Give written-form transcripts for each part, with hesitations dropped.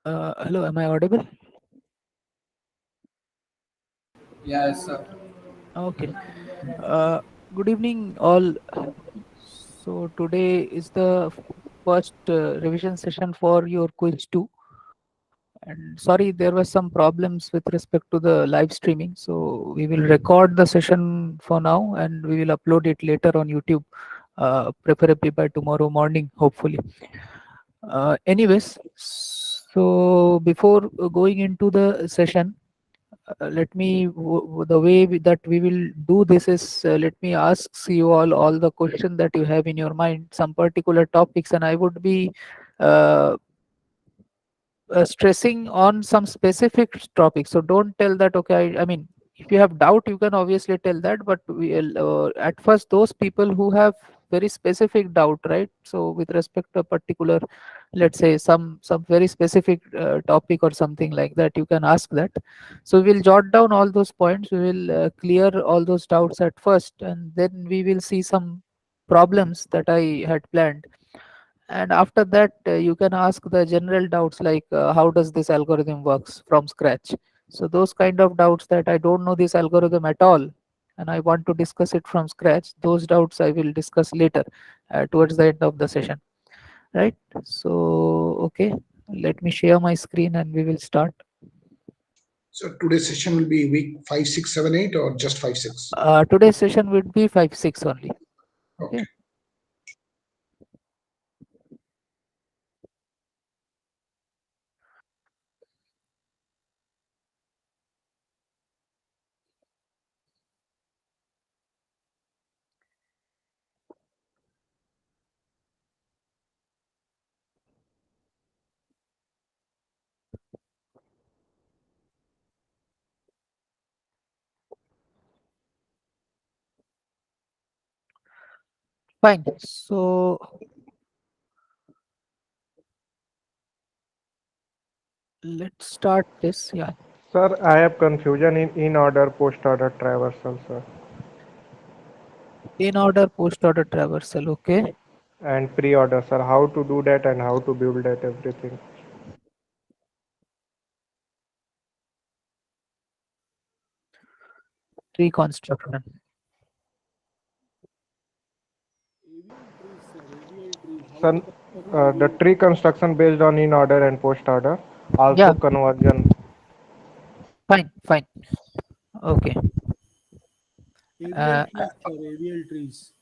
Hello, am I audible? Yes, sir. Okay. Uh, Good evening, all. So today is the first revision session for your quiz 2. And sorry, there were some problems with respect to the live streaming. So we will record the session for now and we will upload it later on YouTube, preferably by tomorrow morning, hopefully. Anyways, so before going into the session, let me the way that we will do this is, let me ask you all the question that you have in your mind, some particular topics, and I would be uh, stressing on some specific topics. So don't tell that, okay, I mean, if you have doubt, you can obviously tell that, but at first, those people who have very specific doubt, right? So with respect to a particular, let's say, some very specific topic or something like that, you can ask that. So we'll jot down all those points, we will clear all those doubts at first, and then we will see some problems that I had planned. And after that, you can ask the general doubts like, how does this algorithm works from scratch. So those kind of doubts that I don't know this algorithm at all and I want to discuss it from scratch, those doubts I will discuss later, towards the end of the session, right? So okay, let me share my screen and we will start. So today's session will be week 5, 6, 7, 8, or just 5, 6? Today's session would be 5 6 only. Okay. Okay. Fine, so let's start this. Yeah. Sir, I have confusion in order, post order traversal, sir, In order, post order, traversal. Okay. and pre order, sir. How to do that and how to build that everything. Reconstruction. Sir, the tree construction based on in order and post order. Yeah. Also conversion. Fine, fine. Okay. AVL Uh, trees, sir, AVL trees.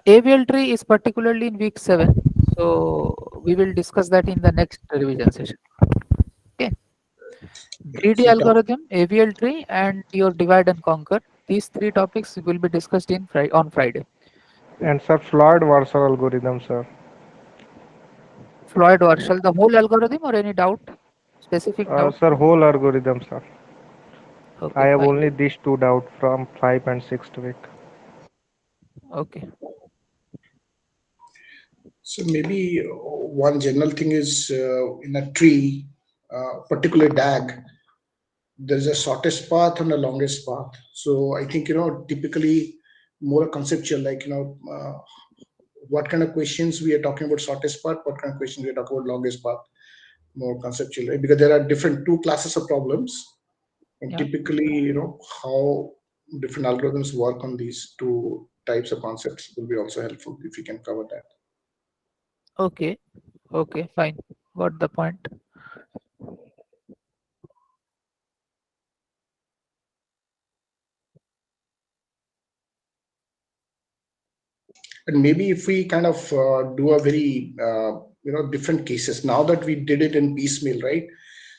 AVL tree is particularly in week 7. So we will discuss that in the next revision session. Okay. Okay. Greedy So algorithm, AVL tree, and your divide and conquer. These three topics will be discussed on Friday. And sir, Floyd-Warshall algorithm, sir. Floyd-Warshall, the whole algorithm or any doubt? Specific doubt? Sir, whole algorithm, sir. I Okay, have fine. only these two doubt from 5 and 6th week. Okay. so maybe one general thing is, in a tree, particular DAG, there's a shortest path and a longest path. So I think, typically more conceptual, like, what kind of questions we are talking about shortest path, what kind of questions we are talking about longest path, more conceptual, right? Because there are different two classes of problems. And Yeah. typically, how different algorithms work on these two types of concepts will be also helpful if you can cover that. Okay. Okay, fine. Got the point. And maybe if we kind of do a very different cases now that we did it in piecemeal, right?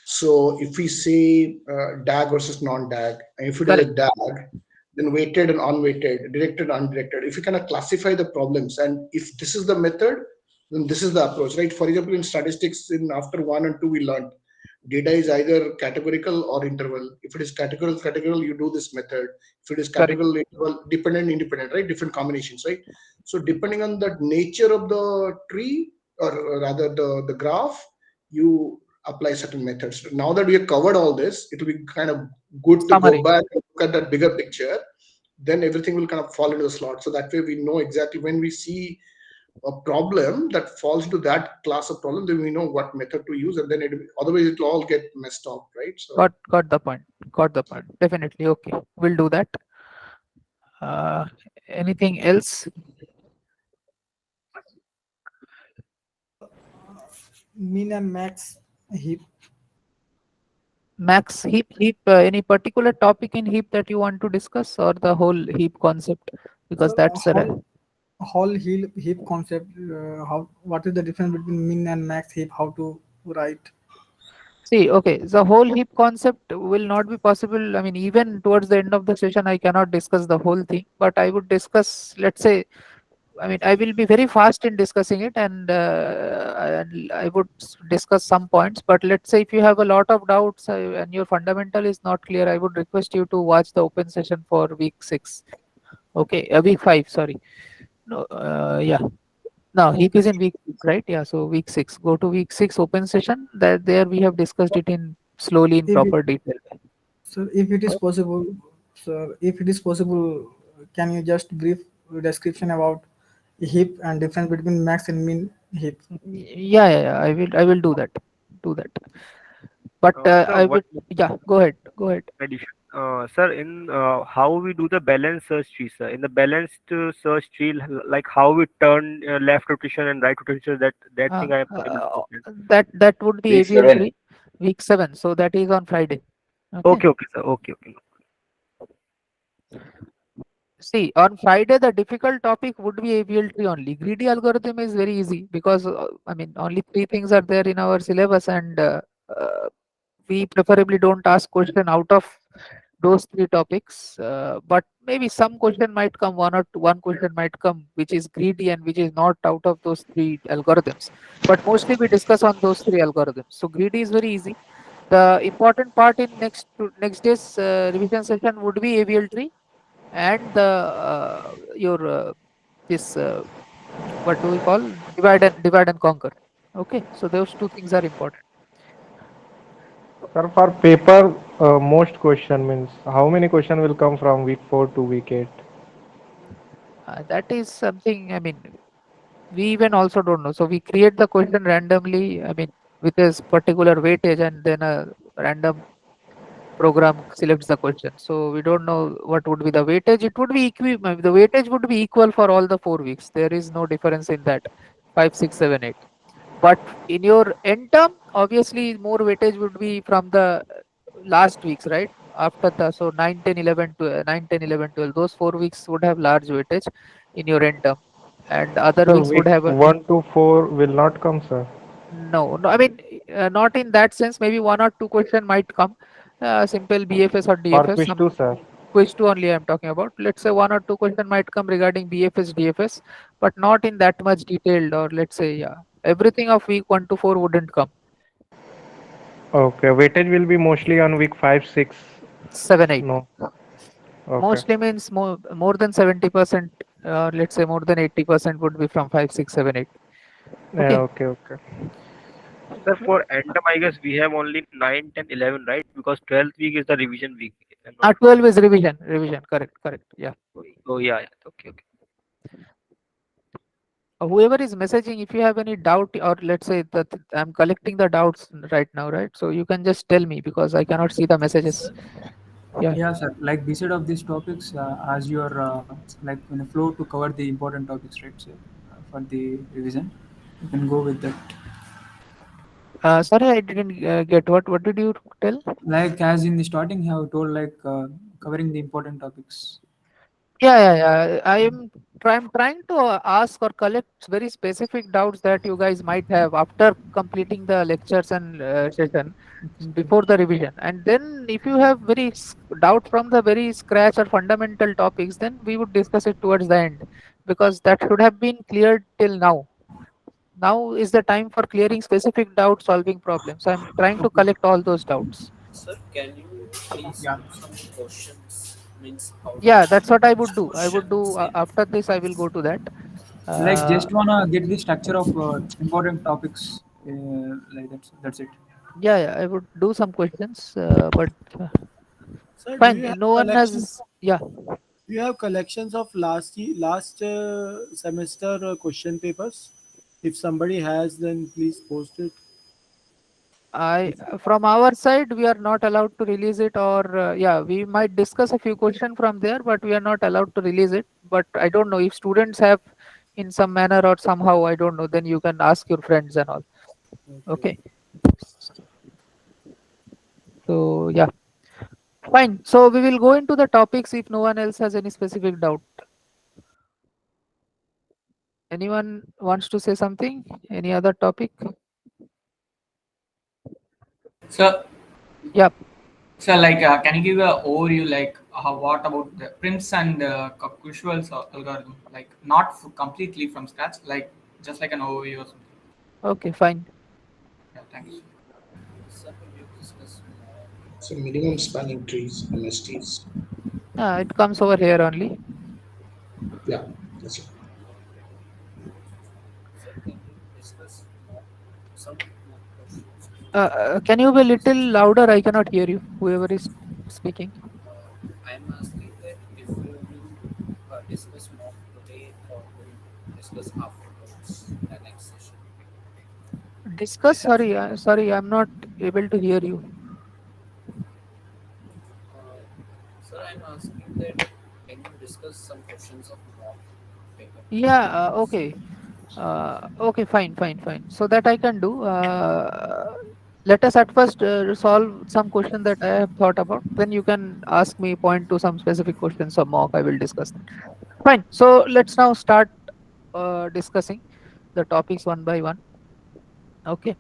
So if we say DAG versus non-DAG, and if it is a Correct. DAG, then weighted and unweighted, directed, undirected. If you kind of classify the problems, and if this is the method, then this is the approach, right? For example, in statistics, in after 1 and 2, we learned data is either categorical or interval. If it is categorical, you do this method. If it is Correct. categorical, interval, dependent, independent, right? Different combinations, right? So depending on the nature of the tree, or rather the graph, you apply certain methods. Now that we have covered all this, it will be kind of good to go Summary. back and look at that bigger picture. Then everything will kind of fall into the slot. So that way we know exactly when we see a problem that falls into that class of problem, then we know what method to use, and then otherwise it will all get messed up, right? So Got the point. Got the point. Definitely. Okay, we'll do that. Uh, Anything else? Min and max heap. Max heap. Any particular topic in heap that you want to discuss, or the whole heap concept? Because So that's whole heap concept. How what is the difference between min and max heap? How to write? see. Okay, the whole heap concept will not be possible. I mean, even towards the end of the session, I cannot discuss the whole thing, but I would discuss. Let's say, I mean, I will be very fast in discussing it, and I would discuss some points. But let's say if you have a lot of doubts and your fundamental is not clear, I would request you to watch the open session for week 6. Okay, week 5. Sorry. No, yeah. No, heap Okay. is in week 6, right? Yeah. So week 6. Go to week 6 open session. That there we have discussed it in slowly in If it, proper detail. so if it is possible, so if it is possible, can you just brief description about heap and difference between max and min heap? Yeah. I will do that. Do that. But Sir, I one will. Yeah. Go ahead. Go ahead. addition. Sir, in how we do the balance search tree, sir. In the balanced search tree, like how we turn left rotation and right rotation, that Uh, thing I am not able to uh, understand. that would be Week ABL 7. tree, week 7. So that is on Friday. Okay. Okay, okay, sir. Okay, okay. See, on Friday, the difficult topic would be ABL tree only. Greedy algorithm is very easy because, I mean, only three things are there in our syllabus, and uh, we preferably don't ask question out of those three topics. But maybe some question might come, one question might come, which is greedy and which is not out of those three algorithms. But mostly we discuss on those three algorithms. So greedy is very easy. The important part in next day's revision session would be ABL tree and the your this what do we call divide and conquer. Okay, so those two things are important. Sir, for paper, most question means how many question will come from week 4 to week 8? That is something, I mean, we even also don't know. So we create the question randomly, I mean, with this particular weightage, and then a random program selects the question. So we don't know what would be the weightage. It would be the weightage would be equal for all the 4 weeks. There is no difference in that. 5, 6, 7, 8. But in your end term, obviously more weightage would be from the last weeks, right? After the, so 9, 10, 11, 12, 9, 10, 11, 12, those 4 weeks would have large weightage in your end term, and other Sir, weeks week would have a, 1 to 4 will not come, sir. no. I mean, not in that sense. Maybe one or two question might come, simple BFS or For DFS. quiz Some 2, sir. quiz two only I'm talking about. Let's say one or two question might come regarding BFS, DFS, but not in that much detailed. Or let's say, yeah, everything of week 1 to 4 wouldn't come. Okay, weightage will be mostly on week 5, 6. 7, 8. No. Okay. Mostly means more than 70%, let's say more than 80% would be from 5, 6, 7, 8. Yeah, Okay. okay, okay. Sir, for end term, I guess we have only 9, 10, 11, right? Because 12th week is the revision week. I'm not. 12 is revision. Correct. Yeah. Oh, yeah, yeah. Okay, okay. Whoever is messaging, if you have any doubt, or let's say that I'm collecting the doubts right now, right? So you can just tell me because I cannot see the messages. Yeah. Yeah, sir. Like beside of these topics, as your like in a flow to cover the important topics, right? So for the revision, you can go with that. Sorry, I didn't get what did you tell? Like as in the starting, you have told like covering the important topics. Yeah. I'm trying to ask or collect very specific doubts that you guys might have after completing the lectures and session Okay. before the revision. And then if you have doubt from the very scratch or fundamental topics, then we would discuss it towards the end, because that should have been cleared till now. Now is the time for clearing specific doubt solving problems. So I'm trying to Okay. collect all those doubts. Sir, can you please Yeah. do some questions? Means how to Yeah, that's what I would ask do. I would do questions in. after this. I will go to that. Like Uh, just wanna get the structure of important topics. Like that's it. yeah, I would do some questions, but Sir, do fine. you have No one collections? has. Yeah, You have collections of last semester question papers. If somebody has, then please post it. I From our side we are not allowed to release it, or yeah, we might discuss a few questions from there, but we are not allowed to release it. But I don't know if students have in some manner or somehow, I don't know, then you can ask your friends and all. Okay. Okay, so yeah, fine. So we will go into the topics if no one else has any specific doubt. Anyone wants to say something? Any other topic? So, Yeah. can you give a overview, what about the Prim's and Kurzweil's algorithm? Like, not completely from scratch, like just like an overview or something. Okay, fine. Yeah, thanks. Sir, will you discuss more? So minimum spanning trees, MSTs. It comes over here only. Yeah, that's it. Sir, can you discuss more? Some more questions? Can you be a little louder? I cannot hear you, whoever is speaking. I am asking that if you will discuss more today or will discuss afterwards in the next session. Discuss. Sorry, I'm not able to hear you. Uh, Sir, I am asking that can you discuss some questions of mock paper Yeah. afterwards? Okay. Okay. Fine. So that I can do. Let us at first solve some question that I have thought about. Then you can ask me, point to some specific questions or mock. I will discuss that. Fine. So let's now start discussing the topics one by one. Okay.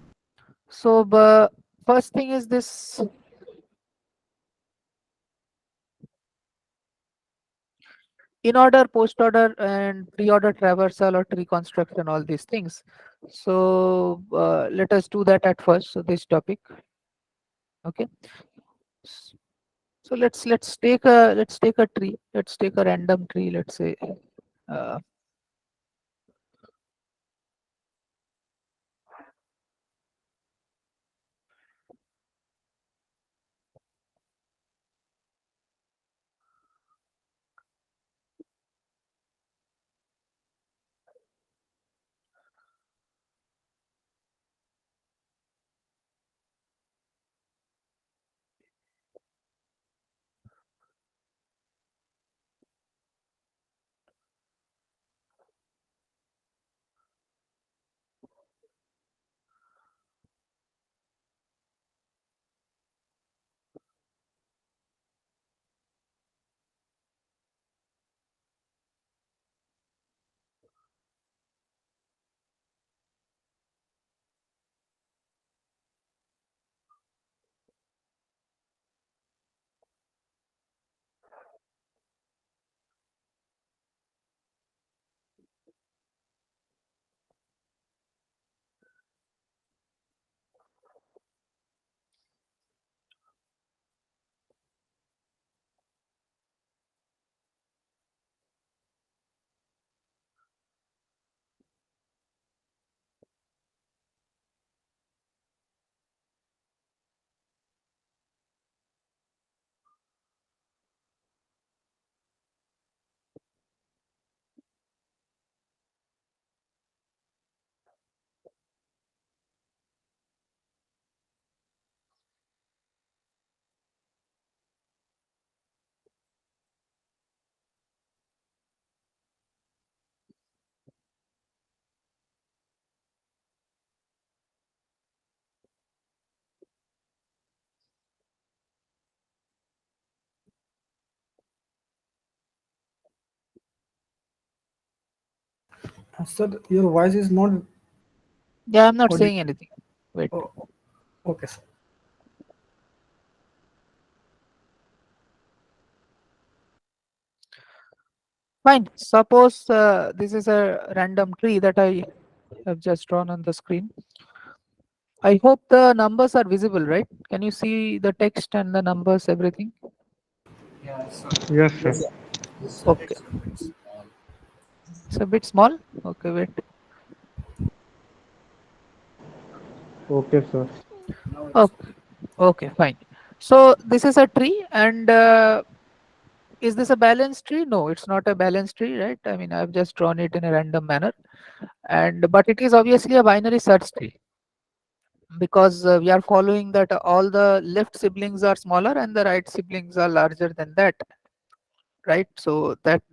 So the first thing is this: in order, post order, and pre order traversal or tree construction, all these things. So let us do that at first. So this topic. Okay. S- So let's take a tree. Let's take a random tree. Let's say. Uh, Sir, your voice is not yeah, I'm not audible. saying anything. Wait. Oh, okay, sir. Fine. Suppose this is a random tree that I have just drawn on the screen. I hope the numbers are visible, right? Can you see the text and the numbers, everything? Yeah, so Yes, sir. Yes. Sir, Okay. it's a bit small. It's a bit small. Okay, wait. Okay, sir. Now it's Okay, okay, fine. So this is a tree, and Is this a balanced tree? No, it's not a balanced tree, right? I mean, I've just drawn it in a random manner, and but it is obviously a binary search tree, because we are following that all the left siblings are smaller and the right siblings are larger than that, right? So that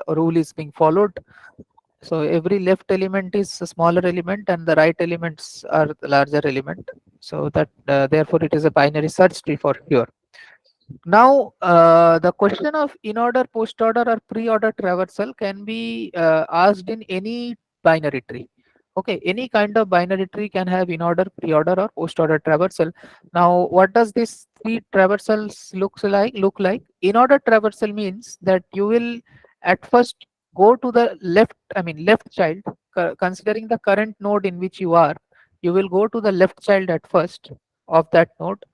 rule is being followed. So every left element is a smaller element and the right elements are the larger element. So that therefore it is a binary search tree for sure. Now, the question of in-order, post-order, or pre-order traversal can be asked in any binary tree. Okay, any kind of binary tree can have in-order, pre-order, or post-order traversal. Now, what does this three traversals Look like? In-order traversal means that you will at first go to the left, I mean left child, considering the current node in which you are. You will go to the left child at first of that node,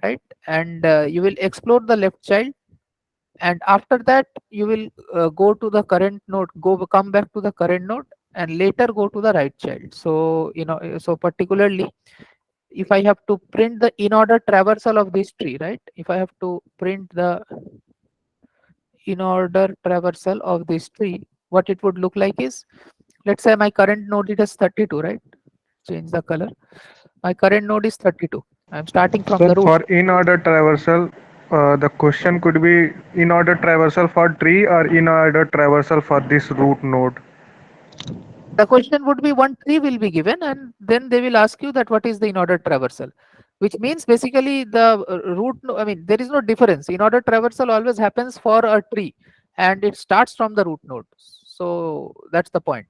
right? And you will explore the left child, and after that you will go to the current node, come back to the current node, and later go to the right child. So so particularly, if I have to print the in order traversal of this tree, right? If I have to print the in order traversal of this tree, what it would look like is, let's say my current node, it is 32, right? Change the color. My current node is 32. I'm starting from Sir, the root. for in order traversal, the question could be in order traversal for tree or in order traversal for this root node. The question would be, one tree will be given, and then they will ask you that what is the in order traversal, which means basically the I mean, there is no difference. In order traversal always happens for a tree, and it starts from the root node. So that's the point.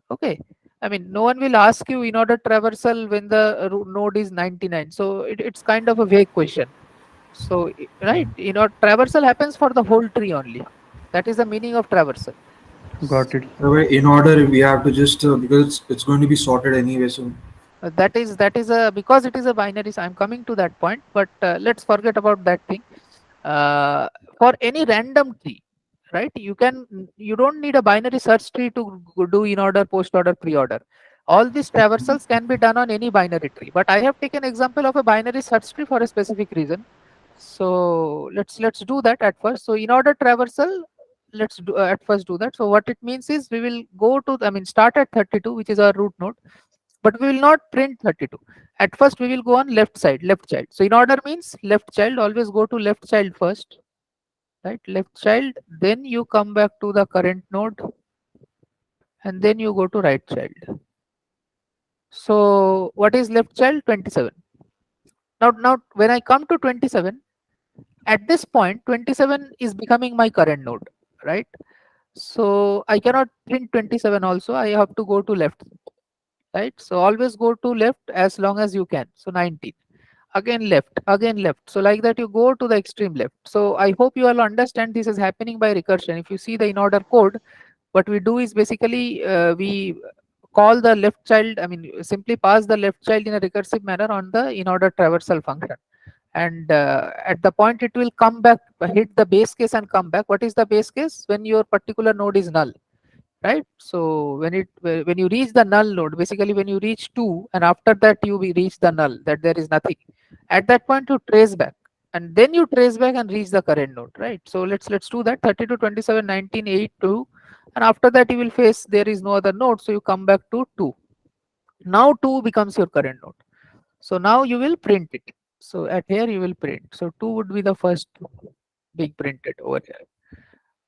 Okay. I mean, no one will ask you in order traversal when the root node is 99. So it's kind of a vague question. So right, traversal happens for the whole tree only. That is the meaning of traversal. Got it. In order, we have to just because it's going to be sorted anyway. So That is a, because it is a binary. So I'm coming to that point, but let's forget about that thing. Uh, for any random tree, right? You don't need a binary search tree to do in order, post order, pre order. All these traversals can be done on any binary tree. But I have taken example of a binary search tree for a specific reason. So let's do that at first. So in order traversal, let's do at first do that. So what it means is, we will go to, I mean, start at 32, which is our root node, but we will not print 32. At first we will go on left side, left child. So in order means left child, always go to left child first, right? Left child, then you come back to the current node, and then you go to right child. So what is left child? 27. Now when I come to 27, at this point 27 is becoming my current node, right? So I cannot print 27 also, I have to go to left, right? So always go to left as long as you can. So 19, again left, again left. So like that you go to the extreme left. So I hope you all understand this is happening by recursion. If you see the in order code, what we do is basically we call the left child, I mean simply pass the left child in a recursive manner on the in order traversal function, and at the point it will come back, hit the base case and come back. What is the base case? When your particular node is null, right? So when you reach the null node, basically when you reach 2 and after that you will reach the null, that there is nothing, at that point you trace back, and then you trace back and reach the current node, right? So let's do that. 32, 27, 19, 8, 2, and after that you will face there is no other node, so you come back to 2. Now 2 becomes your current node. So now you will print it. So at here you will print. So 2 would be the first being printed over here.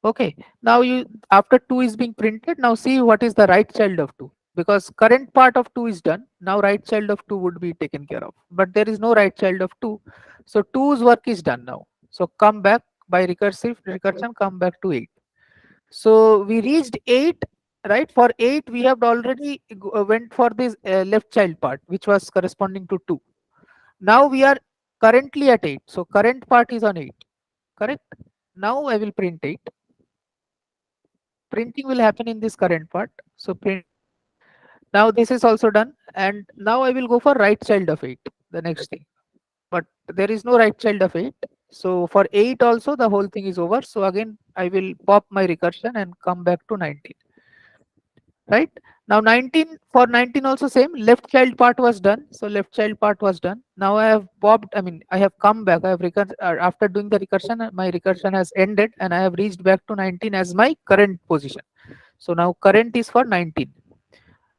Okay. Now after 2 is being printed, now see what is the right child of 2. Because current part of 2 is done. Now right child of 2 would be taken care of. But there is no right child of 2. So 2's work is done now. So come back by recursion, come back to 8. So we reached 8, right? For 8 we have already went for this left child part, which was corresponding to 2. Now we are currently at 8. So current part is on 8. Correct? Now I will print 8. Printing will happen in this current part. So print. Now this is also done. And now I will go for right child of 8. The next thing. But there is no right child of 8. So for 8 also the whole thing is over. So again I will pop my recursion and come back to 19. right? Now 19, for 19 also same, left child part was done, so left child part was done. Now I have popped, I mean I have come back, I have after doing the recursion, my recursion has ended and I have reached back to 19 as my current position. So now current is for 19.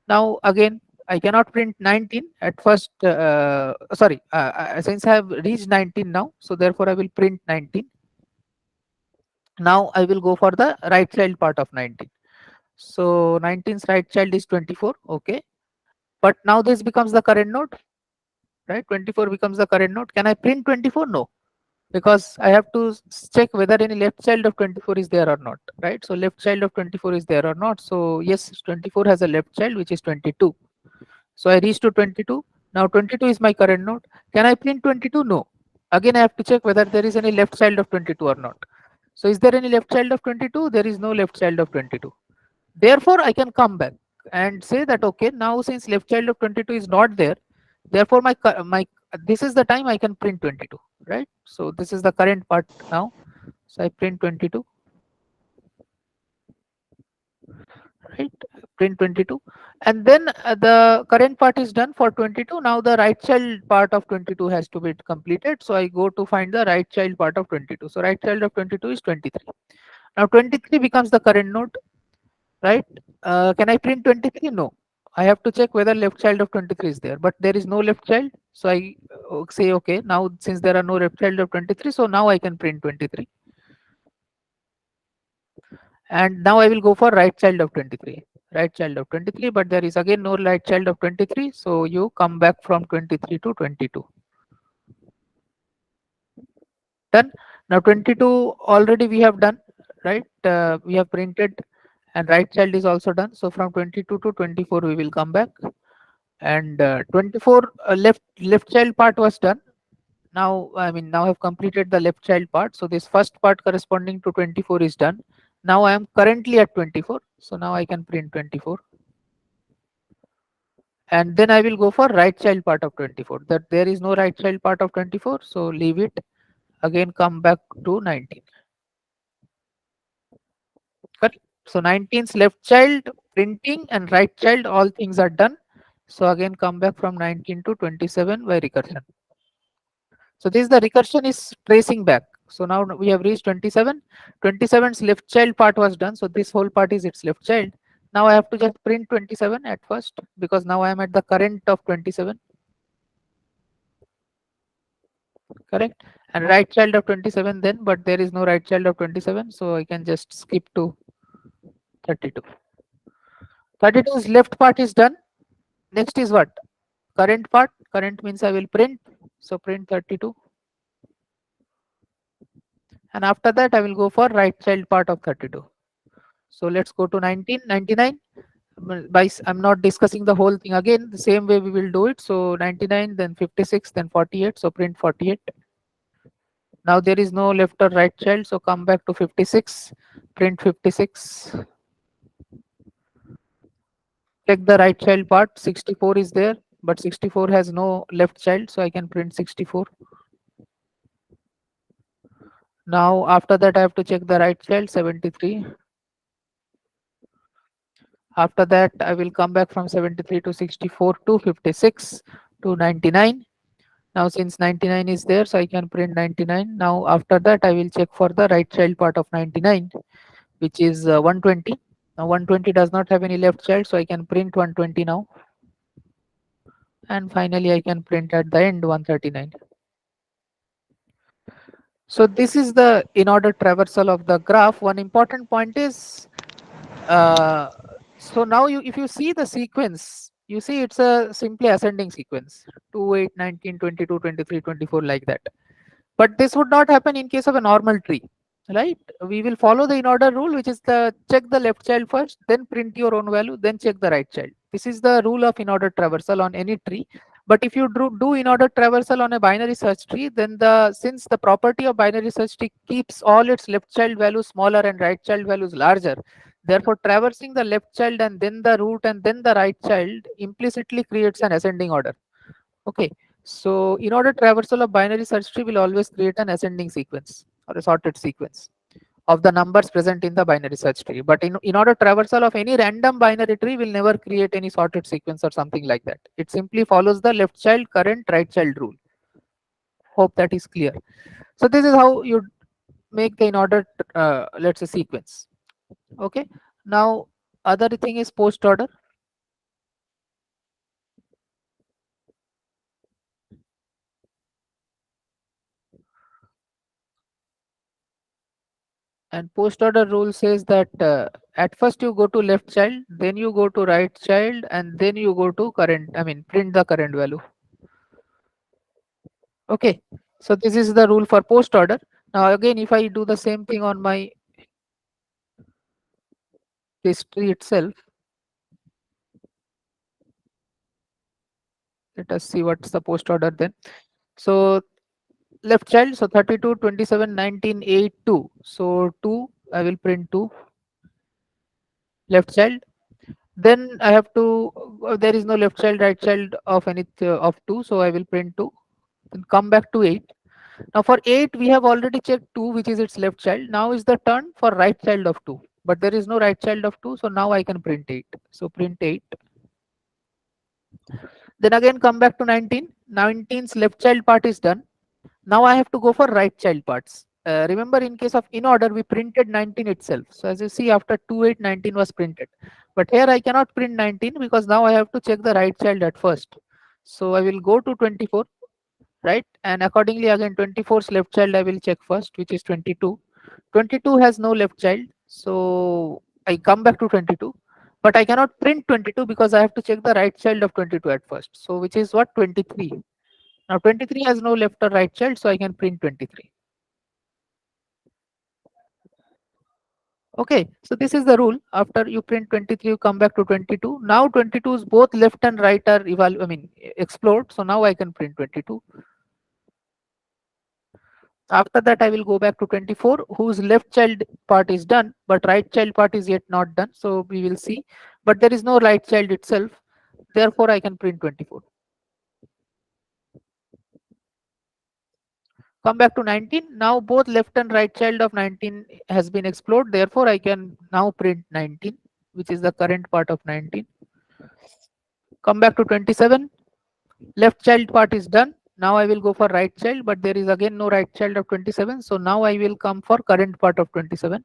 Now again I cannot print 19 at first, sorry, since I have reached 19 now, so therefore I will print 19. Now I will go for the right child part of 19. So 19's right child is 24, okay. But now this becomes the current node, right? 24 becomes the current node. Can I print 24? No, because I have to check whether any left child of 24 is there or not, right? So left child of 24 is there or not. So yes, 24 has a left child, which is 22. So I reach to 22. Now 22 is my current node. Can I print 22? No. Again, I have to check whether there is any left child of 22 or not. So is there any left child of 22? There is no left child of 22. Therefore, I can come back and say that, okay, now since left child of 22 is not there, therefore my this is the time I can print 22, right? So this is the current part now. So I print 22, right? Print 22, and then the current part is done for 22. Now the right child part of 22 has to be completed. So I go to find the right child part of 22. So right child of 22 is 23. Now 23 becomes the current node, right? Can I print 23? No. I have to check whether left child of 23 is there, but there is no left child. So I say, okay, now since there are no left child of 23, so now I can print 23. And now I will go for right child of 23. Right child of 23, but there is again no right child of 23. So you come back from 23 to 22. Done. Now 22 already we have done, right? We have printed, and right child is also done. So from 22 to 24 we will come back. And 24 left child part was done. Now I mean now I've completed the left child part, so this first part corresponding to 24 is done. Now I am currently at 24, so now I can print 24, and then I will go for right child part of 24. That there is no right child part of 24, so leave it. Again come back to 19. Correct. So 19's left child, printing, and right child, all things are done. So again come back from 19 to 27 by recursion. So this is the recursion is tracing back. So now we have reached 27. 27's left child part was done. So this whole part is its left child. Now I have to just print 27 at first, because now I am at the current of 27. Correct. And right child of 27 then, but there is no right child of 27. So I can just skip to 32. 32's left part is done. Next is what? Current part. Current means I will print. So print 32. And after that I will go for right child part of 32. So let's go to 19, 99. I'm not discussing the whole thing again. The same way we will do it. So 99, then 56, then 48. So print 48. Now there is no left or right child. So come back to 56. Print 56. Check the right child part. 64 is there, but 64 has no left child. So I can print 64. Now after that I have to check the right child, 73. After that I will come back from 73 to 64 to 56 to 99. Now since 99 is there, so I can print 99. Now after that I will check for the right child part of 99, which is 120. Now 120 does not have any left child, so I can print 120 now. And finally I can print at the end 139. So this is the in order traversal of the graph. One important point is, so now if you see the sequence, you see it's a simply ascending sequence, 2, 8, 19, 22, 23, 24, like that. But this would not happen in case of a normal tree, right? We will follow the in order rule, which is the check the left child first, then print your own value, then check the right child. This is the rule of in order traversal on any tree. But if you do in order traversal on a binary search tree, then since the property of binary search tree keeps all its left child values smaller and right child values larger, therefore traversing the left child and then the root and then the right child implicitly creates an ascending order. Okay, so in order traversal of binary search tree will always create an ascending sequence or a sorted sequence. of the numbers present in the binary search tree. But in order traversal of any random binary tree will never create any sorted sequence or something like that. It simply follows the left child, current, right child rule. Hope that is clear. So this is how you make the in order, let's say, sequence. Okay. Now, other thing is post order. And post order rule says that at first you go to left child, then you go to right child, and then you go to current, I mean print the current value. Okay, so this is the rule for post order. Now again, if I do the same thing on my this tree itself, let us see what's the post order then. So left child, so 32, 27, 19, 8, 2. So 2, I will print 2. Left child, then I have to, there is no left child, right child of any of 2, so I will print 2. Then come back to 8. Now for 8 we have already checked 2, which is its left child. Now is the turn for right child of 2, but there is no right child of 2, so now I can print 8. So print 8. Then again come back to 19. 19's left child part is done. Now I have to go for right child parts. Remember, in case of in order, we printed 19 itself. So as you see, after 2, 8, 19 was printed. But here I cannot print 19 because now I have to check the right child at first. So I will go to 24, right? And accordingly, again 24's left child I will check first, which is 22. 22 has no left child. So I come back to 22. But I cannot print 22 because I have to check the right child of 22 at first. So which is what? 23. Now 23 has no left or right child, so I can print 23. Okay, so this is the rule. After you print 23, you come back to 22. Now 22's both left and right are explored. So now I can print 22. After that, I will go back to 24, whose left child part is done, but right child part is yet not done. So we will see. But there is no right child itself. Therefore, I can print 24. Come back to 19. Now both left and right child of 19 has been explored. Therefore, I can now print 19, which is the current part of 19. Come back to 27. Left child part is done. Now I will go for right child, but there is again no right child of 27. So now I will come for current part of 27,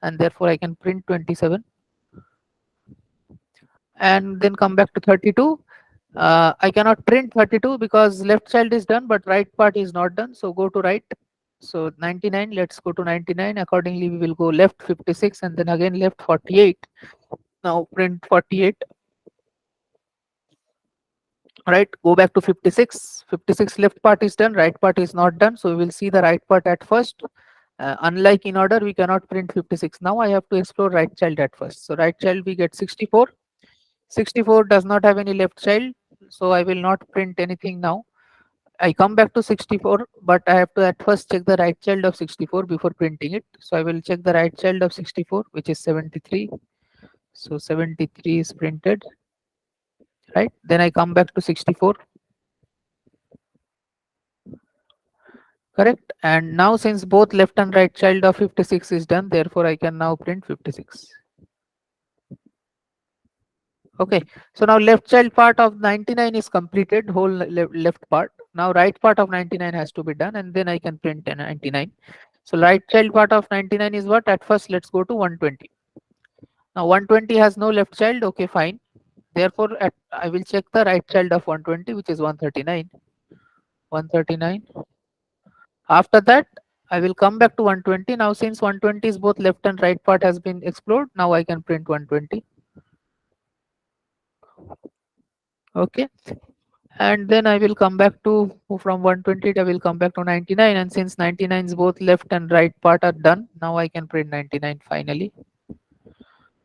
and therefore I can print 27. And then come back to 32. I cannot print 32 because left child is done, but right part is not done. So go to right. So 99, let's go to 99. Accordingly, we will go left 56 and then again left 48. Now print 48. Right, go back to 56. 56 left part is done, right part is not done. So we will see the right part at first. Unlike in order, we cannot print 56. Now I have to explore right child at first. So right child we get 64. 64 does not have any left child, so I will not print anything now. I come back to 64, but I have to at first check the right child of 64 before printing it. So I will check the right child of 64, which is 73. So 73 is printed, right? Then I come back to 64. Correct. And now since both left and right child of 56 is done, therefore I can now print 56. Okay, so now left child part of 99 is completed, whole left part. Now right part of 99 has to be done, and then I can print 99. So right child part of 99 is what? At first, let's go to 120. Now 120 has no left child. Okay, fine. Therefore, I will check the right child of 120, which is 139. 139. After that, I will come back to 120. Now since 120 is both left and right part has been explored, now I can print 120. Okay, and then I will come back to, from 120 I will come back to 99, and since 99's both left and right part are done, now I can print 99 finally.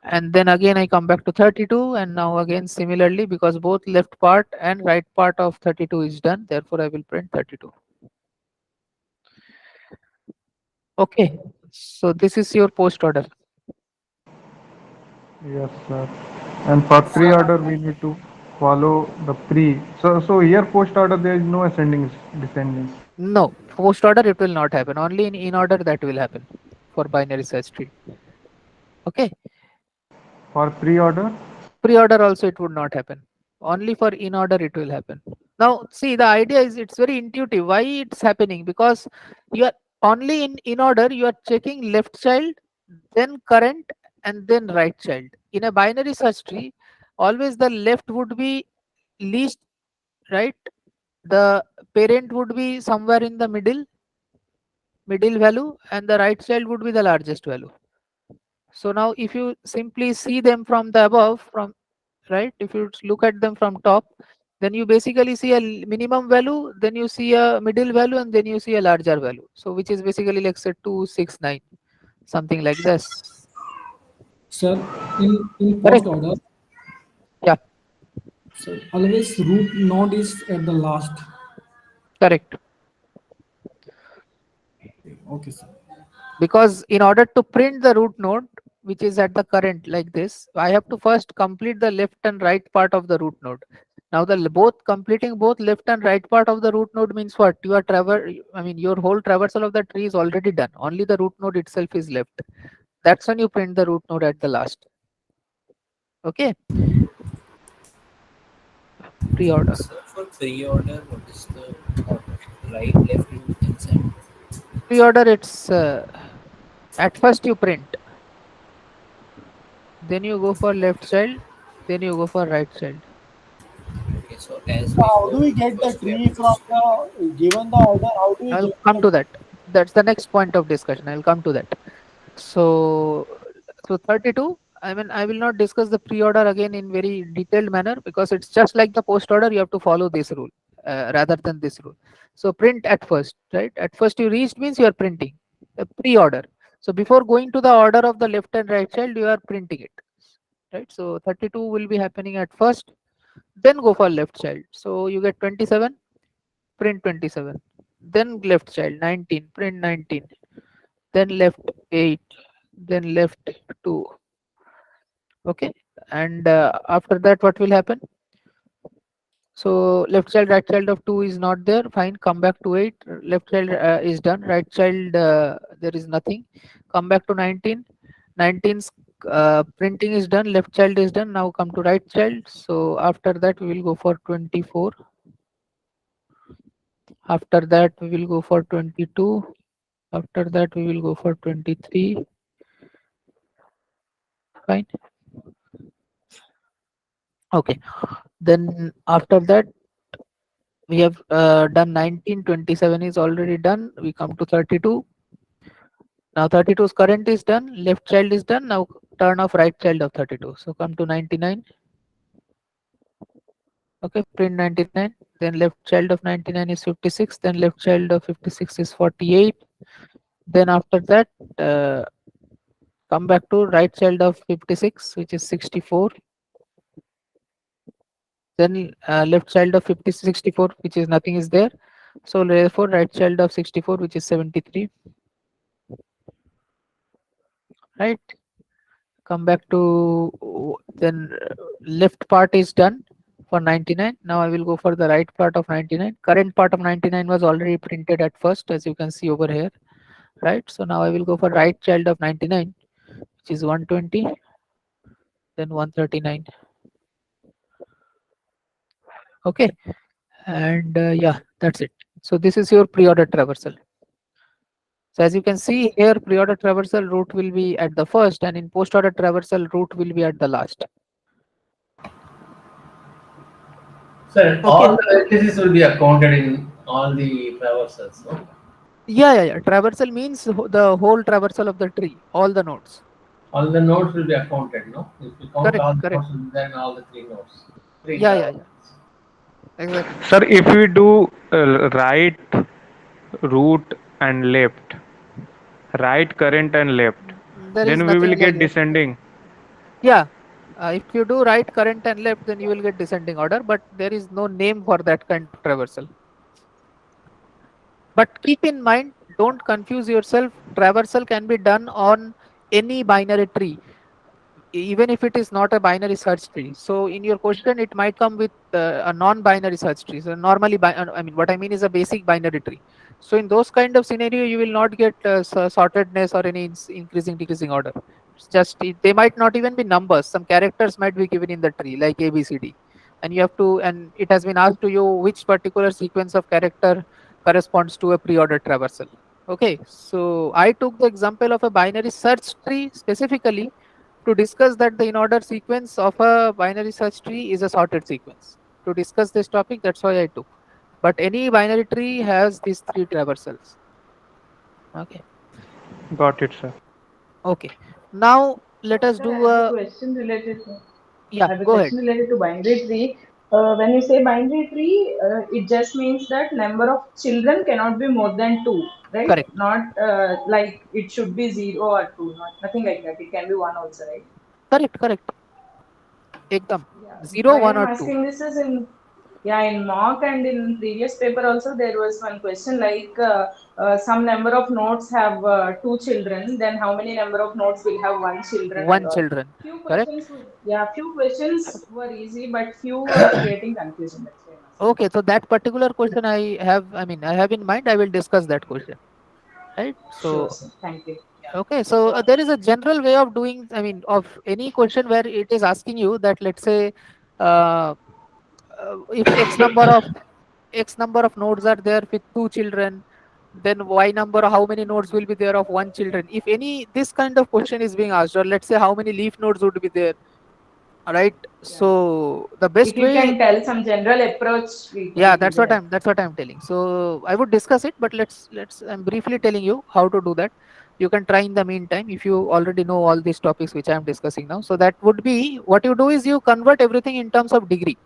And then again I come back to 32, and now again similarly, because both left part and right part of 32 is done, therefore I will print 32. Okay, so this is your post order. Yes, sir. And for pre-order, we need to follow the pre. So here post order there is no ascending, descending. No, post order it will not happen. Only in order that will happen. for binary search tree. Okay. For pre-order? Pre-order also it would not happen. Only for in order it will happen. Now see, the idea is it's very intuitive. Why it's happening? Because you are only in order, you are checking left child, then current, and then right child. In a binary search tree, always the left would be least, right? The parent would be somewhere in the middle value, and the right child would be the largest value. So now if you simply see them from the above, from right, if you look at them from top, then you basically see a minimum value, then you see a middle value, and then you see a larger value, so which is basically like say 269, something like this. Sir, in post Correct. order, Yeah. so always root node is at the last. Correct. Okay, sir. Because in order to print the root node which is at the current like this, I have to first complete the left and right part of the root node. Now the both completing both left and right part of the root node means what? You are your whole traversal of the tree is already done, only the root node itself is left. That's when you print the root node at the last. Okay. Pre-order. So for pre-order, what is the order? Right, left, and center. Pre-order, it's at first you print, then you go for left child, then you go for right child. Okay, so as So how do before, we get the first we have tree to from the given the order? How do we I'll get come the to that. That's the next point of discussion. I'll come to that. So, 32. I will not discuss the pre-order again in very detailed manner because it's just like the post-order. You have to follow this rule rather than this rule. So, print at first, right? At first, you reached means you are printing the pre-order. So, before going to the order of the left and right child, you are printing it, right? So, 32 will be happening at first, then go for left child. So, you get 27, print 27, then left child 19, print 19, then left 8, then left 2. Okay. And after that what will happen? So left child right child of 2 is not there, fine, come back to 8, left child is done, right child there is nothing, come back to 19, 19's printing is done, left child is done, now come to right child. So after that we will go for 24, after that we will go for 22, after that we will go for 23, fine. Okay, then after that we have done 19, 27 is already done, we come to 32. Now 32's current is done, left child is done, now turn off right child of 32, so come to 99. Okay, print 99, then left child of 99 is 56, then left child of 56 is 48, then after that come back to right child of 56 which is 64, then left child of 50 64 which is nothing is there, so therefore right child of 64 which is 73, right? Come back to then left part is done for 99. Now I will go for the right part of 99. Current part of 99 was already printed at first, as you can see over here, right? So now I will go for right child of 99 which is 120, then 139. Okay, and yeah, that's it. So this is your pre-order traversal. So as you can see here, pre-order traversal route will be at the first, and in post-order traversal route will be at the last. Sir, Okay. all the vertices will be accounted in all the traversals, no? Yeah. Traversal means the whole traversal of the tree, all the nodes. All the nodes will be accounted, no? If you count all the Correct. nodes, then all the three nodes. Three Yeah. traversals. Exactly. Sir, if we do right, root, and left, right, current, and left, There is then we will nothing like get that. descending. Yeah. If you do right, current, and left, then you will get descending order, but there is no name for that kind of traversal. But keep in mind, don't confuse yourself. Traversal can be done on any binary tree, even if it is not a binary search tree. So in your question, it might come with a non-binary search tree. So normally, what I mean is a basic binary tree. So in those kind of scenario, you will not get sortedness or any increasing decreasing order. It's just they might not even be numbers. Some characters might be given in the tree like A B C D, and you have to, and it has been asked to you which particular sequence of character corresponds to a pre-order traversal. Okay, so I took the example of a binary search tree specifically to discuss that the in order sequence of a binary search tree is a sorted sequence. To discuss this topic, that's why I took. But any binary tree has these three traversals. Okay. Got it, sir. Okay. Now let us Sir, do I have a a, question related to yeah. I have a Go ahead. question related to binary tree. When you say binary tree, it just means that number of children cannot be more than two, right? Correct. Not like it should be zero or two, not nothing like that. It can be one also, right? Correct. Correct. Ekdam. Yeah. Zero, Why one, I'm or two. asking this is in mock and in previous paper also there was one question like some number of nodes have two children, then how many number of nodes will have one children and One all. children. Few Correct. questions, few questions were easy, but few were creating confusion. That's why I'm asking. Okay. So that particular question I have, I mean, I have in mind. I will discuss that question. Right. Sure, So sir. Thank you. okay. So there is a general way of doing. I mean, of any question where it is asking you that, let's say, uh, if x number of nodes are there with two children, then y number, how many nodes will be there of one children? If any this kind of question is being asked, or let's say how many leaf nodes would be there, right? Yeah. So the If best you way, can tell some general approach, yeah, it will be helpful. that's what I'm telling. So I would discuss it, but let's I'm briefly telling you how to do that. You can try in the meantime if you already know all these topics which I'm discussing now. So that would be, what you do is you convert everything in terms of degree.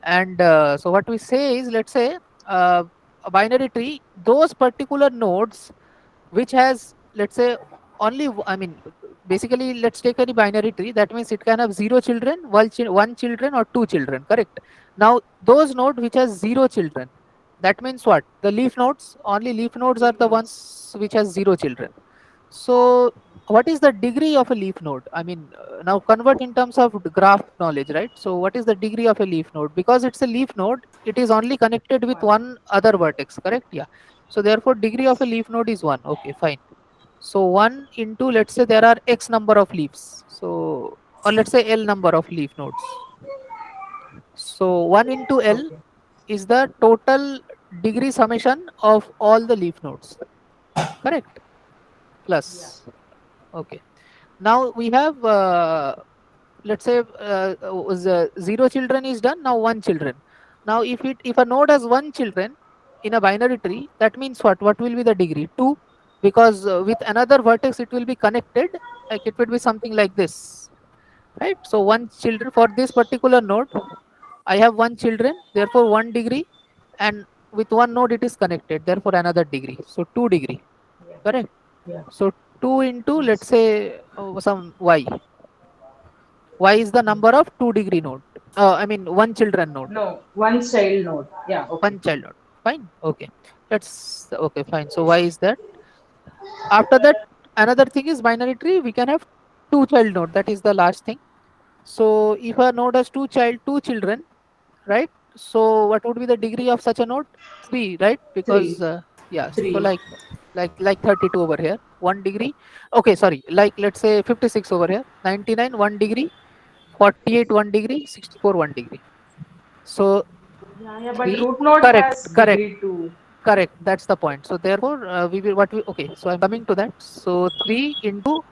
And so what we say is, let's say, uh, a binary tree, those particular nodes which has, let's say, I mean, basically, let's take any binary tree. That means it can have zero children, one children, or two children. Correct. Now those node which has zero children, that means what? The leaf nodes, only leaf nodes are Leaf the nodes. ones which has zero children. So what is the degree of a leaf node? I mean, now convert in terms of graph knowledge, right? So what is the degree of a leaf node? Because it's a leaf node, it is only connected with One. one other vertex, correct? Yeah. So therefore degree of a leaf node is 1. Okay, fine. So 1 into, let's say there are x number of leaves. So, or let's say L number of leaf nodes. So 1 into L Okay. is the total degree summation of all the leaf nodes. Correct? Yeah. Plus. Okay. Now we have, let's say, zero children is done. Now one children. Now if a node has one children in a binary tree, that means what? What will be the degree? 2, because with another vertex it will be connected. Like it would be something like this, right? So one children for this particular node, I have one children, therefore 1 degree, and with one node it is connected, therefore another degree. So 2 degree, Yeah. correct? Yeah. So 2 into, let's Yes. say, some y. Y is the number of 2 degree node. I mean one children node, No, one child node. Yeah. Okay. one child node. Fine. Okay. Let's okay. Fine. So y is that. After that, another thing is binary tree. We can have two child node. That is the last thing. So if a node has two children, right? So what would be the degree of such a node? 3, right? Because Three. yeah. So Three. like 32 over here, 1 degree. Okay, sorry. Like let's say 56 over here, 99 1 degree, 48 1 degree, 64 1 degree. So Yeah, but 3, root node correct, has correct, degree two. correct. That's the point. So therefore, we will what we okay. So I'm coming to that. So 3 into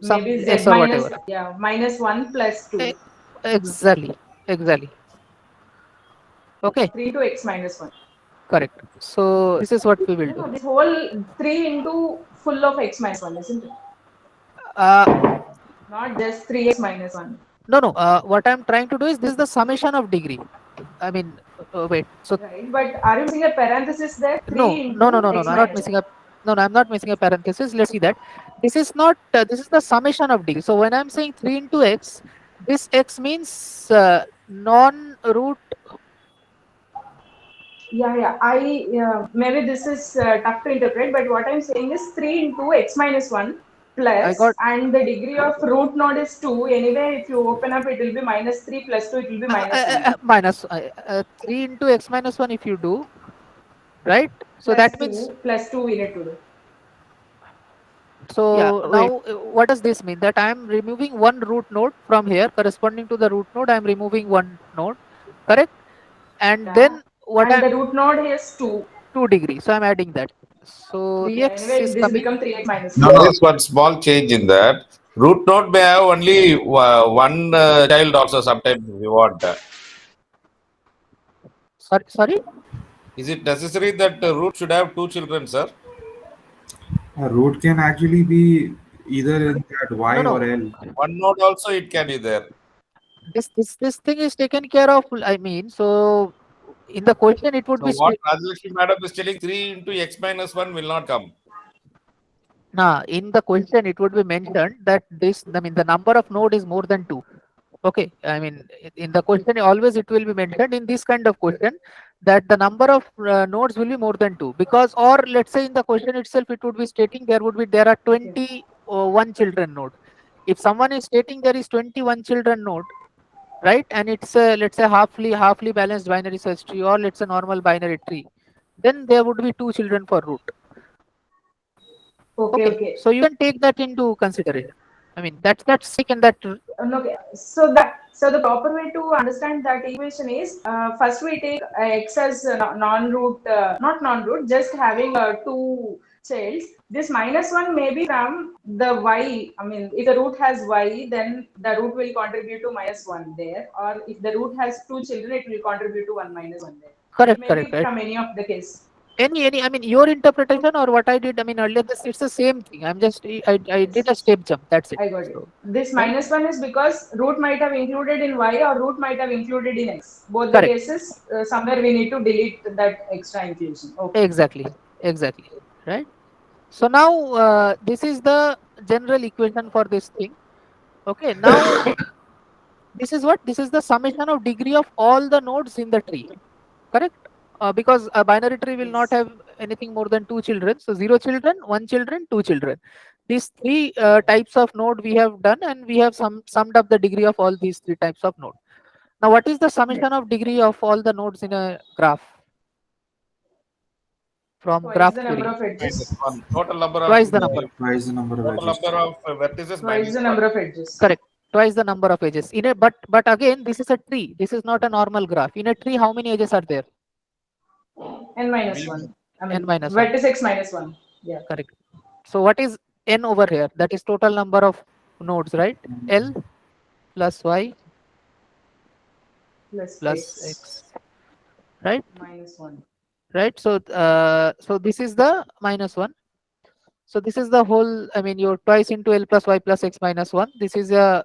some Maybe z s or minus, whatever. yeah, minus one plus two. E- Exactly, exactly. Okay, 3 to x minus one. correct. So this is what we will No, do. no, this whole 3 into full of x minus one, isn't it? Uh, Not just 3x minus one. no, no. What I'm trying to do is this is the summation of degree. I mean, wait. So Right, but are you missing a parenthesis there? 3 no, no, no, into no, no, x no. I'm not minus one. missing a. No, no, I'm not missing a parenthesis. Let's see that. This is not. This is the summation of degree. So when I'm saying 3 into x, this x means non-root. Maybe this is tough to interpret, but what I'm saying is 3 into x minus 1 I plus, got and the degree of root node is 2. Anyway, if you open up, it will be minus 3 plus 2, it will be minus 1. minus 3 into x minus 1. If you do, right? So Plus that means, 2 we need to do. so now what does this mean? That I am removing one root node from here, corresponding to the root node, I am removing one node, correct? And Yeah. then what And I'm the root node is 2. 2 degrees, so I'm adding that. So x Anyway, is this coming. become 3x minus There 1. is one small change in that. Root node may have only one child also sometimes we want. Sorry? Is it necessary that root should have two children, sir? A root can actually be either in that Y No, or L. One node also it can be there. This thing is taken care of. I mean, so in the question it would So be what Rajalakshmi madam is telling 3 into x minus 1 will not come. in the question it would be mentioned that this, I mean, the number of node is more than 2. Okay, I mean, in the question always it will be mentioned in this kind of question that the number of nodes will be more than 2, because, or let's say in the question itself it would be stating there are 21 children node. If someone is stating there is 21 children node, right, and it's a, let's say, halfly balanced binary search tree, or let's say normal binary tree, then there would be 2 children for root. Okay. So you can take that into consideration. I mean, that's taken that. Okay. So the proper way to understand that equation is, first we take x as non-root, not non-root, just having 2 childs. This minus 1 may be from the y. I mean, if the root has y, then the root will contribute to minus 1 there. Or if the root has 2 children, it will contribute to 1 minus 1 there. Correct, Maybe correct, right. from any of the case. Any, I mean, your interpretation or what I did, I mean, earlier, it's the same thing. I'm just, I did a step jump. That's it. I got it. So, This right? minus 1 is because root might have included in y or root might have included in x. Both Correct. the cases, somewhere we need to delete that extra inclusion. Okay. Exactly, right? So now this is the general equation for this thing. Okay, now this is what? This is the summation of degree of all the nodes in the tree, correct? Because a binary tree will not have anything more than 2 children. So 0 children, 1 children, 2 children. These 3 types of node we have done, and we have summed up the degree of all these 3 types of node. Now, what is the summation of degree of all the nodes in a graph? From Twice graph the theory. number of edges. Total number of Twice the number. Twice the number of total edges. number of vertices Twice minus the 1. number of edges. Correct. Twice the number of edges. In a but again, this is a tree. This is not a normal graph. In a tree, how many edges are there? N minus 1. I mean, N minus 1. vertex x minus 1. Yeah. Correct. So what is n over here? That is total number of nodes, right? L plus y Plus x, right? Minus 1. Right. So so this is the minus 1. So this is the whole, I mean, your twice into L plus y plus x minus 1. This is a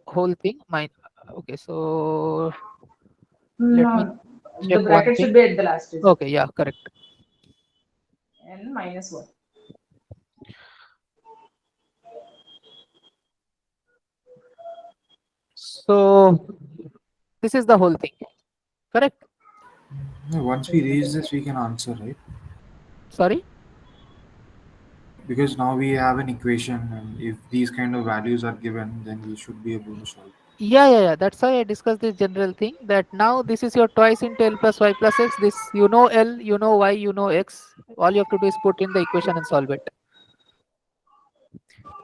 whole thing. Okay, so let me No, the check one bracket thing. should be at the last digit. Okay, yeah, correct. N minus 1. So this is the whole thing, correct? No, once we raise this, we can answer, right? Sorry? Because now we have an equation, and if these kind of values are given, then we should be able to solve. Yeah. That's why I discussed this general thing, that now this is your twice into L plus y plus x. This, you know L, you know y, you know x. All you have to do is put in the equation and solve it.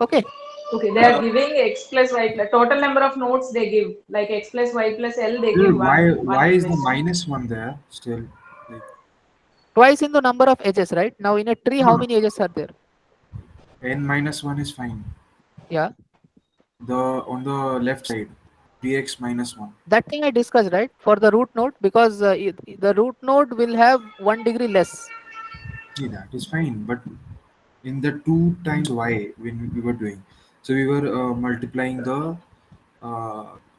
Okay. Okay, they are giving x plus y plus total number of nodes they give, like x plus y plus L they give Why is the equation. minus 1 there still? Like, Twice in the number of edges, right? Now in a tree, how many edges are there? n minus 1 is fine. Yeah. On the left side, 3x minus 1. That thing I discussed, right? For the root node, because the root node will have 1 degree less. Yeah, that is fine. But in the 2 times y, when we were doing, so we were multiplying the,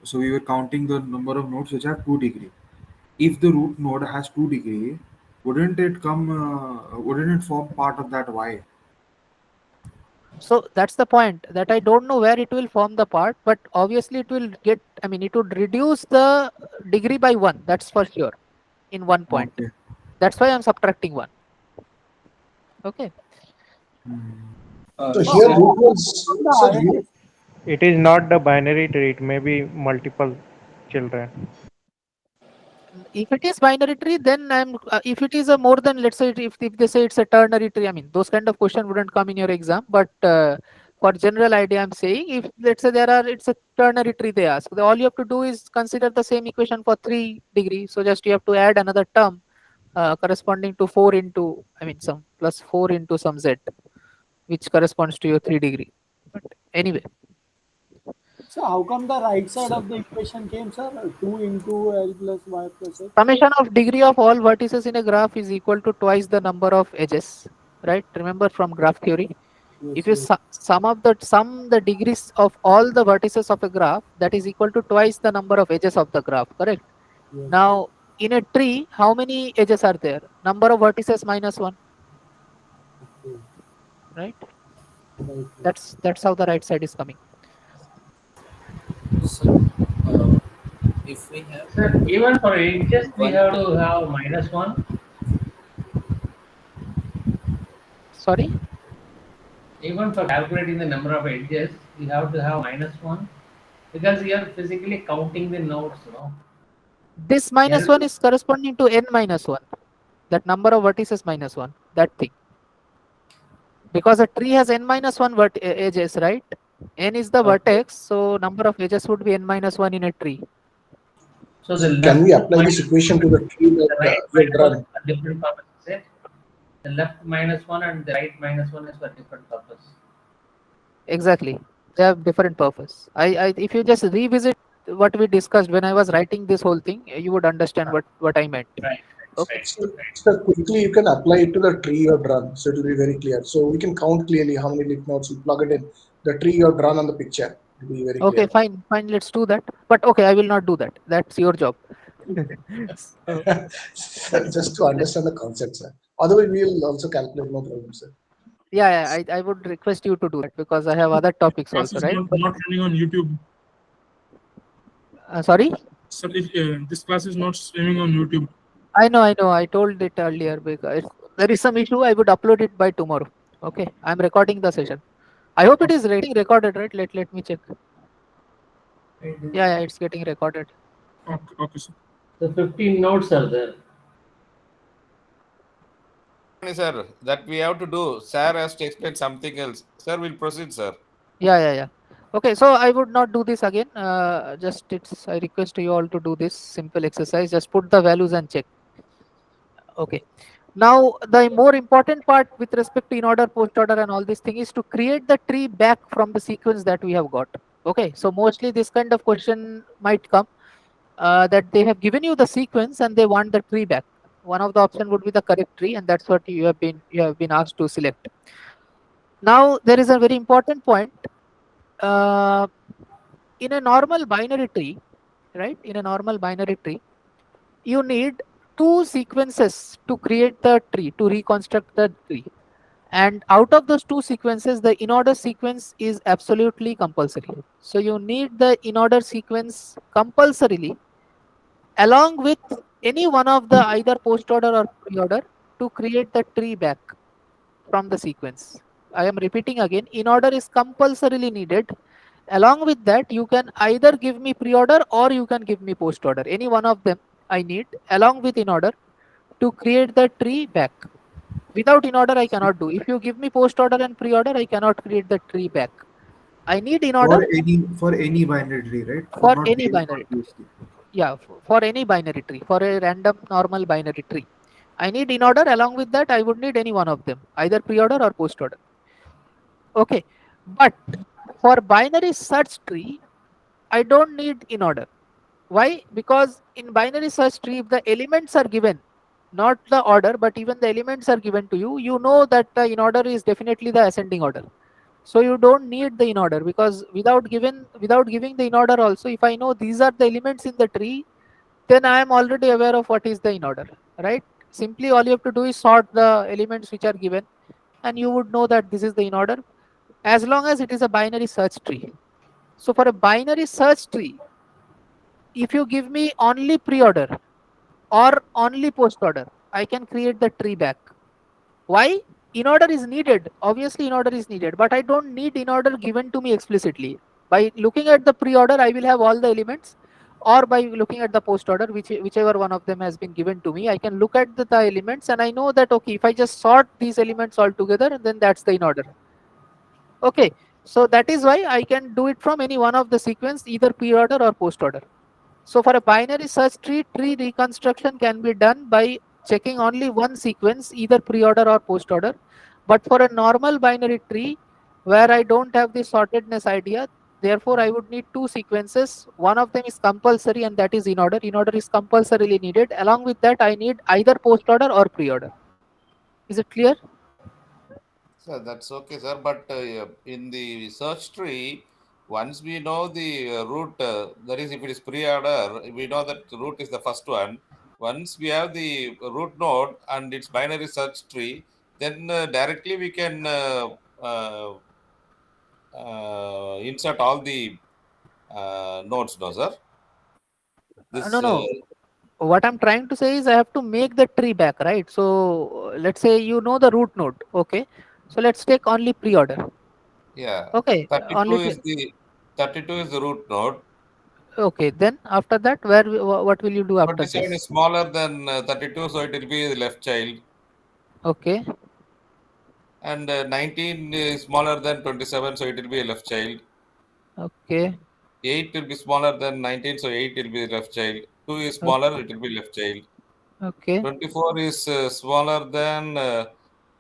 so we were counting the number of nodes which have 2 degree. If the root node has 2 degree, wouldn't it form part of that y? So that's the point, that I don't know where it will form the part, but obviously it will get, I mean, it would reduce the degree by 1. That's for sure, in 1 point. Okay. That's why I'm subtracting 1. Okay. So here root nodes, sir, It is not the binary tree, it may be multiple children. If it is binary tree, then if it is a more than, let's say, if they say it's a ternary tree, I mean, those kind of question wouldn't come in your exam. But for general idea, I'm saying, if let's say it's a ternary tree they ask, all you have to do is consider the same equation for 3 degrees. So just you have to add another term corresponding to 4 into, I mean, some plus 4 into some z, which corresponds to your 3 degree. But anyway, So how come the right side So of the equation came, sir? 2 into L plus Y plus X. summation of degree of all vertices in a graph is equal to twice the number of edges, right? Remember from graph theory. Yes, If you yes, sum the degrees of all the vertices of a graph, that is equal to twice the number of edges of the graph, correct? yes. Now, in a tree, how many edges are there? Number of vertices minus 1, Okay. right? Right. That's how the right side is coming. so uh, if we have Sir, even for edges, we one have to have -1. Sorry? Even for calculating the number of edges, we have to have -1 because we are physically counting the nodes, This minus L, 1 is corresponding to n minus 1. That number of vertices minus 1. That thing. Because a tree has n minus 1 edges, right? N is the okay. vertex, so number of edges would be n minus 1 in a tree. So the So can left we apply this minus equation to 1, the tree the that right we have minus 1 is drawn? for different purpose, is it? The left -1 and the right -1 is for different purpose. Exactly. They have different purpose. If you just revisit what we discussed when I was writing this whole thing, you would understand what I meant. Right. Okay. So quickly you can apply it to the tree you have drawn, so it will be very clear. So we can count clearly how many leaf nodes, we plug it in the tree you have drawn on the picture. It will be very Okay, clear. fine. Let's do that. But okay, I will not do that. That's your job. So, Just to understand the concept, sir. Otherwise, we will also calculate, no problem, sir. yeah, I would request you to do that because I have other topics Class also, is right? not running on YouTube. Sorry? Sir, if, this class is not streaming on YouTube. I know. I told it earlier because there is some issue. I would upload it by tomorrow. Okay, I'm recording the session. I hope it is getting recorded, right? Let me check. Yeah, it's getting recorded. Okay, sir. The 15 nodes are there. Sir, that we have to do. Sir has to explain something else. Sir, will proceed, sir. Yeah. Okay, so I would not do this again. I request you all to do this simple exercise. Just put the values and check. Okay. Now the more important part with respect to in order, post order, and all this thing is to create the tree back from the sequence that we have got. Okay. So mostly this kind of question might come that they have given you the sequence and they want the tree back. One of the option would be the correct tree, and that's what you have been asked to select. Now there is a very important point. Uh, in a normal binary tree, right? In a normal binary tree, you need two sequences to create the tree, to reconstruct the tree. And out of those two sequences, the in order sequence is absolutely compulsory. So you need the in order sequence compulsorily along with any one of the either post order or pre order to create the tree back from the sequence. I am repeating again, in order is compulsorily needed. Along with that, you can either give me pre-order or you can give me post-order. Any one of them I need along with in order to create the tree back. Without in order, I cannot do. If you give me post-order and pre-order, I cannot create the tree back. I need in order For any binary tree, right? For for not any base, binary not tree. PhD. Yeah, for any binary tree, for a random normal binary tree. I need in order. Along with that, I would need any one of them, either pre-order or post-order. Okay, but for binary search tree, I don't need in order. Why? Because in binary search tree, if the elements are given, not the order, but even the elements are given to you, you know that the in order is definitely the ascending order. So you don't need the in order because without giving the in order also, if I know these are the elements in the tree, then I am already aware of what is the in order, right? Simply all you have to do is sort the elements which are given, and you would know that this is the in order as long as it is a binary search tree. So for a binary search tree, if you give me only pre-order or only post-order, I can create the tree back. Why? In order is needed. Obviously, in order is needed, but I don't need in order given to me explicitly. By looking at the pre-order, I will have all the elements. or by looking at the post order, whichever one of them has been given to me. I can look at the elements and I know that okay, if I just sort these elements all together, then that's the in order. Okay, so that is why I can do it from any one of the sequence, either pre-order or post-order. So for a binary search tree, tree reconstruction can be done by checking only one sequence, either pre-order or post-order. But for a normal binary tree, where I don't have the sortedness idea, therefore I would need two sequences. One of them is compulsory, and that is in order. In order is compulsorily needed. Along with that, I need either post-order or pre-order. Is it clear? So that's okay, sir. But in the search tree, once we know the root, that is, if it is pre-order, we know that the root is the first one. Once we have the root node and its binary search tree, then directly we can insert all the nodes, no, sir? This No. What I'm trying to say is I have to make the tree back, right? So let's say you know the root node. Okay. So let's take only pre-order. yeah, Okay. 32 Only is the 32 is the root node. okay. Then after that, what will you do after 27 this? is smaller than 32, so it will be the left child. Okay. And 19 is smaller than 27, so it will be a left child. Okay. 8 will be smaller than 19, so 8 will be left child. 2 is Okay. smaller, it will be left child. Okay. 24 is smaller than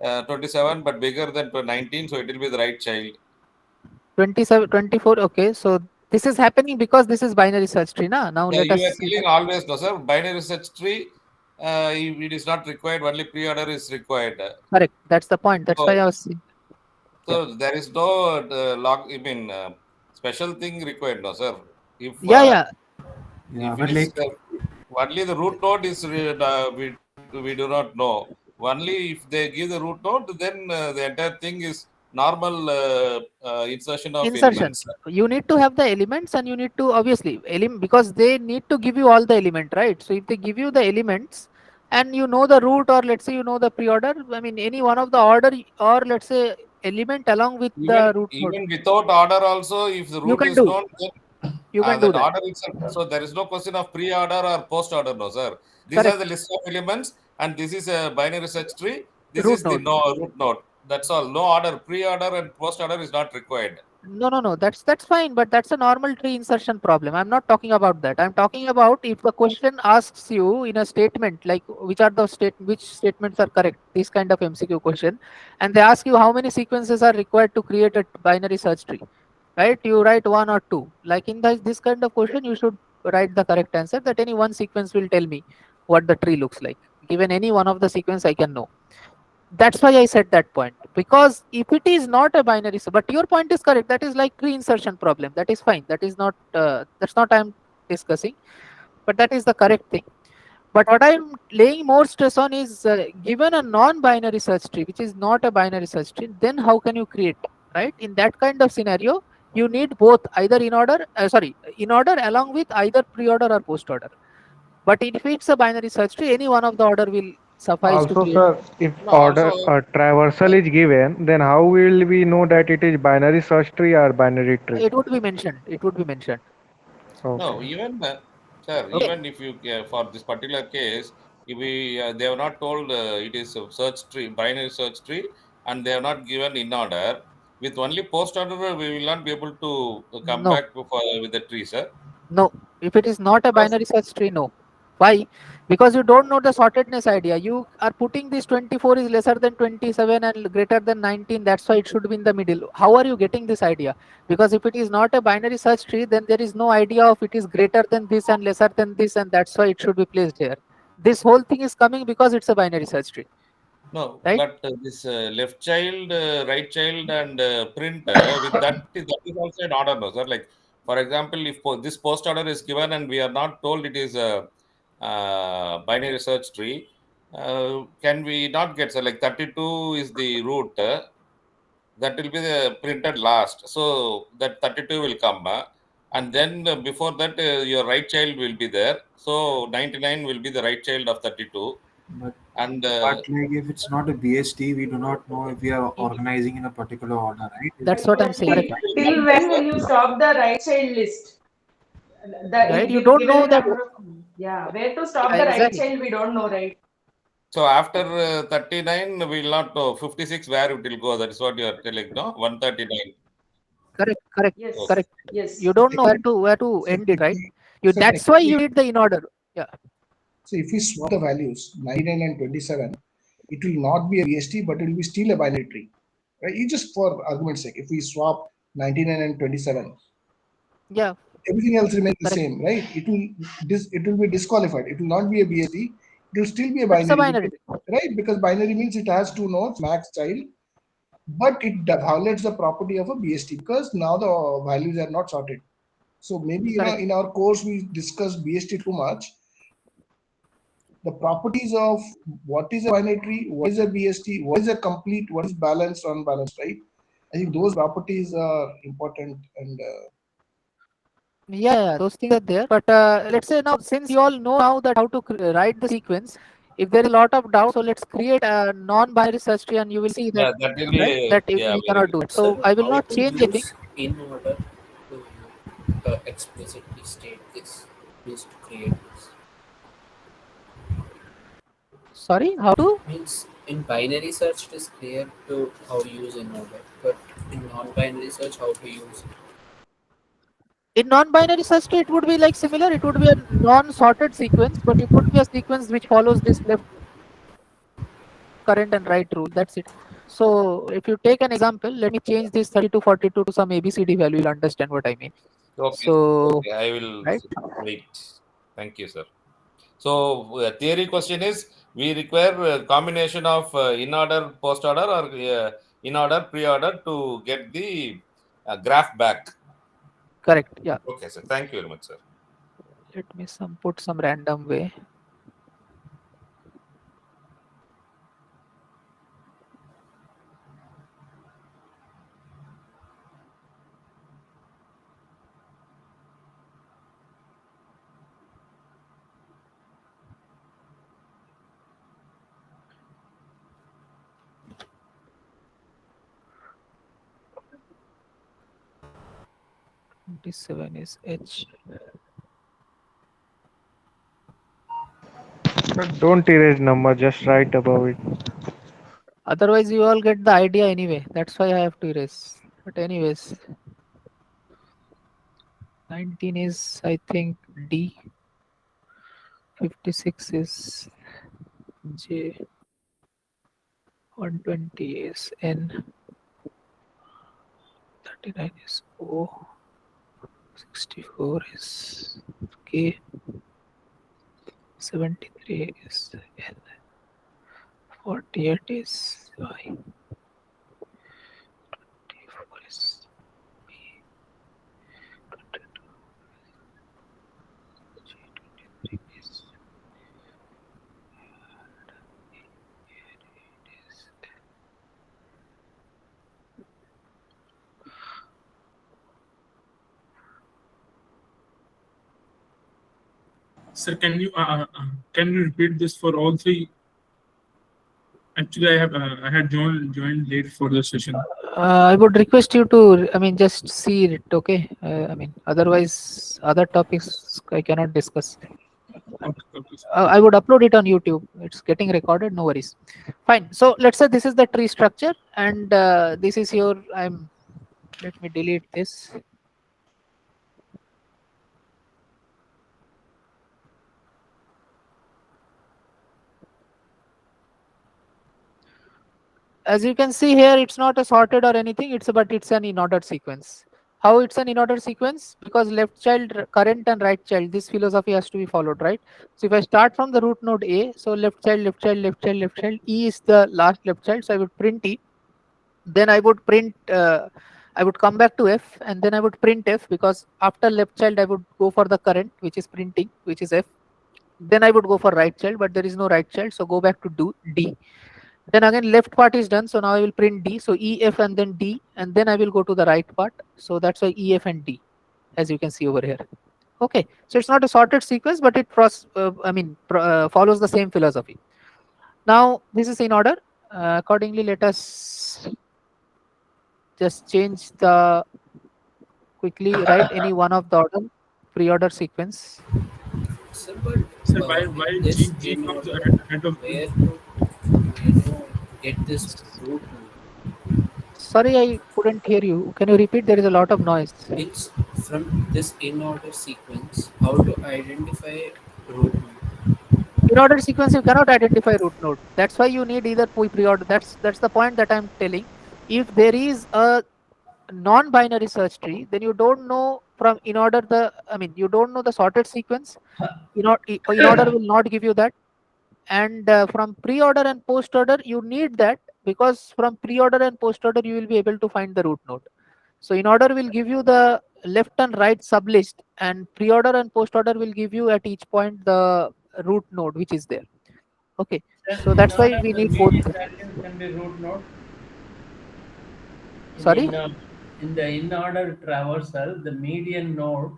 27, but bigger than 19, so it will be the right child. 27, 24. Okay. So this is happening because this is binary search tree. Now Yeah, let you us are see telling that. always, no, sir. Binary search tree, it is not required, only pre-order is required. Correct. That's the point. That's why So, I was saying. Yeah. so there is no special thing required, no, sir. Yeah. Yeah, If it but is like only the root node is we do not know. Only if they give the root node, then the entire thing is normal insertion of Insertion. elements. You need to have the elements, and you need to obviously because they need to give you all the element, right? So if they give you the elements and you know the root, or let's say you know the pre-order, I mean any one of the order, or let's say element along with the root node, Even without order also, if the you root can is do. known, then You can do that that. order itself. So there is no question of pre-order or post-order, no, sir. These are Correct. the list of elements, and this is a binary search tree. This Root is the node. no root node. That's all. No order. Pre-order and post-order is not required. No. That's fine, but that's a normal tree insertion problem. I'm not talking about that. I'm talking about if the question asks you in a statement like which statements are correct. This kind of MCQ question, and they ask you how many sequences are required to create a binary search tree. Right? You write one or two. Like in this kind of question, you should write the correct answer. That any one sequence will tell me what the tree looks like. Given any one of the sequence, I can know. That's why I said that point, because if it is not a binary, but your point is correct, that is like tree insertion problem, that is fine, that is not that's not I'm discussing, but that is the correct thing. But what I'm laying more stress on is given a non-binary search tree which is not a binary search tree, then how can you create, right? In that kind of scenario you need both, either in order along with either pre-order or post-order. But if it's a binary search tree, any one of the order will suffice to Also, create. sir, if No, order also traversal is given, then how will we know that it is binary search tree or binary tree? It would be mentioned. It would be mentioned. no, Okay. even sir, Okay. even if you for this particular case, if we they have not told it is a search tree, binary search tree, and they have not given in order. With only post order, we will not be able to come No. back with the tree, sir. No. If it is not a Because binary search tree, no. Why? Because you don't know the sortedness idea. You are putting this 24 is lesser than 27 and greater than 19. That's why it should be in the middle. How are you getting this idea? Because if it is not a binary search tree, then there is no idea of it is greater than this and lesser than this, and that's why it should be placed here. This whole thing is coming because it's a binary search tree, no, right? but this left child, right child, and print with that is also an order, no, sir. Like for example, if this post order is given and we are not told it is a binary search tree, can we not get, so like 32 is the root, that will be the printed last. So that 32 will come, and then before that your right child will be there. So 99 will be the right child of 32, but and like if it's not a BST, we do not know if we are organizing in a particular order, right? Is That's it what I'm correct? saying. Till when will you stop the right child list? right? You don't given know in that. number of, yeah, where to stop Yeah, the right exactly. child, we don't know, right? So after 39, we will not know 56 where it will go. That is what you are telling, no? 139. Correct, correct, Yes, correct. yes. You don't know where to So, end it, right? You so that's why technically, you need the in order. Yeah, so if we swap the values 99 and 27, it will not be a BST, but it will be still a binary tree. Right? You just for argument's sake, if we swap 99 and 27, yeah, everything else remains the correct. same, right? It will be disqualified. It will not be a BST. It will still be a But it's a binary, binary. right? Because binary means it has two nodes, max child, but it violates the property of a BST because now the values are not sorted. So maybe Correct. in our course we discussed BST too much. The properties of what is a binary tree, what is a BST, what is a complete, what is balanced, unbalanced, right? I think those properties are important and Yeah, those things are there. But let's say now, since you all know now that how to write the sequence, if there is a lot of doubt, so let's create a non-binary search tree, and you will see that, Yeah, that will right, be, that yeah, we very cannot good. do it. Sir, So I will how not to change anything. use in order to explicitly state this, means to create this? Sorry, how to? Means in binary search it is clear to how to use in order, but in non-binary search how to use it. In non-binary search tree, it would be like similar. It would be a non-sorted sequence, but it would be a sequence which follows this left, current, and right rule. That's it. So if you take an example, let me change this 30 to 42 to some ABCD value. You'll understand what I mean. Okay, So, okay, I will right. wait. Thank you, sir. So theory question is, we require a combination of in order, post order, or in order, pre order to get the graph back. Correct. Yeah. Okay, sir. Thank you very much, sir. Let me put some random way. Twenty-seven is H. Don't erase number, just write above it. Otherwise, you all get the idea anyway. That's why I have to erase. But anyways, 19 is, I think, D. 56 is J. 120 is N. 39 is O. 64 is K. 73 is L. 48 is Y. 24 is B. 22 G. 23 is Sir, can you repeat this for all three? Actually, I had joined late for the session. I would request you to, I mean, just see it, okay? I mean, otherwise, other topics I cannot discuss. Okay, sir. I would upload it on YouTube. It's getting recorded, no worries. Fine. So let's say this is the tree structure, and this is your. Let me delete this. As you can see here, it's not a sorted or anything. But it's an in order sequence. How it's an in order sequence? Because left child, current, and right child. This philosophy has to be followed, right? So if I start from the root node A, so left child, left child, left child, left child. E is the last left child, so I would print E. Then I would print. I would come back to F, and then I would print F, because after left child I would go for the current, which is printing, which is F. Then I would go for right child, but there is no right child, so go back to D. Then again left part is done, so now I will print D. So E, F, and then D, and then I will go to the right part. So that's why E, F, and D, as you can see over here. Okay, so it's not a sorted sequence, but it follows the same philosophy. Now this is in order. Accordingly, let us just change the quickly write any one of the order. pre-order sequence. Sir, but Sir, why in this G in comes order, ahead of where E? to get this root node? Sorry, I couldn't hear you. Can you repeat? There is a lot of noise. It's from this in order sequence. How to identify root node? In order sequence, you cannot identify root node. That's why you need either pre-order. That's the point that I'm telling. If there is a non-binary search tree, then you don't know from in order the. I mean, you don't know the sorted sequence. In order will not give you that. And from pre-order and post-order, you need that, because from pre-order and post-order you will be able to find the root node. So in order will give you the left and right sublist, and pre-order and post-order will give you at each point the root node which is there. Okay, Then so in that's why order, we the need both. median value can be root node. Sorry, In the in order traversal, the median node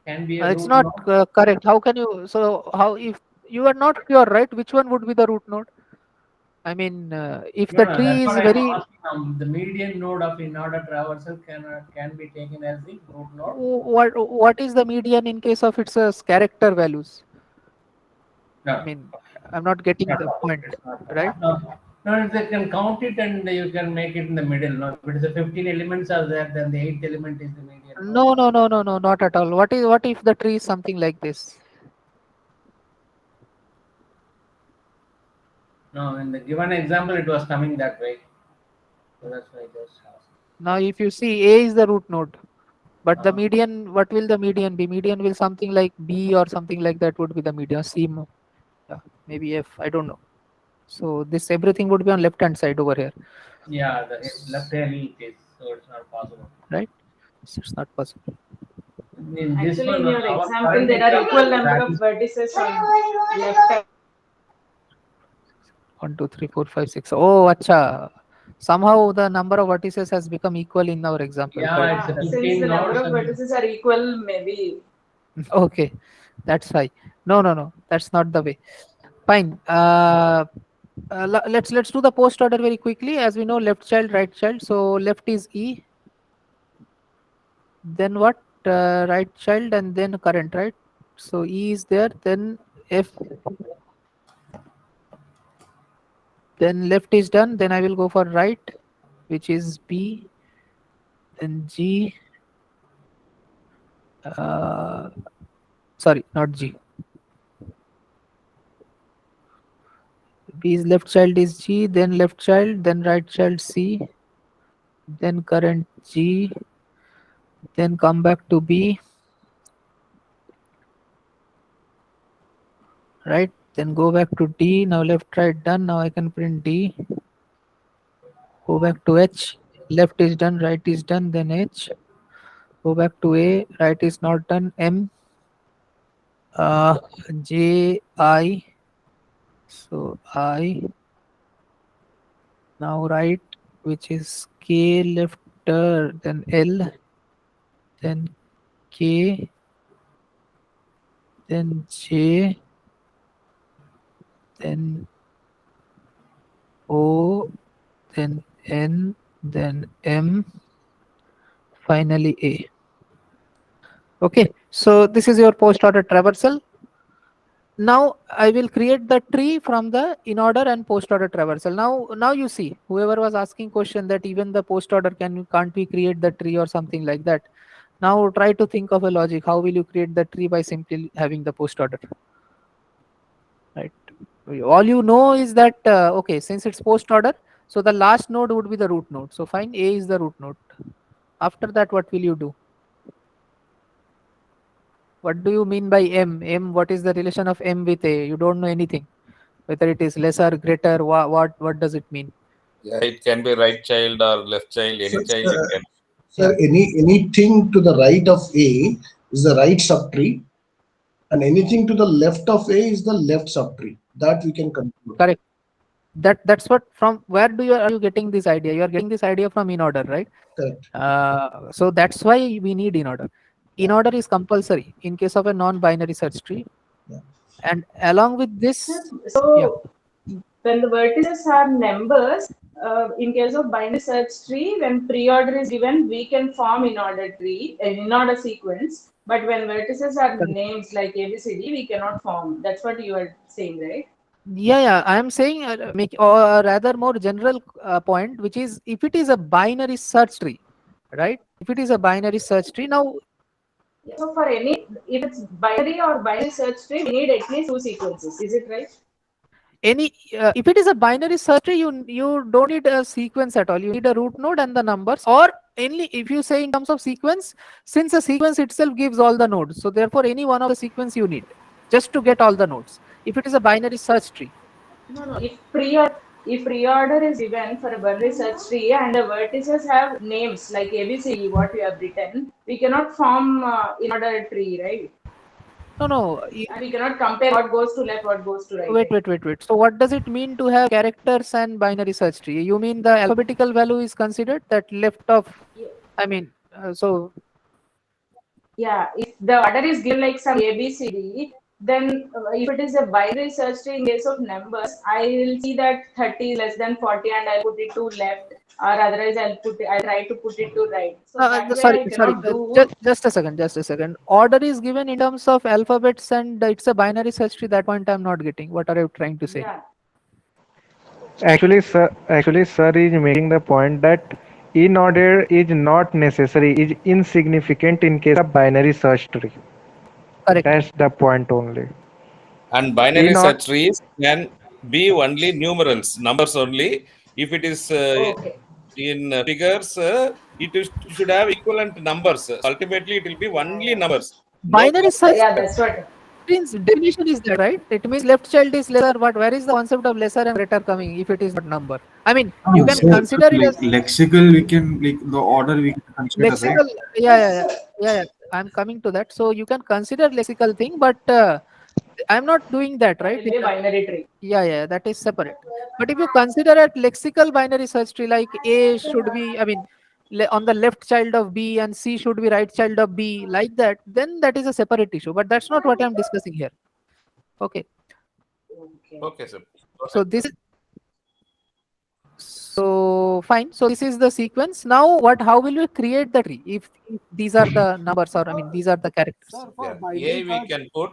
can be a it's root not node. correct. How can you? So how, if you are not sure, right? Which one would be the root node? I mean, if No, the no, tree that's is what I'm very, asking. The median node of in order traversal can be taken as the root node. what is the median in case of its character values? No, I mean, I'm not getting not the possible. point, It's not right? possible. No, no, they can count it and you can make it in the middle. No, if it is a 15 elements are there, then the eighth element is the median node. No, no, no, no, no, not at all. What if the tree is something like this? No, in the given example, it was coming that way. So that's why I just asked. Now, if you see, A is the root node, but the Uh, median, what will the median be? Median will something like B or something like that would be the median. C, yeah, maybe F. I don't know. So this everything would be on left hand side over here, yeah, the left hand it is, so it's not possible. right? So it's not possible. In this Actually, one, in your our example, current there are example, equal number that of is vertices on left. 1, 2, 3, 4, 5, 6. Oh, acha. Somehow the number of vertices has become equal in our example. yeah, Correct. it's a Yeah, since 15 the number nodes of and vertices are equal, maybe. Okay, that's fine. No, no, no, that's not the way. Fine. Let's do the post order very quickly. As we know, left child, right child. So left is E, then what? Right child, and then current, right? So E is there, then F, then left is done. Then I will go for right, which is B, then G. Sorry, not G. B's left child is G, then left child, then right child C, then current G, then come back to B, right? Then go back to D. Now left, right done. Now I can print D. Go back to H. Left is done, right is done, then H. Go back to A. Right is not done. M. J, I. So I. Now right, which is K left, then L, then K, then J, then O, then N, then M, finally A. Okay, so this is your post order traversal. Now I will create the tree from the in order and post order traversal. Now you see, whoever was asking question that even the post order can't we create the tree or something like that. Now try to think of a logic. How will you create the tree by simply having the post order? Right. All you know is that okay, since it's post order, so the last node would be the root node. So fine, A is the root node. After that, what will you do? What do you mean by M? M, what is the relation of M with A? You don't know anything. Whether it is lesser, greater, what does it mean? Yeah, it can be right child or left child, any child it can. Yeah. Sir, anything to the right of A is the right subtree, and anything to the left of A is the left subtree. That we can conclude. Correct. That's what, from where are you getting this idea? You are getting this idea from in order, right? Correct. So that's why we need in order. In order is compulsory in case of a non-binary search tree. Yeah. And along with this, So when the vertices are numbers, in case of binary search tree, when pre-order is given, we can form in-order tree, in-order sequence. But when vertices are names like ABCD, we cannot form. That's what you are saying, right? Yeah, I am saying make or rather more general point, which is if it is a binary search tree, right? If it is a binary search tree, now So for any, if it's binary or binary search tree, we need at least two sequences. Is it right? any if it is a binary search tree, you don't need a sequence at all. You need a root node and the numbers, or only if you say in terms of sequence, since a sequence itself gives all the nodes, so therefore any one of the sequence you need just to get all the nodes. If it is a binary search tree. No. If pre-order is given for a binary search tree and the vertices have names like ABCD, what we have written, we cannot form in-order tree, right? No. And we cannot compare what goes to left, what goes to right. Wait. So what does it mean to have characters and binary search tree? You mean the alphabetical value is considered that left of? I mean, so. Yeah, if the order is given like some ABCD, then if it is a binary search tree in case of numbers, I will see that 30 is less than 40 and I'll put it to left, or otherwise I'll try to put it to right. So that way Sorry. I cannot do. Just a second. Order is given in terms of alphabets and it's a binary search tree. That point I'm not getting. What are you trying to say? Yeah. Actually, sir is making the point that in order is not necessary, is insignificant in case of binary search tree. Correct. That's the point only. And binary search trees can be only numerals, numbers only. If it is in figures, it should have equivalent numbers. Ultimately, it will be only numbers. Binary search. Yeah, that's what. Means definition is that, right? It means left child is lesser, but where is the concept of lesser and greater coming if it is not number? I mean, you can So, consider it as lexical. We can the order we can consider, right? lexical. Yeah. I'm coming to that. So you can consider lexical thing, but I'm not doing that, right? It will be a binary tree. Yeah, that is separate. But if you consider a lexical binary search tree, like A should be, I mean, on the left child of B and C should be right child of B, like that, then that is a separate issue. But that's not what I'm discussing here. Okay. Okay, sir. So this is fine. So this is the sequence. Now how will we create the tree if these are the numbers, or I mean these are the characters? Yeah. A we can put.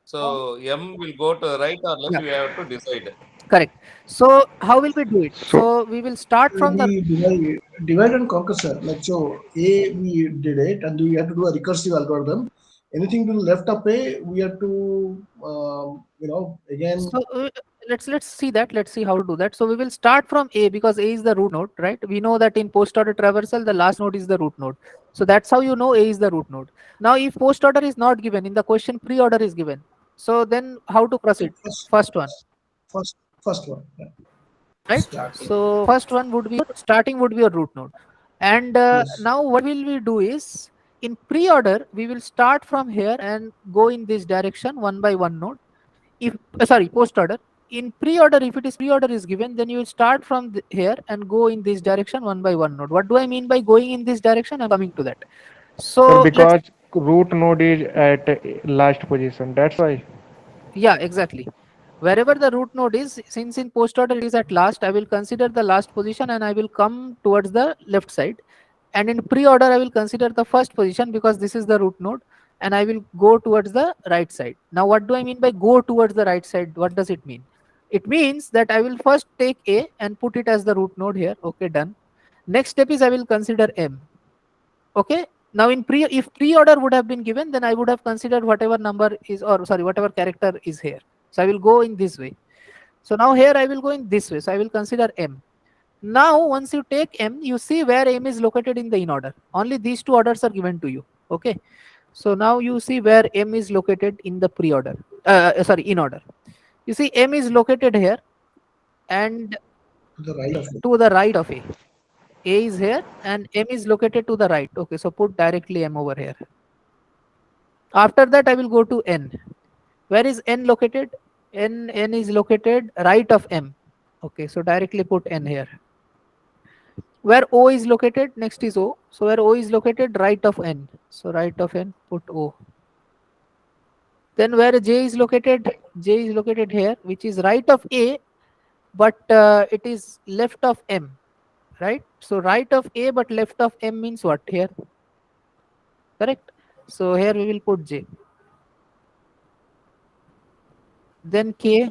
So M will go to right or left. We have to decide. Correct. So how will we do it? So we will start from the divide and conquer, sir. Like so, A we did it, and we have to do a recursive algorithm. Anything to the left of A, we have to again. So let's see that. Let's see how to do that. So we will start from A because A is the root node, right? We know that in post order traversal, the last node is the root node. So that's how you know A is the root node. Now, if post order is not given in the question, pre order is given. So then how to proceed? First one. First one. Yeah. Right. So first one would be starting would be a root node, and now what will we do is in pre order we will start from here and go in this direction one by one node. If post order, in pre order, if it is pre order is given, then you will start from here and go in this direction one by one node. What do I mean by going in this direction? I'm coming to that. So because root node is at last position, that's why. Yeah, exactly. Wherever the root node is, since in post order it is at last, I will consider the last position and I will come towards the left side. And in pre-order, I will consider the first position because this is the root node, and I will go towards the right side. Now, what do I mean by go towards the right side? What does it mean? It means that I will first take A and put it as the root node here. Okay, done. Next step is I will consider M. Okay. Now, if pre-order would have been given, then I would have considered whatever number is, whatever character is here. So I will go in this way. So now here I will go in this way. So I will consider M. Now, once you take M, you see where M is located in the in order. Only these two orders are given to you. Okay. So now you see where M is located in the pre-order. In order. You see M is located here and to the right of A. A is here and M is located to the right. Okay, so put directly M over here. After that, I will go to N. Where is N located? N is located right of M. Okay, so directly put N here. Where O is located, next is O. So where O is located, right of N. So right of N, put O. Then where J is located here, which is right of A, but it is left of M, right? So right of A but left of M means what here? Correct. So here we will put J. Then K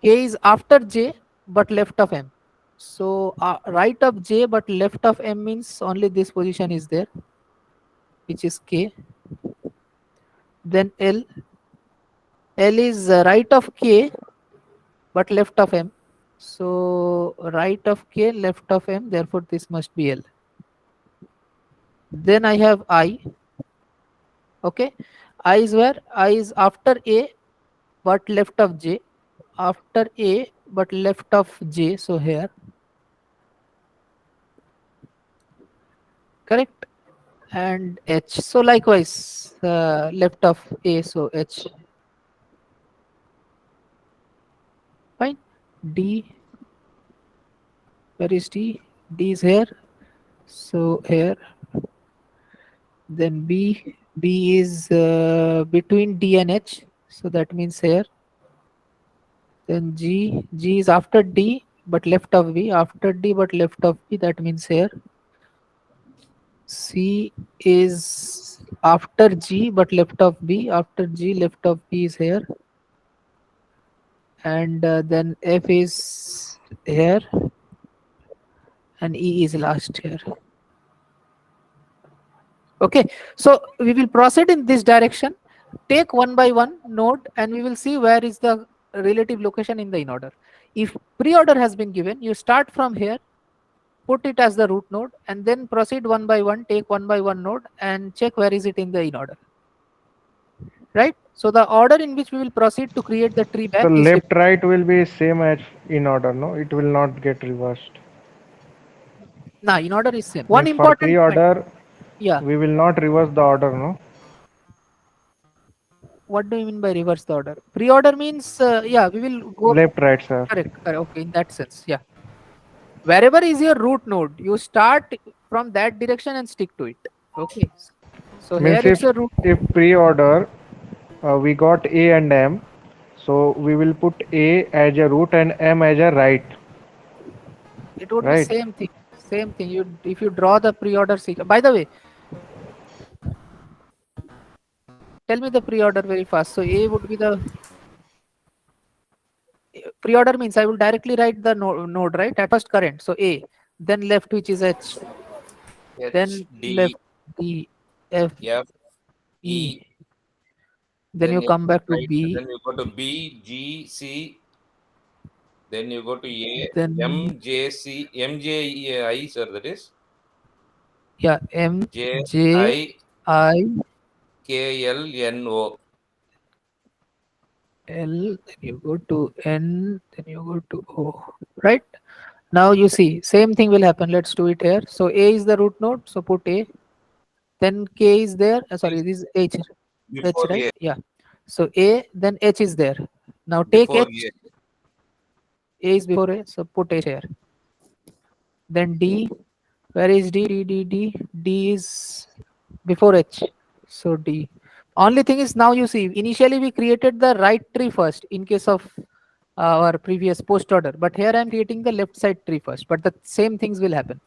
is after J but left of M. So right of J but left of M means only this position is there, which is K. Then L is right of K but left of M. So right of K, left of M, therefore this must be L. Then I have I. Okay, I is where? I is after A but left of J. After A but left of J, so here. Correct. And H. So likewise, left of A, so H. Fine. D. Where is D? D is here. So here. Then B. B is between D and H. So that means here. Then G. G is after D but left of B. After D but left of B. That means here. C is after G but left of B. After G left of B is here. And then F is here. And E is last here. Okay, so we will proceed in this direction. Take one by one node and we will see where is the relative location in the in-order. If pre-order has been given, you start from here, put it as the root node and then proceed one by one, take one by one node and check where is it in the in-order. Right? So the order in which we will proceed to create the tree So back is left right will be same as in order, no? It will not get reversed. nah, in order is same. One Means for important point. pre-order, Yeah. we will not reverse the order, no? What do you mean by reverse the order? Pre-order means yeah, we will go Left right, sir. correct. Okay, in that sense, yeah. Wherever is your root node, you start from that direction and stick to it. Okay. So here Means it's a root. if pre-order we got A and M, so we will put A as a root and M as a right. It would Right. be same thing. Same thing. You if you draw the pre-order sequence. By the way, tell me the pre-order very fast. So A would be the pre-order means I will directly write the node right at first current. So A, then left which is H, then D, left D, F, F, E. E. Then you come back to right, B. then you go to B, G, C. Then you go to A, Then M, J, C, M, J, E, I, sir, that is? Yeah, M, J, J, I, K, L, N, O. L, then you go to N, then you go to O. Right? Now you see, same thing will happen. Let's do it here. So A is the root node, so put A. Then K is there. Sorry, this is H. Before H, right? A. Yeah. So A, then H is there. Now take Before H. A. A is before A, so put H here. Then D. Where is D? D is before H. So D. Only thing is now you see, initially we created the right tree first in case of our previous post order. But here I am creating the left side tree first. But the same things will happen.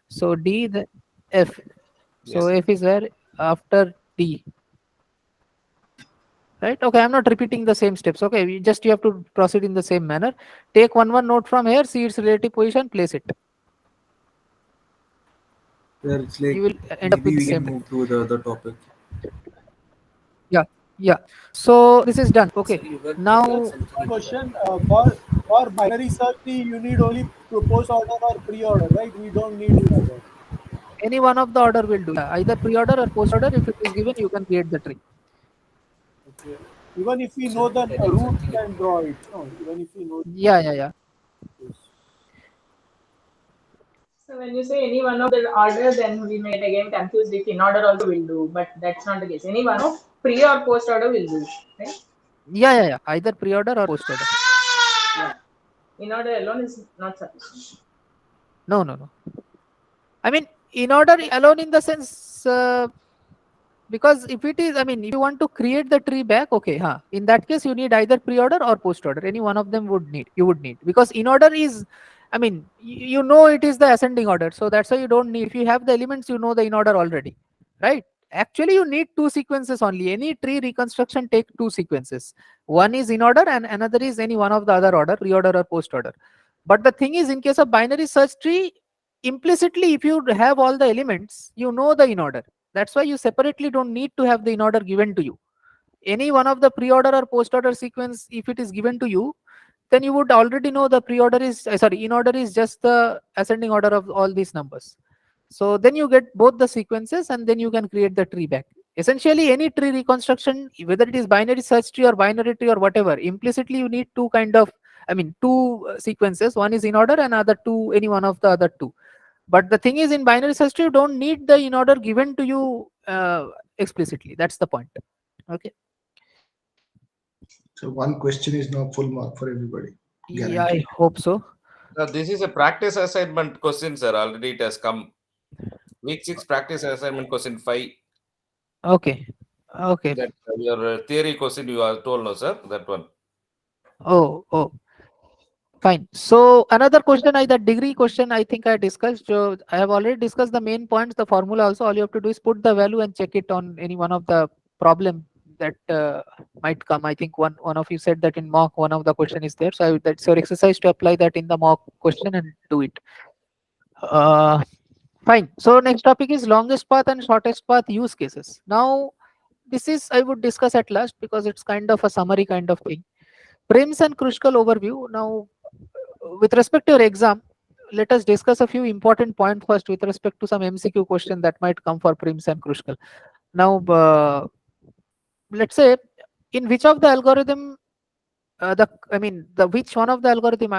So D, the F. So Yes. F is where after D. Right? Okay, I'm not repeating the same steps. Okay, you have to proceed in the same manner. Take one node from here, see its relative position, place it. Where it's like You will end up maybe with we the can same. move to the other topic. Yeah. So this is done. Okay. So you got Now Question for binary search tree, you need only proposed order or pre-order, right? We don't need in-order. any one of the order will do. Either pre-order or post-order. If it is given, you can create the tree. Okay. Even if we So know the telling root, something we can draw it. No, even if we know. Yeah. Yes. So when you say any one of the order, then we may again confused if in order also will do, but that's not the case. Any one of pre or post order will do, right? Yeah. Either pre-order or post-order. Yeah. In order alone is not sufficient. No. I mean, in order alone in the sense, because if it is, I mean, if you want to create the tree back, okay, in that case you need either pre-order or post-order. Any one of them you would need, because in order is, I mean, you know it is the ascending order, so that's why you don't need. If you have the elements, you know the in order already, right? Actually, you need two sequences only. Any tree reconstruction take two sequences. One is in order and another is any one of the other order, reorder or post-order. But the thing is, in case of binary search tree, implicitly, if you have all the elements, you know the in order. That's why you separately don't need to have the in order given to you. Any one of the pre-order or post-order sequence, if it is given to you, then you would already know the pre-order is, sorry, in order is just the ascending order of all these numbers. So then you get both the sequences and then you can create the tree back. Essentially, any tree reconstruction, whether it is binary search tree or binary tree or whatever, implicitly you need two kind of, I mean, two sequences. One is in order and other two, any one of the other two. But the thing is, in binary search tree, you don't need the in order given to you explicitly. That's the point. Okay. So one question is now full mark for everybody. Yeah, I Guaranteed. hope so. This is a practice assignment question, sir. Already it has come. Week 6 practice assignment question 5. Okay. Okay. That your theory question you are told, no, sir? That one. Oh. Fine. So another question, that degree question, I think I discussed. So I have already discussed the main points, the formula also. All you have to do is put the value and check it on any one of the problem that might come. I think one of you said that in mock one of the question is there. So that's your exercise to apply that in the mock question and do it. Fine. So next topic is longest path and shortest path use cases. Now this is I would discuss at last because it's kind of a summary kind of thing. Prims and Kruskal overview. Now, with respect to your exam, let us discuss a few important points first with respect to some MCQ question that might come for Prims and Kruskal. Now, let's say in which of the algorithm, the which one of the algorithm,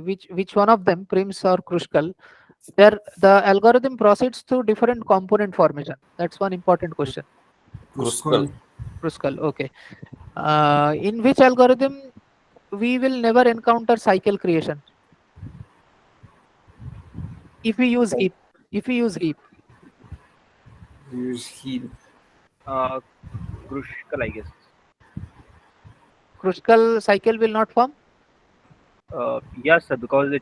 which one of them, Prims or Kruskal, where the algorithm proceeds through different component formation. That's one important question. Kruskal. Kruskal, okay. In which algorithm we will never encounter cycle creation if we use heap? Use heap. Kruskal, I guess. Kruskal cycle will not form? Yes, sir, because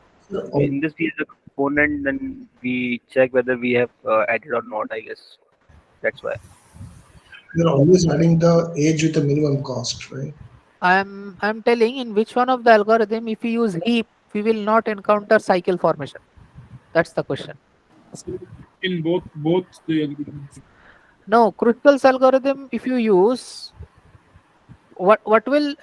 in this is a component, then we check whether we have added or not, I guess. That's why. You're always adding the edge with the minimum cost, right? I'm telling in which one of the algorithm, if we use heap, we will not encounter cycle formation. That's the question. In both the algorithms. No, Kruskal's algorithm, if you use, what will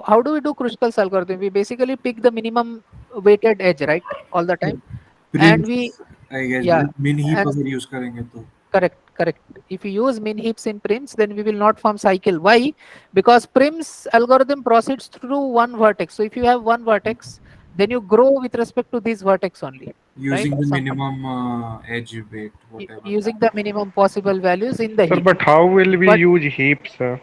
how do we do Kruskal's algorithm? We basically pick the minimum weighted edge, right, all the time, and we I guess yeah, min heap and अगर use करेंगे तो correct. If you use min heaps in Prims, then we will not form cycle. Why? Because Prims algorithm proceeds through one vertex. So if you have one vertex, then you grow with respect to this vertex only. using right? the minimum edge weight, whatever. Using the minimum possible values in the Sir, heap. but how will we But use heaps, sir?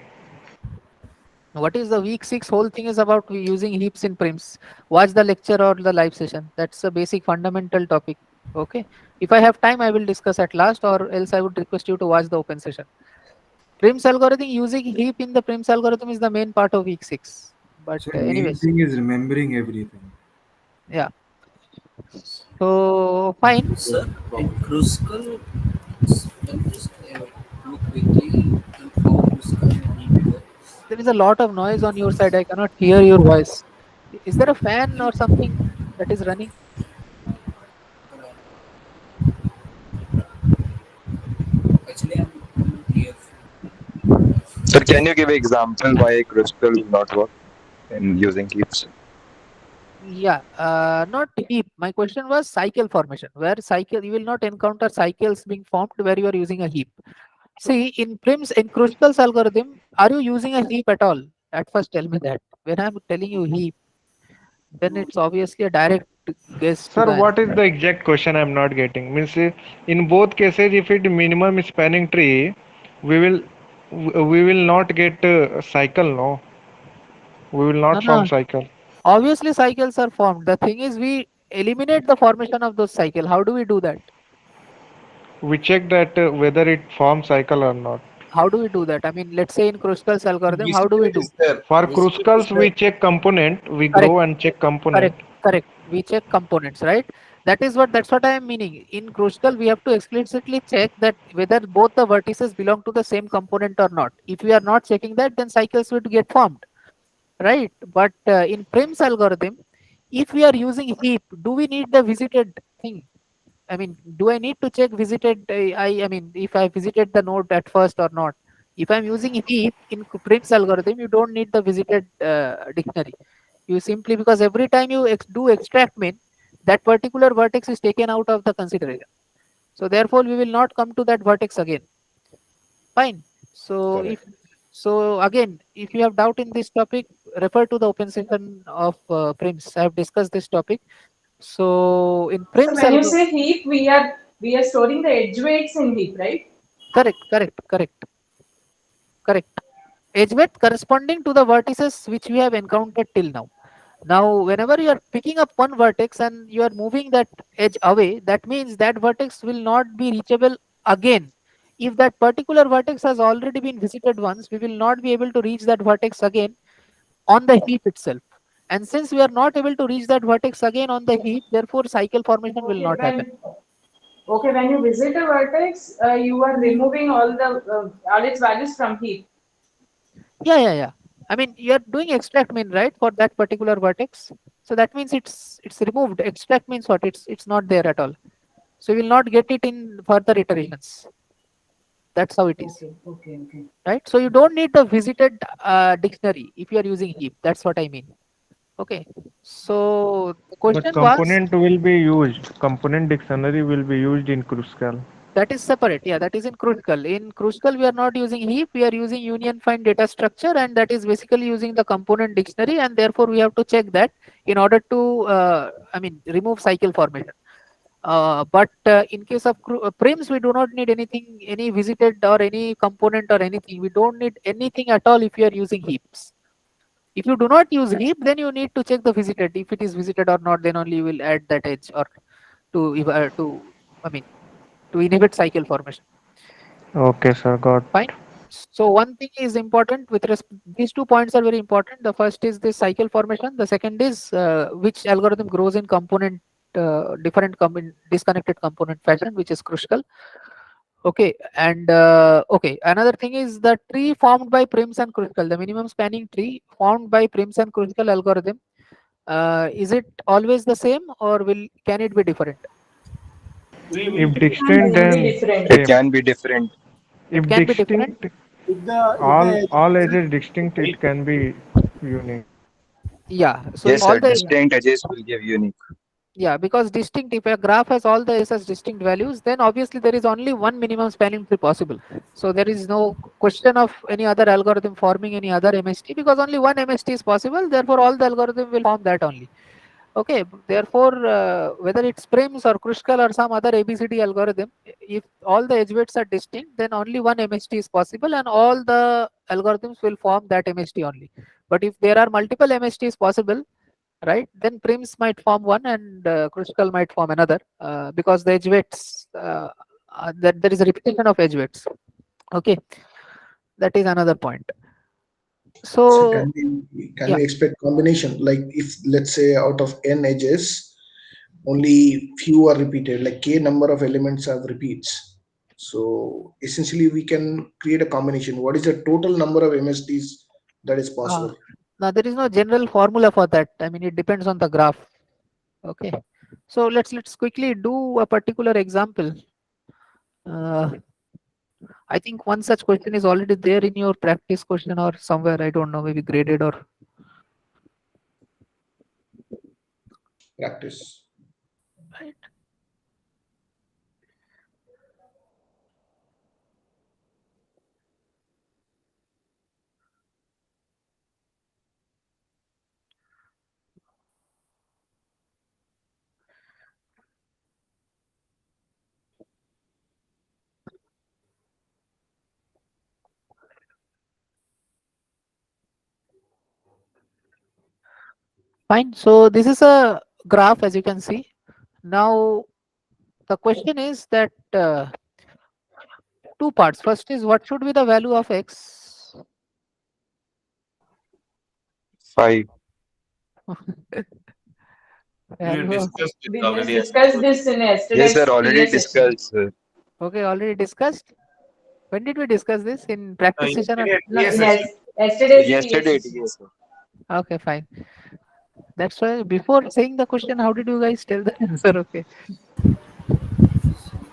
what is the week 6 whole thing is about using heaps in Prims. Watch the lecture or the live session. That's a basic fundamental topic. Okay. If I have time, I will discuss at last, or else I would request you to watch the open session. Prims algorithm, using heap in the Prims algorithm is the main part of week 6. But So main anyways, thing is remembering everything. yeah. So fine. Sir, in Kruskal, let me just look quickly and how Kruskal need works. There is a lot of noise on your side. I cannot hear your voice. Is there a fan or something that is running? Actually, I'm here. Sir, can you give an example why crystal will not work in using heaps? Yeah, not heap. My question was cycle formation, where cycle you will not encounter cycles being formed where you are using a heap. See, in Prim's in Kruskal's algorithm, are you using a heap at all? At first, tell me that. When I'm telling you heap, then it's obviously a direct guess to Sir, the what is answer. the exact question I'm not getting? Means in both cases, if it minimum spanning tree, we will we will not get a cycle, no? We will No, not form no. cycle. Obviously, cycles are formed. The thing is, we eliminate the formation of those cycle. How do we do that? We check that whether it forms cycle or not. How do we do that? I mean, let's say in Kruskal's algorithm, how do Visible we it do? is there. For Visible it is Kruskal's, there. we check component, we Correct, grow and check component. correct, correct. We check components, right? That's what I am meaning. In Kruskal, we have to explicitly check that whether both the vertices belong to the same component or not. If we are not checking that, then cycles would get formed, right? But in Prim's algorithm, if we are using heap, do we need the visited thing? I mean, do I need to check visited? I mean, if I visited the node at first or not. If I'm using heap in Prim's algorithm, you don't need the visited dictionary. You simply, because every time you do extract min, that particular vertex is taken out of the consideration. So therefore, we will not come to that vertex again. Fine. So if Correct. so again, if you have doubt in this topic, refer to the open session of Prims. I have discussed this topic. So in So Prim's when you algorithm, say heap, we are storing the edge weights in heap, right? correct, correct, correct, correct. Edge width corresponding to the vertices which we have encountered till now. Now, whenever you are picking up one vertex and you are moving that edge away, that means that vertex will not be reachable again. If that particular vertex has already been visited once, we will not be able to reach that vertex again on the heap itself. And since we are not able to reach that vertex again on the heap, therefore cycle formation will Okay, not happen. when you visit a vertex, you are removing all its values from heap. Yeah, yeah, yeah. I mean, you are doing extract min, right, for that particular vertex. So that means it's removed. Extract means what? It's not there at all. So you will not get it in further iterations. That's how it is, Okay. right? So you don't need the visited dictionary if you are using heap. That's what I mean. Okay. So the But question was, component will be used. Component dictionary will be used in Kruskal. that is separate. Yeah, that is in Kruskal. In Kruskal, we are not using heap. We are using union find data structure, and that is basically using the component dictionary, and therefore we have to check that in order to, I mean, remove cycle formation. But in case of prims, we do not need anything, any visited or any component or anything. We don't need anything at all if you are using heaps. If you do not use heap, then you need to check the visited. If it is visited or not, then only you will add that edge or I mean, to inhibit cycle formation. Okay, sir, got. Fine. So one thing is important with these 2 points are very important. The first is this cycle formation. The second is which algorithm grows in component different disconnected component fashion, which is crucial. Okay, and okay, another thing is the tree formed by Prims and Kruskal, the minimum spanning tree formed by Prims and Kruskal algorithm. Is it always the same, or can it be different? If Can distinct, be then different. It same. can be different. It If can be different. distinct, if the all edges edges distinct, it can be unique. Yeah. So if Yes, all sir. the Distinct edges will give unique. Yeah, because distinct, if a graph has all the s as distinct values, then obviously there is only one minimum spanning tree possible. So there is no question of any other algorithm forming any other MST because only one MST is possible. Therefore, all the algorithm will form that only. Okay. Therefore, whether it's Prims or Kruskal or some other ABCD algorithm, if all the edge weights are distinct, then only one MST is possible, and all the algorithms will form that MST only. But if there are multiple MSTs possible, right, then prims might form one and critical might form another because the edge weights that there is a repetition of edge weights. Okay, that is another point. So So can yeah, we expect combination? Like if let's say out of n edges, only few are repeated, like k number of elements have repeats. So essentially, we can create a combination. What is the total number of MSDs that is uh, possible? now there is no general formula for that. I mean, it depends on the graph. Okay, so let's quickly do a particular example. uh, I think one such question is already there in your practice question or somewhere, I don't know, maybe graded or Practice. right. Fine. So this is a graph, as you can see. Now the question is that to two parts. First is what should be the value of x? 5. We Value of, discussed it We just already. discussed this in Yes, sir. yesterday's Already previous session. discussed, sir. okay, already discussed. When did we discuss this? In practice session or? Yesterday, No, TS in session. yesterday's previous Yesterday, session. yes, sir. Okay, fine. That's why before saying the question, how did you guys tell the answer? Okay.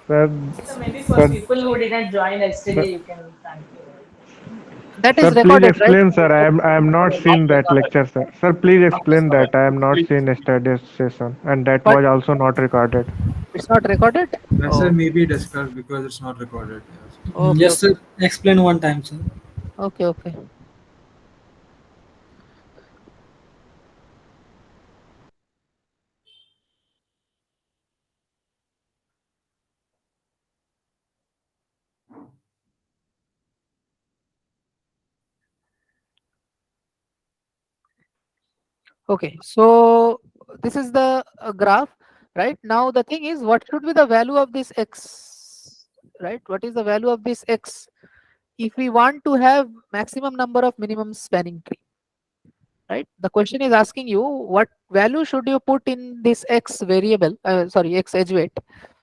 Sir, So maybe for sir, people who didn't join sir, yesterday, you can thank you. That sir, is please recorded, right? explain, sir. I am not seen that lecture, sir. Sir, please explain that. I am not seen yesterday's session, and that But was also not recorded. it's not recorded? That's Oh, maybe discussed because it's not recorded. Yes. okay, Yes, okay. sir. Explain one time, sir. Okay, okay. Okay, so this is the graph, right? Now the thing is, what should be the value of this x, right? What is the value of this x if we want to have maximum number of minimum spanning tree, right? The question is asking you what value should you put in this x variable, sorry, x edge weight,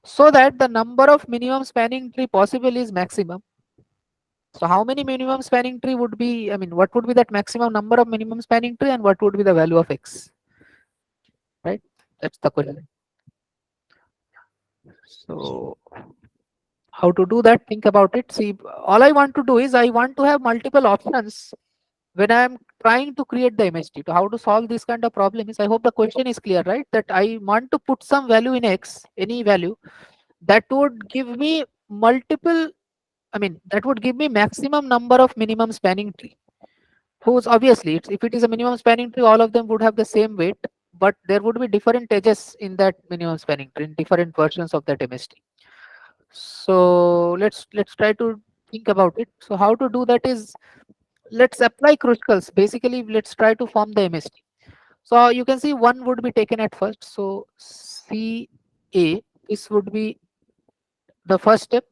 so that the number of minimum spanning tree possible is maximum. So how many minimum spanning tree would be, I mean, what would be that maximum number of minimum spanning tree and what would be the value of x, right? That's the question. So how to do that? Think about it. See, all I want to do is I want to have multiple options when I am trying to create the MHT. To how to solve this kind of problem is, I hope the question is clear, right? That I want to put some value in x, any value that would give me multiple, I mean, that would give me maximum number of minimum spanning tree. Whose obviously, if it is a minimum spanning tree, all of them would have the same weight, but there would be different edges in that minimum spanning tree, in different versions of that MST. So let's try to think about it. So how to do that is, let's apply crucials. Basically, let's try to form the MST. So you can see one would be taken at first. So CA, this would be the first step,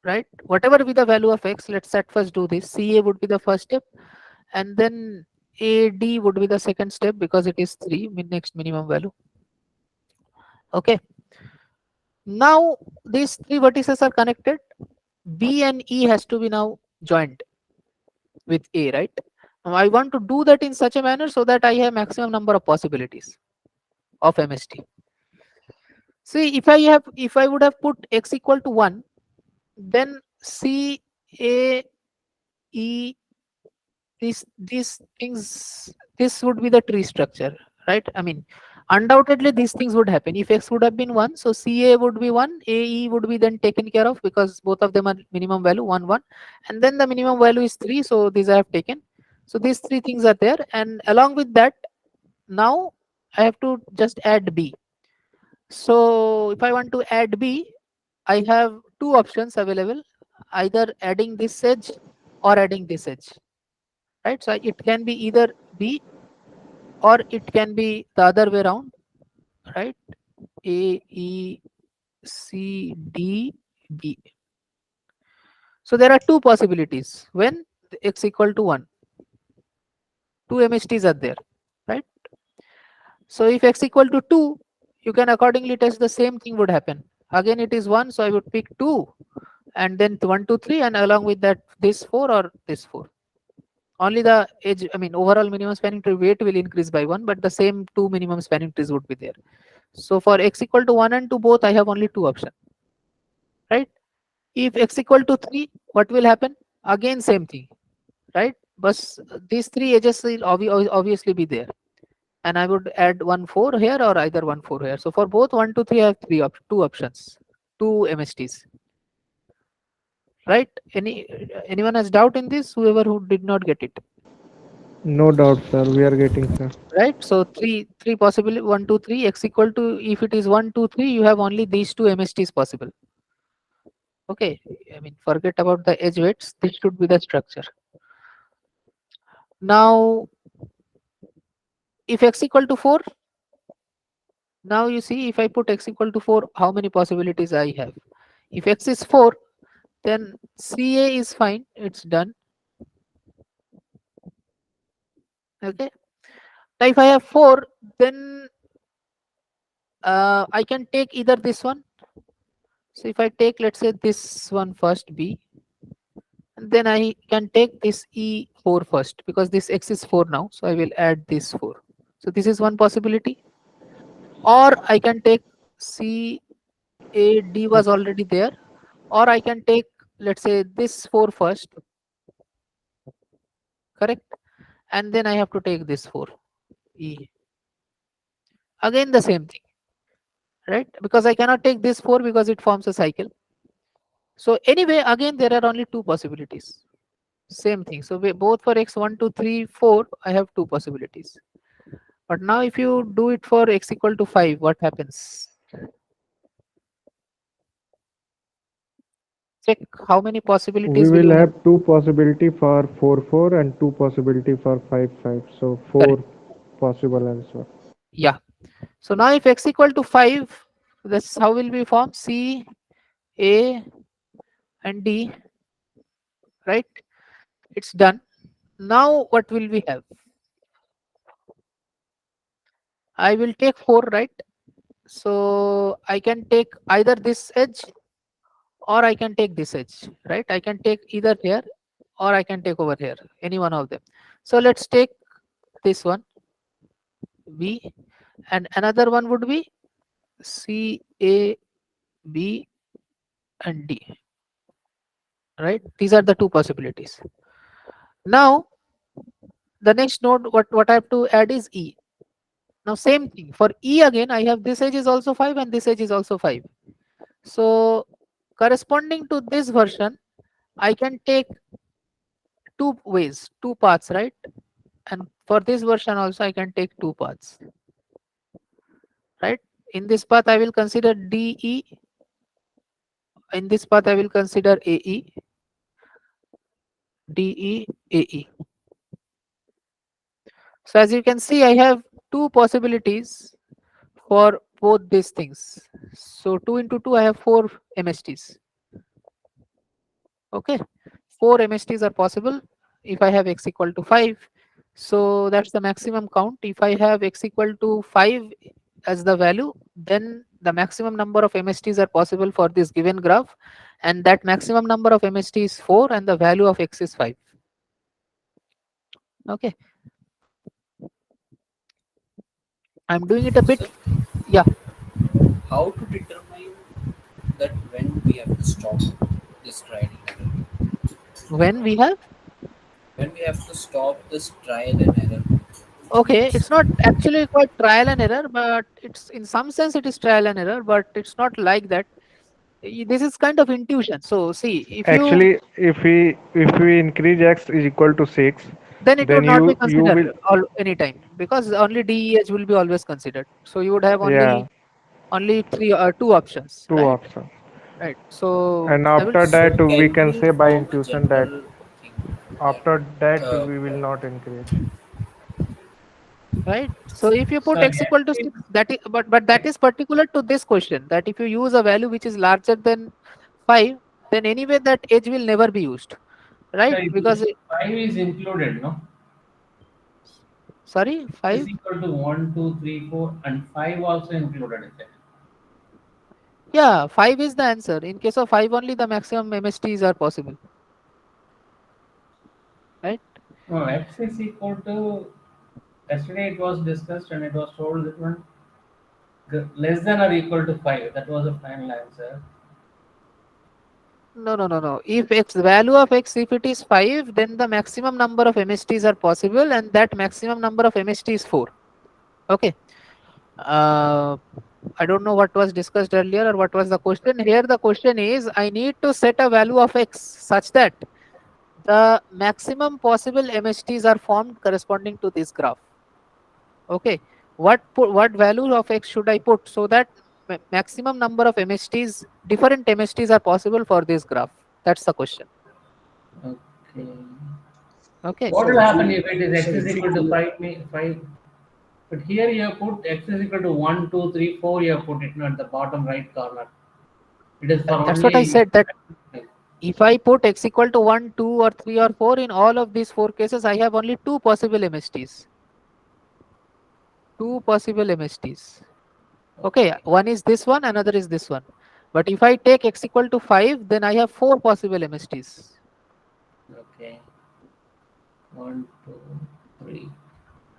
right? Whatever be the value of x, let's at first do this. CA would be the first step, and then AD would be the second step because it is 3, next minimum value. Okay. Now these three vertices are connected. B and E has to be now joined with A, right? Now I want to do that in such a manner so that I have maximum number of possibilities of MST. See, if I would have put x equal to 1, then C, A, E, these things, this would be the tree structure, right? I mean, undoubtedly these things would happen if x would have been 1. So CA would be 1, AE would be then taken care of because both of them are minimum value 1 1, and then the minimum value is 3. So these I have taken. So these three things are there, and along with that, now I have to just add B. So if I want to add B, I have two options available, either adding this edge or adding this edge, right? So it can be either B or it can be the other way around, right? A, E, C, D, B. So there are two possibilities when x equal to 1. Two MHTs are there, right? So if x equal to 2, you can accordingly test the same thing would happen. Again, it is 1, so I would pick 2, and then 1, 2, 3, and along with that, this 4 or this 4. Only the edge, I mean, overall minimum spanning tree weight will increase by 1, but the same two minimum spanning trees would be there. So for x equal to 1 and 2 both, I have only two options, right? If x equal to 3, what will happen? Again, same thing, right? But these three edges will obviously be there. And I would add 1 4 here or either 1 4 here. So for both 1 2 3, I have two options, two MSTs, right? Anyone has doubt in this? Whoever who did not get it, No doubt, sir. We are getting, sir. right? So three possible 1 2 3 x equal to, if it is 1 2 3, you have only these two MSTs possible. Okay, I mean, forget about the edge weights. This should be the structure. Now, if x equal to 4, now you see, if I put x equal to 4, how many possibilities I have? If x is 4, Then CA is fine, it's done. Okay. Now if I have 4, then I can take either this one. So if I take, let's say, this one first, B, and then I can take this E4 first, because this X is 4 now. So I will add this 4. So this is one possibility. Or I can take C, A, D was already there. Or I can take, let's say, this 4 first, correct? And then I have to take this 4, E. Again the same thing, right? Because I cannot take this 4 because it forms a cycle. So anyway, again there are only two possibilities. Same thing. So both for x1, 2, 3, 4, I have two possibilities. But now if you do it for x equal to 5, what happens? Check how many We possibilities will will you have. have two possibility for 4 4 and two possibility for 5 5. So Correct. 4 possible answer. Yeah. So now if x equal to 5, this how will we form? C, A, and D, right? It's done. Now what will we have? I will take 4, right? So I can take either this edge or I can take this edge, right? I can take either here or I can take over here, any one of them. So let's take this one, B, and another one would be C, A, B, and D, right? These are the two possibilities. Now the next node, what I have to add is E. Now same thing for E again, I have this edge is also 5 and this edge is also 5. So corresponding to this version, I can take two ways, two paths, right? And for this version also I can take two paths, right? In this path I will consider DE, in this path I will consider AE, DE, AE. So as you can see, I have two possibilities for both these things. So 2 into 2, I have 4 MSTs. Okay, 4 MSTs are possible if I have x equal to 5. So that's the maximum count. If I have x equal to 5 as the value, then the maximum number of MSTs are possible for this given graph, and that maximum number of MST is 4 and the value of x is 5. Okay, I'm doing it a bit. Sir, Yeah. how to determine that when we have to stop this trial and error? When we have, When we have to stop this trial and error? okay, it's not actually quite trial and error, but it's in some sense it is trial and error, but it's not like that. This is kind of intuition. So see, if you, Actually, if we increase x is equal to 6, then it would then not be you considered will, all anytime, because only DEH will be always considered. So you would have yeah, only three or two options, two right? options. Right. So And I will, after So that we can can we say by form a intuition that general thing that after that uh, we will not increase. right. So if you put So x equal to 6, that is, but that is particular to this question, that if you use a value which is larger than 5, then anyway that edge will never be used, so right? if Because 5 is included, no? sorry, Is 5. equal to 1, 2, 3, 4, and 5 also included in that. Yeah, 5 is the answer. In case of 5 only, the maximum MSTs are possible, right? No, x is equal to, yesterday it was discussed and it was told that one less than or equal to 5. That was the final answer. No, no, no, no. If x value of x, if it is 5, then the maximum number of MSTs are possible, and that maximum number of MST is 4. Okay. Uh, I don't know what was discussed earlier or what was the question. Here the question is, I need to set a value of x such that the maximum possible MSTs are formed corresponding to this graph. Okay. What value of x should I put so that maximum number of MSTs, different MSTs are possible for this graph? That's the question. Okay. Okay. What So will if happen we, if it is so x is if we equal to go, 5, 5? But here you have put x is equal to 1, 2, 3, 4. You have put it at the bottom right corner. It is for That's what I only. said, that If I put x equal to 1, 2 or 3 or 4, in all of these 4 cases, I have only 2 possible MSTs. 2 possible MSTs. Okay, one is this one, another is this one. But if I take x equal to 5, then I have 4 possible MSTs. Okay. 1, 2, 3.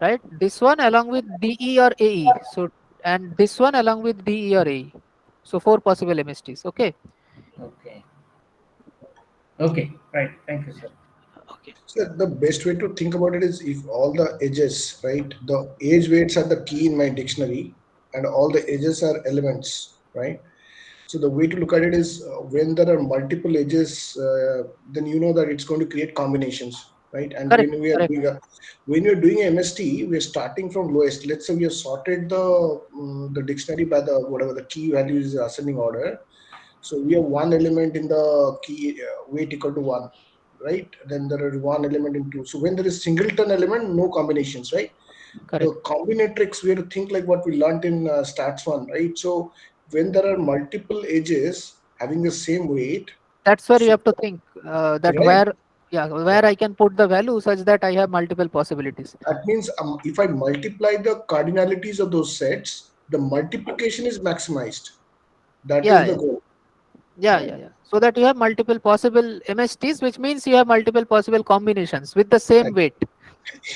Right? This one along with DE or AE. So, and this one along with DE or AE. So 4 possible MSTs. Okay. Okay. Okay. Right. Thank you, sir. Okay. So the best way to think about it is if all the edges, right? The edge weights are the key in my dictionary, and all the edges are elements, right? So the way to look at it is when there are multiple edges, then you know that it's going to create combinations, right? And Correct. when we are Correct. doing when you're doing MST, we're starting from lowest. Let's say we have sorted the dictionary by the whatever the key value is ascending order. So we have one element in the key weight equal to one, right? Then there are one element in two. So when there is singleton element, no combinations, right? Correct. The combinatorics, we have to think like what we learned in stats one, right? So when there are multiple edges having the same weight, That's where you so have to think that right, where I can put the value such that I have multiple possibilities. that means if I multiply the cardinalities of those sets, the multiplication is maximized. That Yeah, is the yeah, goal, right? yeah. So that you have multiple possible MSTs, which means you have multiple possible combinations with the same weight, right?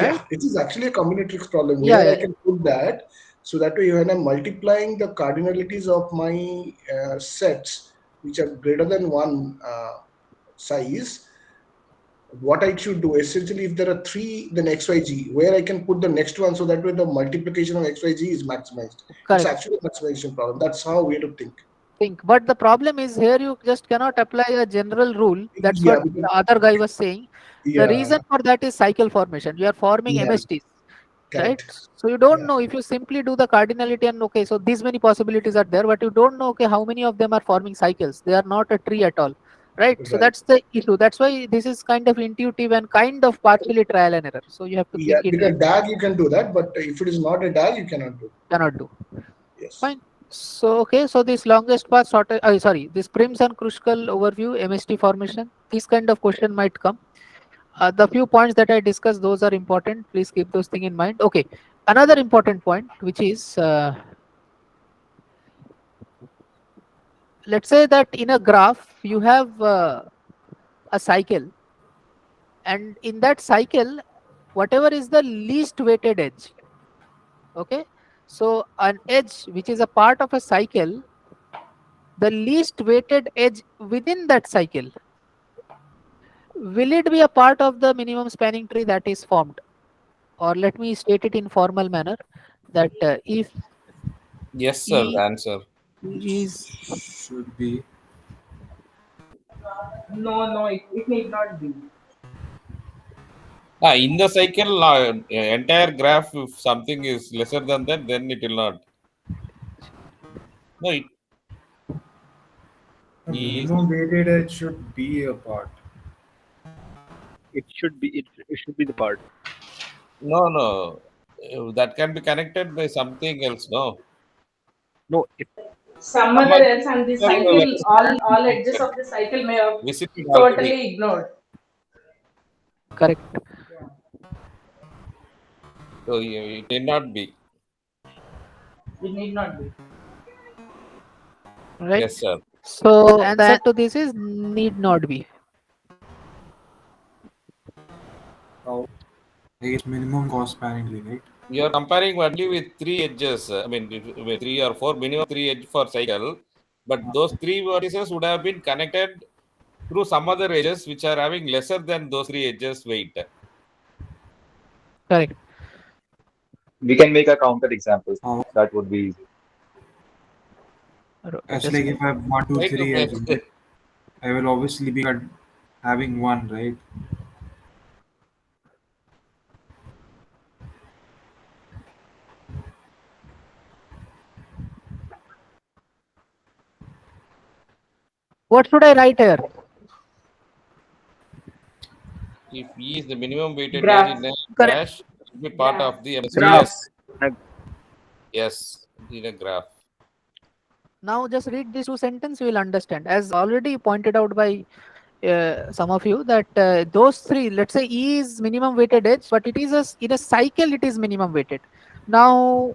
Yeah, it is actually a combinatorics problem Yeah, where I yeah, yeah. can put that so that way when I'm multiplying the cardinalities of my sets, which are greater than one size, what I should do essentially, if there are three, then XYG, where I can put the next one so that way the multiplication of XYG is maximized. It's Correct. actually a maximization problem. That's how we have to think. Think, but the problem is here you just cannot apply a general rule. That's Yeah, what because, the other guy was saying. The yeah, reason for that is cycle formation. You are forming yeah, MSTs, right? correct. So you don't Yeah, know if you simply do the cardinality and okay, so these many possibilities are there, but you don't know okay how many of them are forming cycles. They are not a tree at all, right? So right. that's the issue. That's why this is kind of intuitive and kind of partially trial and error. So you have to Yeah, think it because like DAG you can do that, but if it is not a DAG, you cannot do. cannot do. Yes. Fine. So okay, so this longest path shortest, sorry, this Prim's and Kruskal overview, MST formation, this kind of question might come. The few points that I discussed, those are important. Please keep those things in mind. Okay, another important point, which is, let's say that in a graph you have a cycle, and in that cycle, whatever is the least weighted edge. Okay, so an edge which is a part of a cycle, the least weighted edge within that cycle, will it be a part of the minimum spanning tree that is formed? Or let me state it in formal manner that if Yes, sir. E Answer. is Should be. No, it need not be. In the cycle, entire graph, if something is lesser than that, then it will not. No, it A is. minimum weighted edge should be a part. It should be. It should be the part. No, no. That can be connected by something else. No. No. If Some Some other other else and the people cycle, all edges of the cycle may have visited already. totally ignored. correct. So it may not be. It need not be. Right. Yes, sir. So the answer to this is need not be. Oh, it's minimum cost spanning tree, right? You are comparing only with three edges. I mean, with three or four, minimum three edge for cycle. But those three vertices would have been connected through some other edges which are having lesser than those three edges weight. Correct. We can make a counter example. Oh, That would be easy. it's Just like if I have 1, 2, Try 3 to edges, right? I will obviously be having one, right? what should I write here? if E is the minimum weighted edge Graph. in a Correct. dash, it will be part Graph. of the MST. Graph. Yes, in a graph. Now just read these two sentences, you will understand. As already pointed out by some of you that those three, let's say E is minimum weighted edge, but it is in a cycle it is minimum weighted. Now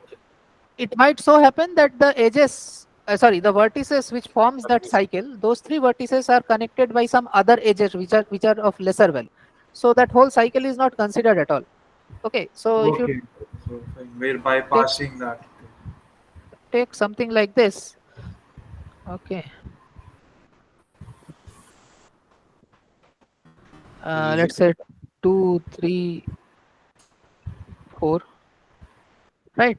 it might so happen that the edges, the vertices which forms that cycle, those three vertices are connected by some other edges which are of lesser value. So that whole cycle is not considered at all. Okay, so if you Okay. So fine. We're take bypassing that. something like this, okay, Easy. let's say 2, 3, 4, right?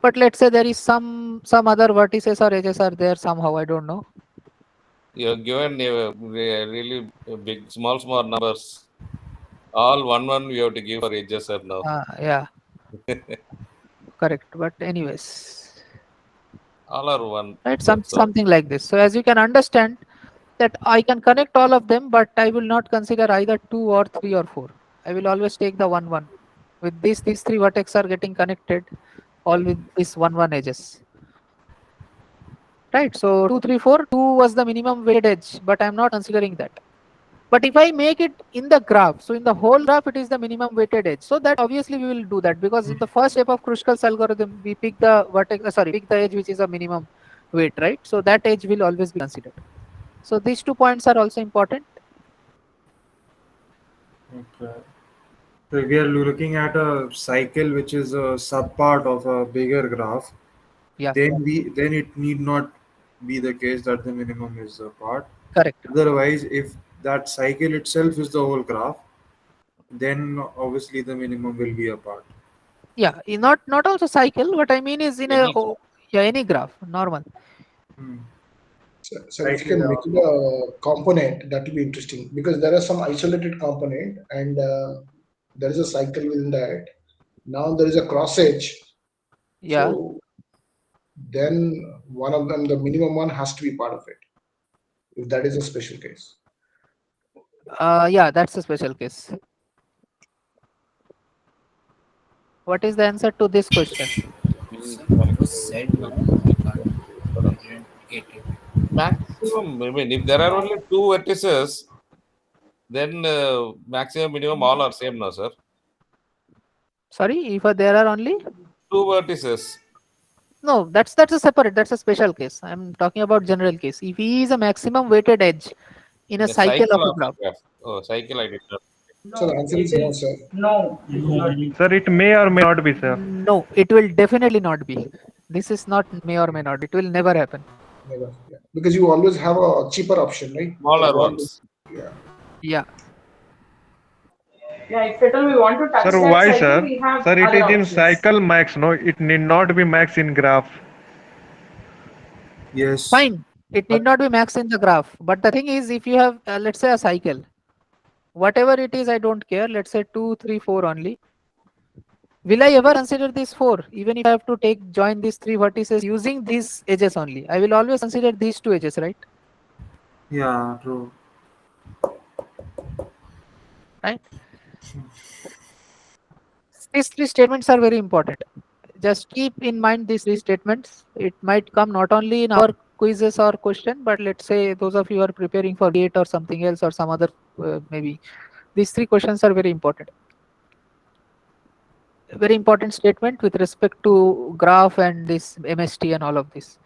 But let's say there is some other vertices or edges are there somehow, I don't know. You're given really big, small numbers. All one you have to give for edges sir now. Yeah, correct. But anyways, All are one. right, That's all. something like this. So as you can understand that I can connect all of them, but I will not consider either 2 or 3 or 4. I will always take the 1 1. With these three vertex are getting connected all with this 1 1 edges. Right. So 2, 3, 4, 2 was the minimum weighted edge, but I'm not considering that. But if I make it in the graph, so in the whole graph, it is the minimum weighted edge. So that obviously we will do that because in the first step of Kruskal's algorithm, we pick the pick the edge which is a minimum weight, right? So that edge will always be considered. So these 2 points are also important. Okay. So we are looking at a cycle which is a subpart of a bigger graph. Yeah. Then it need not be the case that the minimum is a part. Correct. Otherwise, if that cycle itself is the whole graph, then obviously the minimum will be a part. Yeah, not also cycle. What I mean is in any graph, normal. So if you can make it a component, that will be interesting because there are some isolated component and there is a cycle within that. Now there is a cross edge. Yeah. So then one of them, the minimum one, has to be part of it. If that is a special case. Yeah, that's a special case. What is the answer to this question? It was said no, I didn't get it. Maximum, I mean, if there are only 2 vertices, then maximum, minimum, all are same now, sir. Sorry, if there are only 2 vertices. No, that's a separate. That's a special case. I'm talking about general case. If E is a maximum weighted edge in a cycle of a graph. Oh, cycle I did not. So the answer is no, sir. No. Sir, it may or may not be, sir. No, it will definitely not be. This is not may or may not. It will never happen. Never. Yeah. Because you always have a cheaper option, right? Smaller ones. Yeah. Yeah. Yeah, if at all we want to touch Sir, that why, cycle, sir? we have Sir, it other is in options. cycle max. No, it need not be max in graph. Yes. Fine. It need not be max in the graph. But the thing is, if you have, let's say, a cycle, whatever it is, I don't care. Let's say 2, 3, 4 only. Will I ever consider this 4? Even if I have to join these 3 vertices using these edges only, I will always consider these 2 edges, right? Yeah, true. Right? These 3 statements are very important. Just keep in mind these 3 statements. It might come not only in our quizzes or question, but let's say those of you who are preparing for GATE or something else or some other maybe. These 3 questions are very important. Very important statement with respect to graph and this MST and all of this.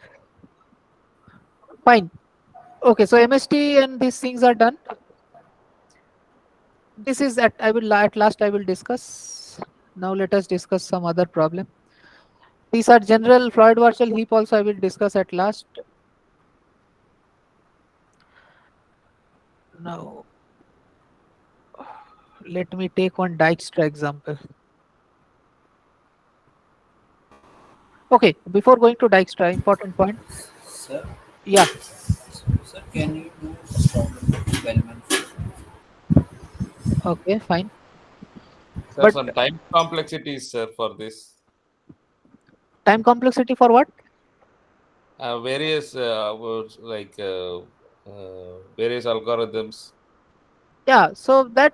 Fine. Okay, so MST and these things are done. This is at last I will discuss. Now let us discuss some other problem. These are general Floyd-Warshall heap also I will discuss at last. Now let me take one Dijkstra example. Okay, before going to Dijkstra, important point. Sir? Yeah. Sir, can you do a problem with Bellman-Ford? Okay, fine. Sir, But some time complexities, sir, for this. Time complexity for what? Various various algorithms. Yeah, so that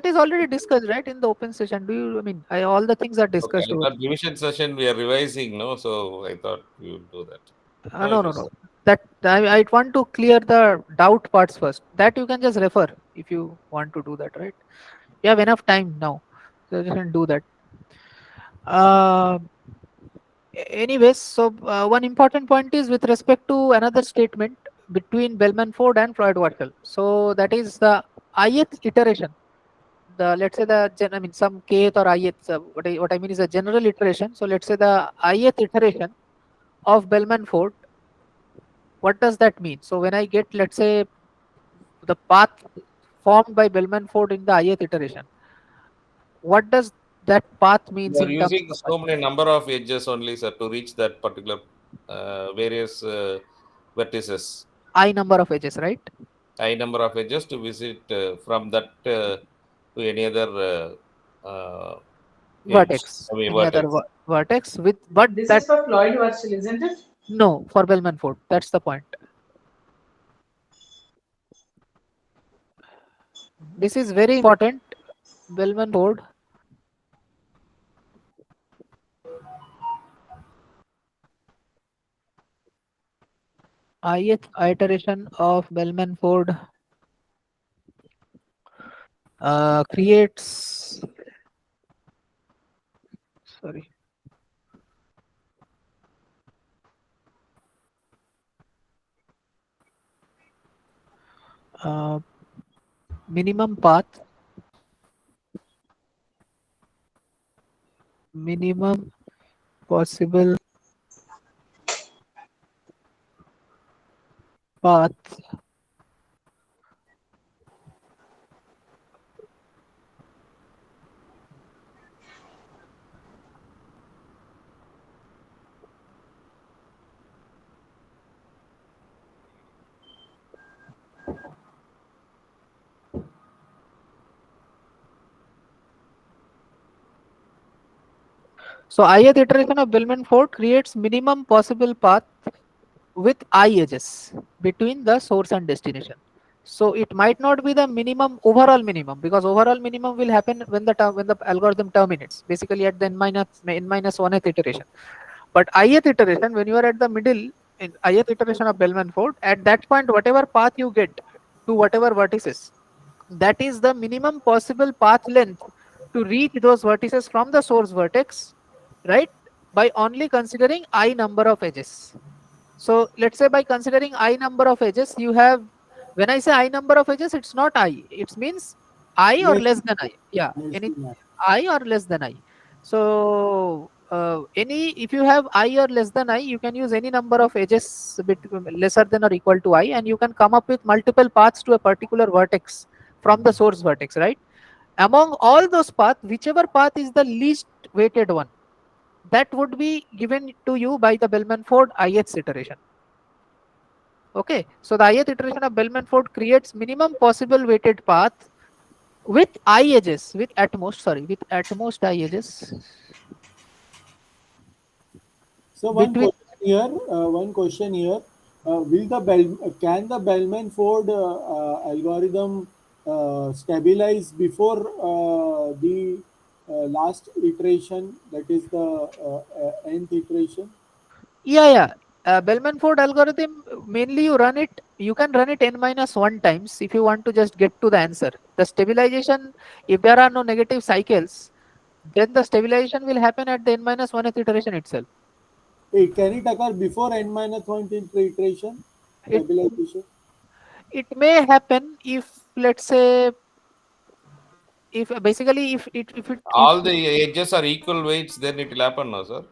is already discussed, right, in the open session. Do you? I mean, all the things are Okay, discussed. I thought division session we are revising, no? So I thought we would do that. No. That I want to clear the doubt parts first. That you can just refer if you want to do that, right? You have enough time now, so you can do that. Uh, Anyways, so one important point is with respect to another statement between Bellman-Ford and Floyd-Warshall. So that is the ith iteration. The let's say the I mean some kth or ith. What I mean is a general iteration. So let's say the ith iteration of Bellman-Ford. What does that mean? So when I get, let's say, the path formed by Bellman-Ford in the ith iteration, what does that path You means are in terms using of so many number of edges only, sir, to reach that particular various vertices. I number of edges, right? I number of edges to visit from that to any other edge. Vertex, I mean any other vertex. vertex with, but This that is for Floyd-Warshall, isn't it? no for Bellman-Ford. That's the point. This is very important. Bellman-Ford, ith iteration of Bellman-Ford creates, sorry, uh, minimum path, minimum possible path So ith iteration of Bellman-Ford creates minimum possible path with I edges between the source and destination. So it might not be the minimum overall minimum, because overall minimum will happen when the algorithm terminates, basically at the n minus 1th iteration. But ith iteration, when you are at the middle in ith iteration of Bellman-Ford, at that point whatever path you get to whatever vertices, that is the minimum possible path length to reach those vertices from the source vertex, right? By only considering I number of edges. So let's say by considering I number of edges, you have, when I say I number of edges, it's not I, it means I or Less, less than I. Yeah, less any than that. I or less than I. So any, if you have I or less than I, you can use any number of edges lesser than or equal to I, and you can come up with multiple paths to a particular vertex from the source vertex, right? Among all those paths, whichever path is the least weighted one, that would be given to you by the Bellman-Ford ith iteration. Okay, so the ith iteration of Bellman-Ford creates minimum possible weighted path with I edges, with at most, sorry, with at most I edges So between. one question here. Can the Bellman-Ford algorithm stabilize before the last iteration, that is the nth iteration? Yeah. Bellman-Ford algorithm, mainly you can run it n minus 1 times if you want to just get to the answer. The stabilization, if there are no negative cycles, then the stabilization will happen at the n minus 1th iteration itself. Can it occur before n minus one iteration It stabilization? it may happen if, let's say, if basically if All the edges are equal weights, then it will happen, no, sir.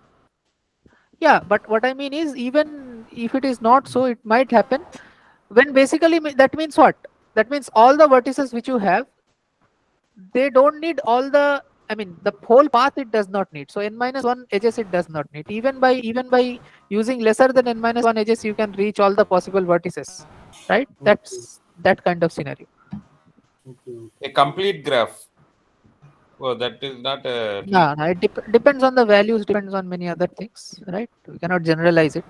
yeah, but what I mean is, even if it is not so, it might happen when basically that means what? That means all the vertices which you have, they don't need all the, I mean the whole path it does not need. So n minus 1 edges it does not need. Even by using lesser than n minus 1 edges, you can reach all the possible vertices, right? Okay, That's that kind of scenario. okay. A complete graph. Oh, that is not a. No, it depends on the values, depends on many other things, right? We cannot generalize it.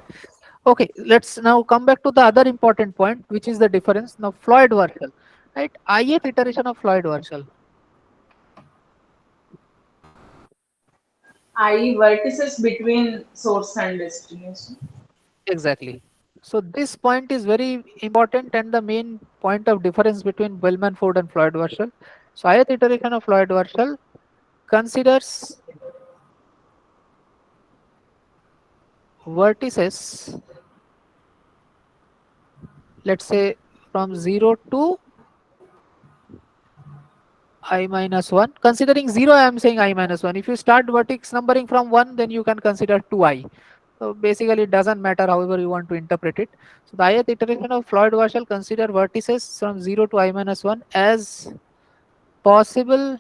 Okay, let's now come back to the other important point, which is the difference. Now, Floyd-Warshall, right? Ith iteration of Floyd-Warshall. I vertices between source and destination. Exactly. So this point is very important and the main point of difference between Bellman-Ford and Floyd-Warshall. So ith iteration of Floyd-Warshall considers vertices, let's say from 0 to I minus 1. Considering 0, I am saying I minus 1. If you start vertex numbering from 1, then you can consider 2i. So basically, it doesn't matter however you want to interpret it. So the ith iteration of Floyd-Warshall consider vertices from 0 to I minus 1 as possible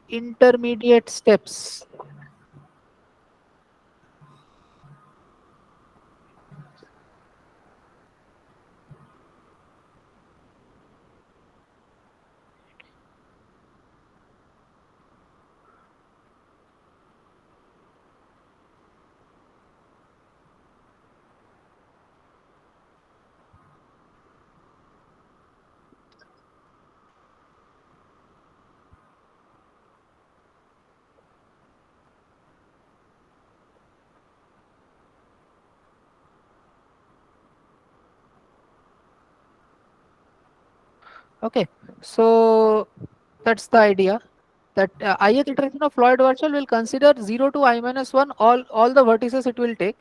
intermediate steps Okay, so that's the idea that ith iteration of Floyd-Warshall will consider 0 to I minus 1 all the vertices it will take,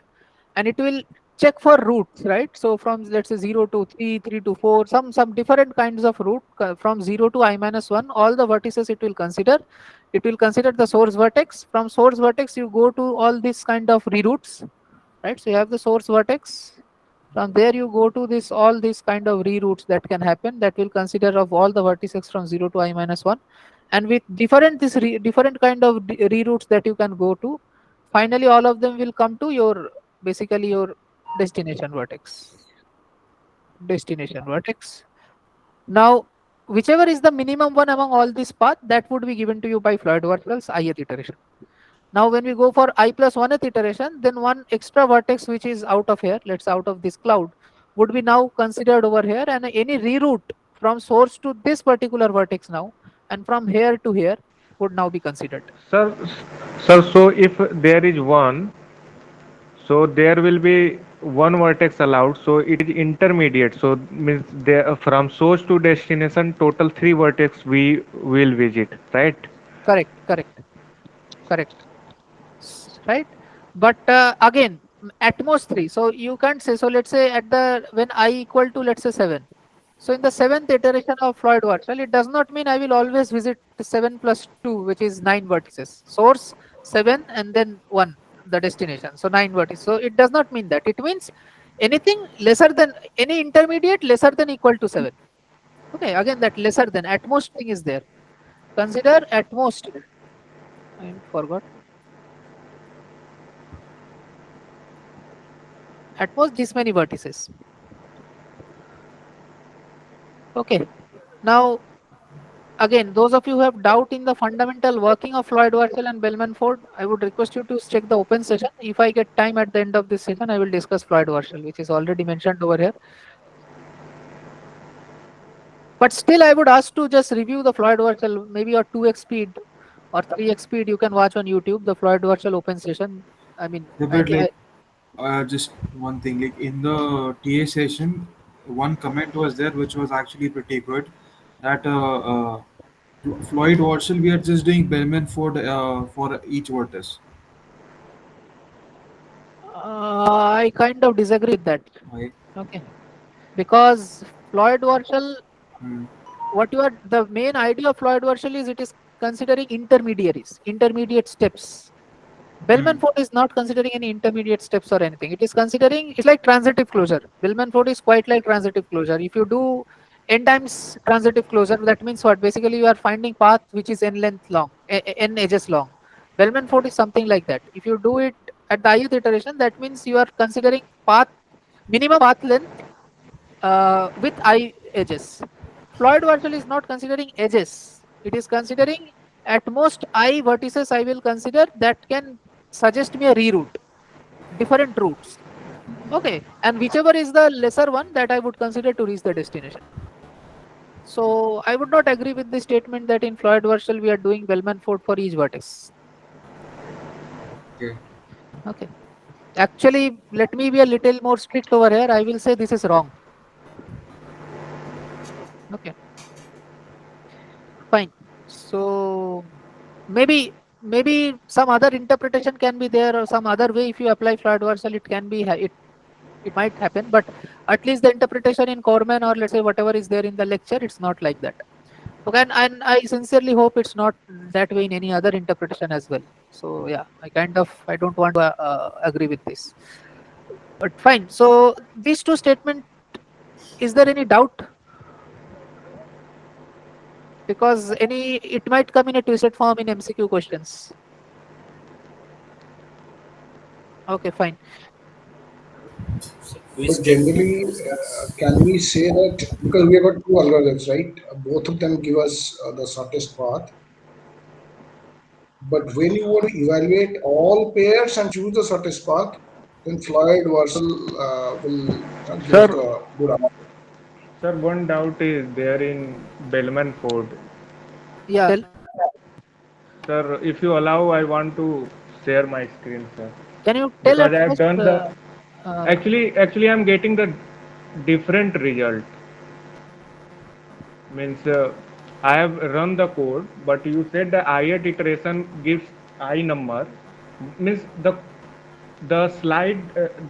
and it will check for roots, right? So from let's say 0 to 3, 3 to 4, some different kinds of root from 0 to I minus 1, all the vertices it will consider. It will consider the source vertex. From source vertex, you go to all this kind of reroutes, right? So you have the source vertex. From there you go to this all these kind of reroutes that can happen, that will consider of all the vertices from 0 to I minus 1, and with different different kind of reroutes that you can go to, finally all of them will come to your basically your destination vertex. Destination vertex. Now whichever is the minimum one among all this path, that would be given to you by Floyd-Warshall's ith iteration. Now when we go for I plus 1th iteration, then one extra vertex which is out of here, let's say out of this cloud, would be now considered over here, and any reroute from source to this particular vertex now and from here to here would now be considered. Sir, so if there is one, so there will be one vertex allowed. So it is intermediate. So means there from source to destination, total three vertex we will visit, right? Correct, correct, correct. Right, but again at most 3, so you can't say. So let's say at the when I equal to let's say 7, so in the 7th iteration of Floyd-Warshall, it does not mean I will always visit 7 plus 2, which is 9 vertices. Source 7 and then 1 the destination, so 9 vertices. So it does not mean that. It means anything lesser than any intermediate lesser than equal to 7. Okay, again that lesser than at most thing is there. Consider at most, I forgot, at most this many vertices. Okay, now again, those of you who have doubt in the fundamental working of Floyd-Warshall and Bellman-Ford, I would request you to check the open session. If I get time at the end of this session, I will discuss Floyd-Warshall, which is already mentioned over here. But still, I would ask to just review the Floyd-Warshall, maybe a 2x speed or 3x speed. You can watch on YouTube the Floyd-Warshall open session. I mean, Yeah, but like just one thing, like in the TA session, one comment was there which was actually pretty good. That Floyd Warshall, we are just doing Bellman-Ford for each vertex. I kind of disagree with that. Okay. Okay, because Floyd-Warshall, Hmm. what you are the main idea of Floyd-Warshall is it is considering intermediaries, intermediate steps. Bellman-Ford is not considering any intermediate steps or anything. It is considering, it's like transitive closure. Bellman-Ford is quite like transitive closure. If you do n times transitive closure, that means what? Basically, you are finding path which is n length long, n edges long. Bellman-Ford is something like that. If you do it at the ith iteration, that means you are considering path minimum path length with I edges. Floyd-Warshall is not considering edges. It is considering at most I vertices I will consider that can suggest me a reroute, different routes. Okay, and whichever is the lesser one that I would consider to reach the destination. So I would not agree with the statement that in Floyd-Warshall we are doing Bellman-Ford for each vertex. Okay. Okay. Actually, let me be a little more strict over here. I will say this is wrong. Okay, fine. So maybe some other interpretation can be there, or some other way if you apply Floyd-Warshall it can be it might happen, but at least the interpretation in Corman, or let's say whatever is there in the lecture, it's not like that. Okay, and I sincerely hope it's not that way in any other interpretation as well. So yeah, I don't want to agree with this, but fine. So these two statement, is there any doubt? Because it might come in a twisted form in MCQ questions. Okay, fine. But generally, can we say that because we have got two algorithms, right? Both of them give us the shortest path. But when you want to evaluate all pairs and choose the shortest path, then Floyd-Warshall will give us Sir, the good answer. sir, one doubt is there in Bellman-Ford. Yeah. Sir, if you allow, I want to share my screen, sir. Can you tell Because at I have first? done the Uh, actually I'm getting the different result. Means I have run the code, but you said the ith iteration gives I number. Means the slide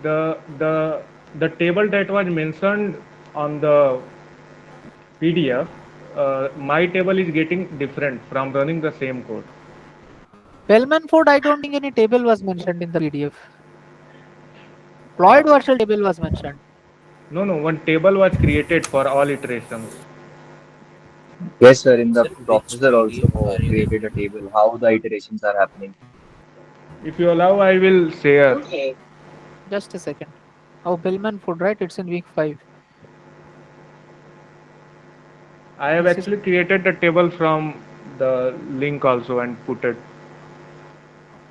the table that was mentioned on the PDF, my table is getting different from running the same code. Bellman-Ford, I don't think any table was mentioned in the PDF. Uh, Floyd-Warshall table was mentioned. no, one table was created for all iterations. Yes, sir. In the Sir, which professor PDF also are you created a table how the iterations are happening. If you allow, I will share. Just a second. Oh, Bellman-Ford, right? It's in week 5. I have This is actually created the table from the link also and put it.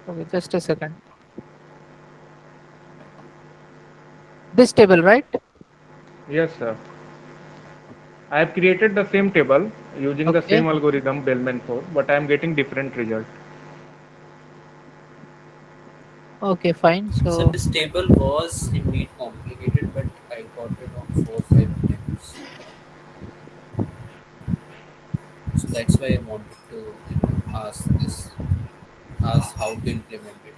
okay. Just a second. This table, right? Yes, sir. I have created the same table using the Okay. same algorithm Bellman-Ford, but I am getting different result. Okay, fine. So So this table was indeed complicated, but I got it on 4 or 5 attempts. So that's why I wanted to ask this, ask how to implement it.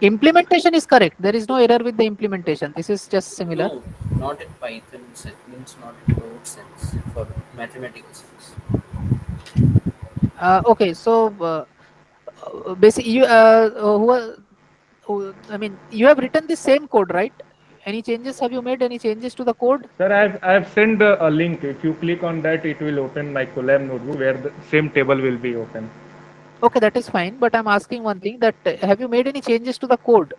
implementation is correct. There is no error with the implementation. This is just similar. No, not in Python sense, means not in code sense, for mathematical sense. Okay, so basically, I mean, you have written the same code, right? Any changes? Have you made any changes to the code? Sir, I have sent a link. If you click on that, it will open my Colab notebook where the same table will be open. Okay, that is fine. But I'm asking one thing: that have you made any changes to the code,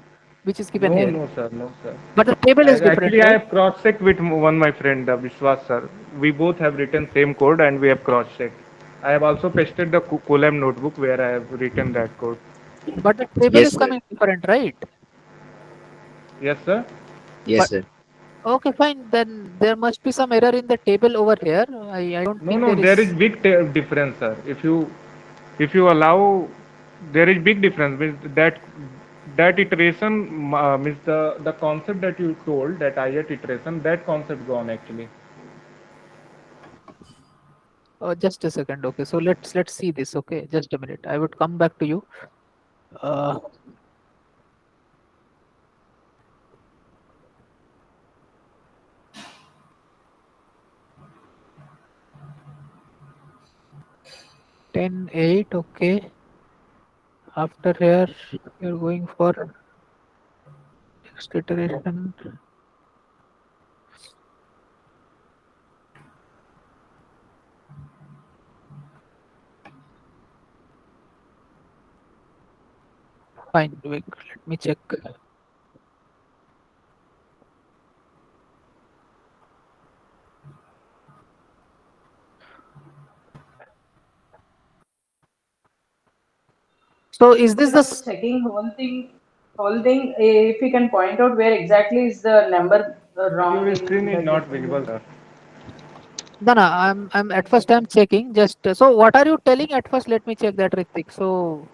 which is given No, here? no, sir, no, sir. But the table is different, Actually, I right? have cross-checked with one my friend, Vishwas sir. We both have written same code and we have cross-checked. I have also pasted the Colab notebook where I have written that code. But the table Yes, is sir. coming different, right? Yes, sir. Yes, But sir. okay, fine. Then there must be some error in the table over here. I don't No, think no, there there is is. big difference, sir. If you allow, there is big difference. Means that iteration means the concept that you told that ith iteration that concept gone actually. Just a second. Okay, so let's see this. Okay, just a minute. I would come back to you. Uh, ten eight. Okay. After here, you're going for next iteration. Fine. Wait, let me check. So is this the Checking whole thing, if you can point out where exactly is the number But wrong your screen in is the not different. visible, sir. no, no, I'm at first I'm checking. Just so what are you telling at first? Let me check that, Ritik. So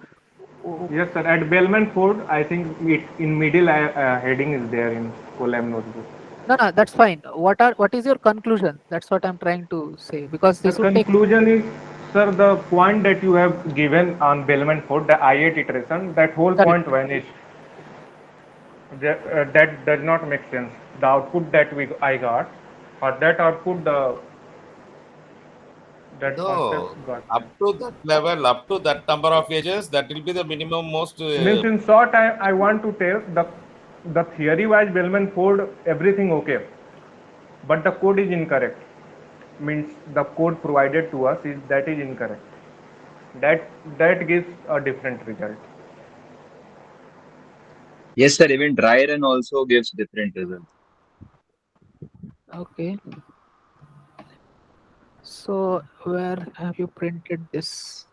Yes, sir. At Bellman-Ford, I think it in middle heading is there in Colab notebook. No, no, that's fine. What is your conclusion? That's what I'm trying to say, because The this would take. conclusion is, sir, the point that you have given on Bellman-Ford, the I8 iteration, that whole Correct. point vanished. That does not make sense. The output that I got, for that output, that concept No, got up missed. to that level, up to that number of edges, that will be the minimum most. Means in short, I want to tell the theory wise Bellman-Ford everything okay, but the code is incorrect. Means the code provided to us is incorrect. That gives a different result. Yes, sir. Even dry run also gives different results. Okay. So where have you printed this?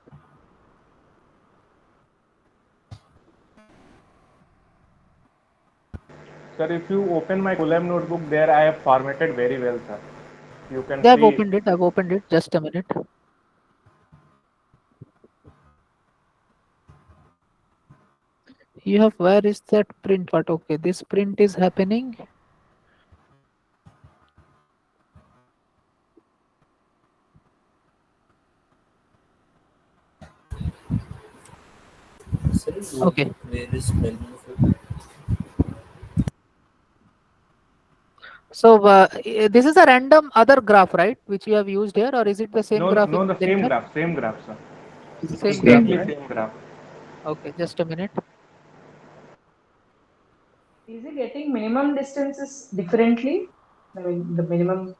Sir, if you open my Colab notebook, there I have formatted very well, sir. You can Yeah, I've see. opened it. I've opened it. Just a minute. You have, where is that print part? Okay, this print is happening. Okay. Where is Bellman-Ford? So this is a random other graph, right? Which you have used here, or is it the same No, graph no, in the the lecture? same graph, sir. Same graph, Same Exactly graph. right? same graph. Okay, just a minute. Is it getting minimum distances differently? I mean, the minimum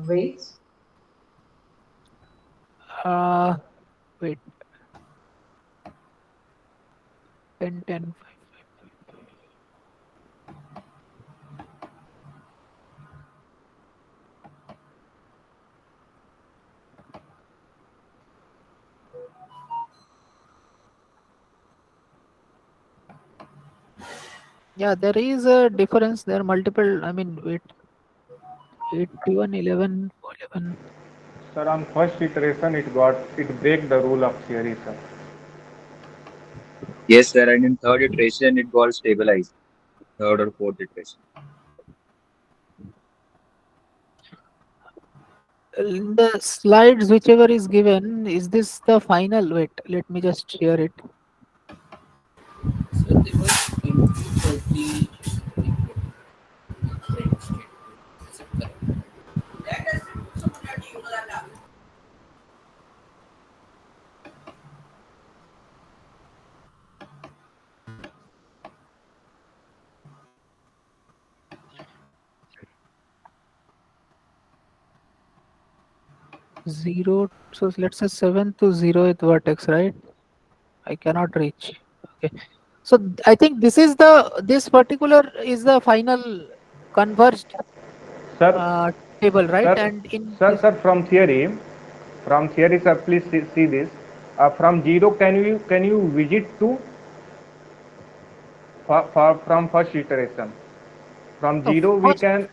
weights. Wait, 10, 10, 5. Yeah, there is a difference. There are multiple. I mean, wait, 81, 11, 11. Sir, on first iteration, it break the rule of theory, sir. Yes, sir. And in third iteration, it got stabilized. Third or fourth iteration. In the slides, whichever is given, is this the final? Wait, let me just share it. So they were into 30 trend state. Is it correct? 0. So let's say 7 to 0th vertex, right? I cannot reach. Okay. So I think this particular is the final converged Sir, table, right? sir, And in sir, this, sir, from theory, sir, please see this. From zero, can you visit to from first iteration? From no, zero, we first can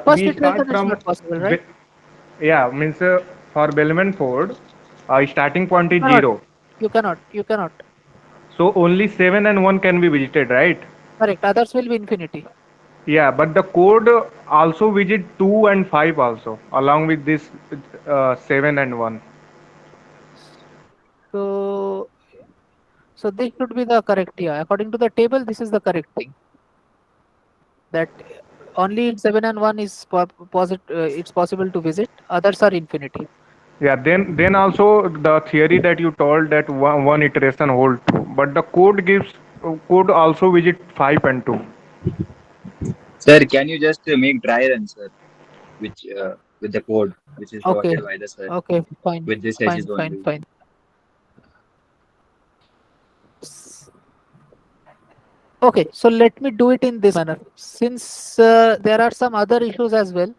first we start iteration is from not possible, right? yeah, means for Bellman-Ford, starting point You is cannot. zero. You cannot. You cannot. So only 7 and 1 can be visited, right? Correct. Others will be infinity. Yeah, but the code also visit 2 and 5 also, along with this 7 and 1. So this should be the correct. Yeah, according to the table, this is the correct thing. That only in 7 and 1 is it's possible to visit. Others are infinity. Yeah, then also the theory that you told that one iteration hold true, but the code also visit 5 and 2. Sir, can you just make dry run, sir, which with the code which is Okay. provided by the sir, Okay. Fine. with this Fine. edges Fine. only? Fine. Okay. So let me do it in this manner. Since there are some other issues as well.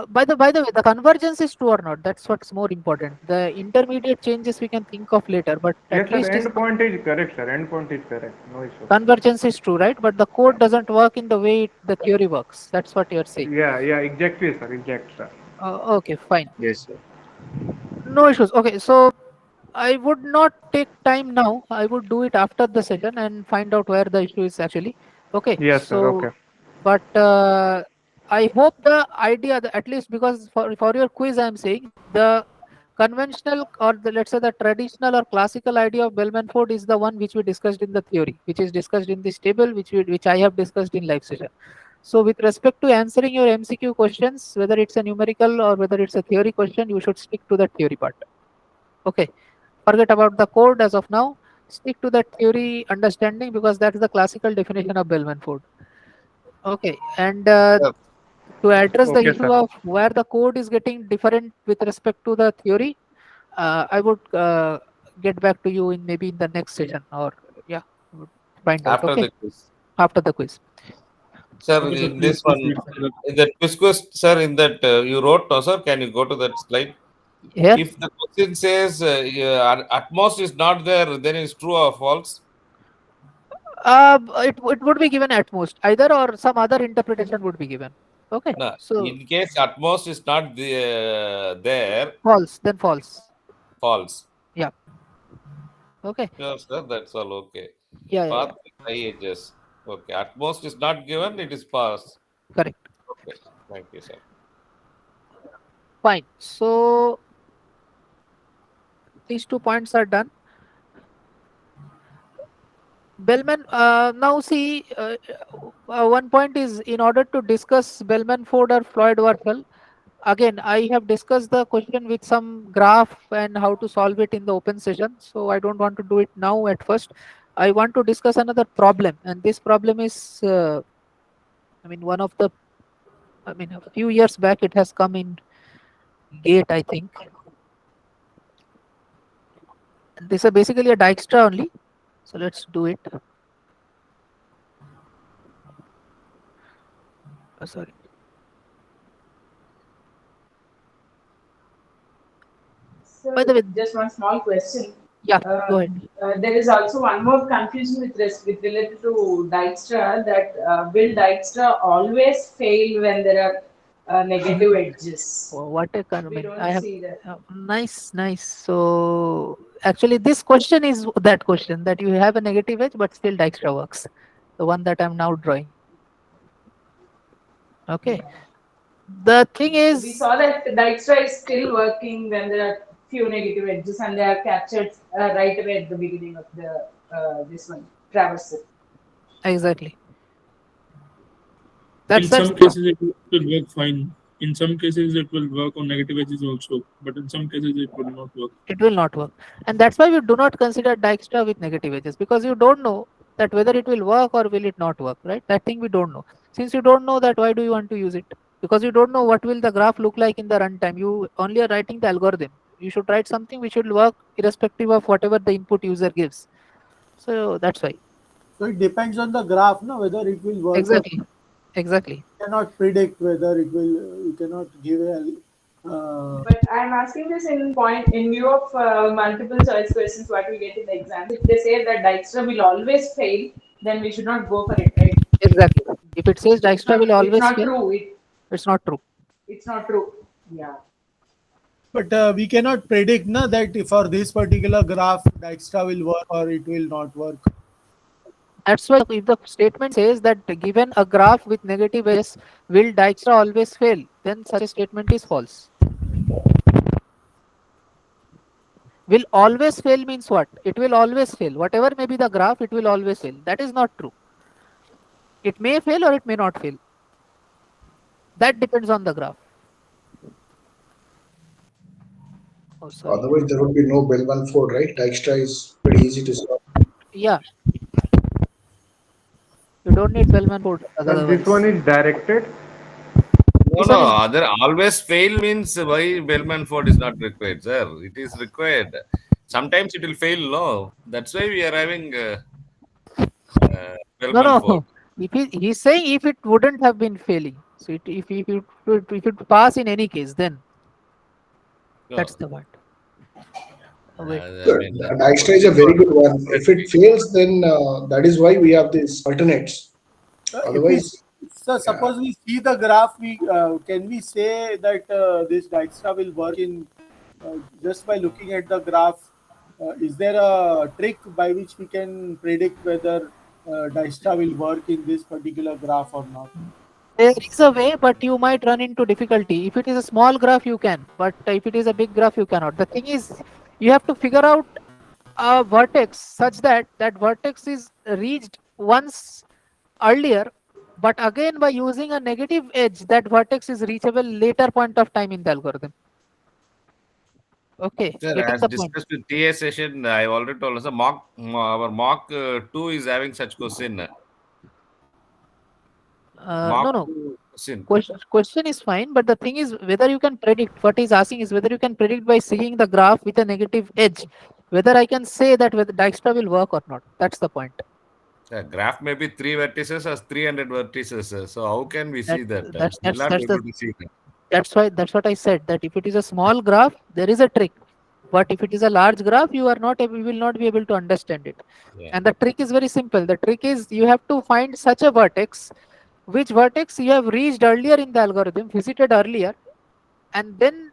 By the way, the convergence is true or not? That's what's more important. The intermediate changes we can think of later, but Yes, at sir. least is End point is correct, sir. End point is correct. No issue. convergence is true, right? But the code doesn't work in the way the theory works. That's what you're saying. Yeah, exactly, sir. Exact, sir. Okay, fine. Yes, sir. No issues. Okay, so I would not take time now. I would do it after the session and find out where the issue is actually. Okay. Yes, sir. So, Okay. but I hope the idea, at least because for your quiz, I'm saying the conventional or let's say the traditional or classical idea of Bellman-Ford is the one which we discussed in the theory, which is discussed in this table, which I have discussed in live session. So with respect to answering your MCQ questions, whether it's a numerical or whether it's a theory question, you should stick to the theory part. Okay. Forget about the code as of now. Stick to that theory understanding because that's the classical definition of Bellman-Ford. Okay. And to address the Okay, issue sir. of where the code is getting different with respect to the theory, I would get back to you in maybe in the next session or yeah, I would find out. After Okay. the quiz. After the quiz. Sir, Okay, sir. in Please this please one, wait for that. in that quiz, sir, in that you wrote, no, sir, can you go to that slide? Here, If the question says at most is not there, then it's true or false? it would be given at most either or some other interpretation would be given. Okay. No, So in case at most is not there, false, then false. false. Yeah. Okay. Sure, sir, that's all okay. Yeah, yeah, Path yeah. with high edges. Okay, at most is not given, it is pass. Correct. Okay, thank you, sir. Fine. So these 2 points are done. Bellman, now see, one point is in order to discuss Bellman-Ford or Floyd-Warshall, again, I have discussed the question with some graph and how to solve it in the open session. So I don't want to do it now at first. I want to discuss another problem, and this problem is, I mean, a few years back it has come in Gate, I think. This is basically a Dijkstra only. So let's do it. Sorry. So By the way, just one small question. yeah, go ahead. There is also one more confusion with related to Dijkstra that will Dijkstra always fail when there are negative edges? What a We comment. don't I have see that. nice, nice. So actually, this question is that question that you have a negative edge, but still Dijkstra works. The one that I'm now drawing. Okay. The thing We is, saw that Dijkstra is still working when there are few negative edges and they are captured right away at the beginning of the this one traversal. exactly. In That's some cases, it will work fine. In some cases, it will work on negative edges also, but in some cases, it will not work. it will not work, and that's why we do not consider Dijkstra with negative edges because you don't know that whether it will work or will it not work, right? That thing we don't know. Since you don't know that, why do you want to use it? Because you don't know what will the graph look like in the runtime. You only are writing the algorithm. You should write something which will work irrespective of whatever the input user gives. So that's why. So it depends on the graph, no, whether it will work or Exactly. Exactly. you cannot predict whether it will. You cannot give a. But I'm asking this in view of multiple choice questions what we get in the exam. If they say that Dijkstra will always fail, then we should not go for it, right? Exactly. If it says Dijkstra will It's always not fail, true. it's not true. It's not true. Yeah. But we cannot predict, na, that for this particular graph, Dijkstra will work or it will not work. That's why if the statement says that given a graph with negative edges, will Dijkstra always fail? Then such a statement is false. Will always fail means what? It will always fail. Whatever may be the graph, it will always fail. That is not true. It may fail or it may not fail. That depends on the graph. Oh, sorry. Otherwise, there would be no Bellman-Ford, right? Dijkstra is pretty easy to solve. Yeah. You don't need Bellman-Ford Sir, this one otherwise. is directed. No, This no, one is other always fail means why Bellman-Ford is not required, sir. It is required. Sometimes it will fail, no. That's why we are having no, Bellman-Ford. no. He's saying if it wouldn't have been failing, so if it pass in any case, then that's No. the point. Oh, wait. I mean, Dijkstra is a very good one. If it fails, then that is why we have these alternates. If we, Otherwise, so suppose we see the graph, we can we say that this Dijkstra will work in just by looking at the graph? Is there a trick by which we can predict whether Dijkstra will work in this particular graph or not? There is a way, but you might run into difficulty. If it is a small graph, you can, but if it is a big graph, you cannot. The thing is, you have to figure out a vertex such that that vertex is reached once earlier, but again by using a negative edge, that vertex is reachable later point of time in the algorithm. Okay, Sir, getting as the point. discussed with TA session, I already told us our mock 2 is having such question. No, Mark no. 2 question. Question is fine, but the thing is whether you can predict. What he's asking is whether you can predict by seeing the graph with a negative edge, whether I can say that whether Dijkstra will work or not. That's the point. The graph may be 3 vertices or 300 vertices. So how can we That see that? that's Still that's not that's able the to see that. that's what I said, that if it is a small graph, there is a trick. But if it is a large graph, you will not be able to understand it. Yeah. And the trick is very simple. The trick is you have to find such a vertex, which vertex you have reached earlier in the algorithm, visited earlier, and then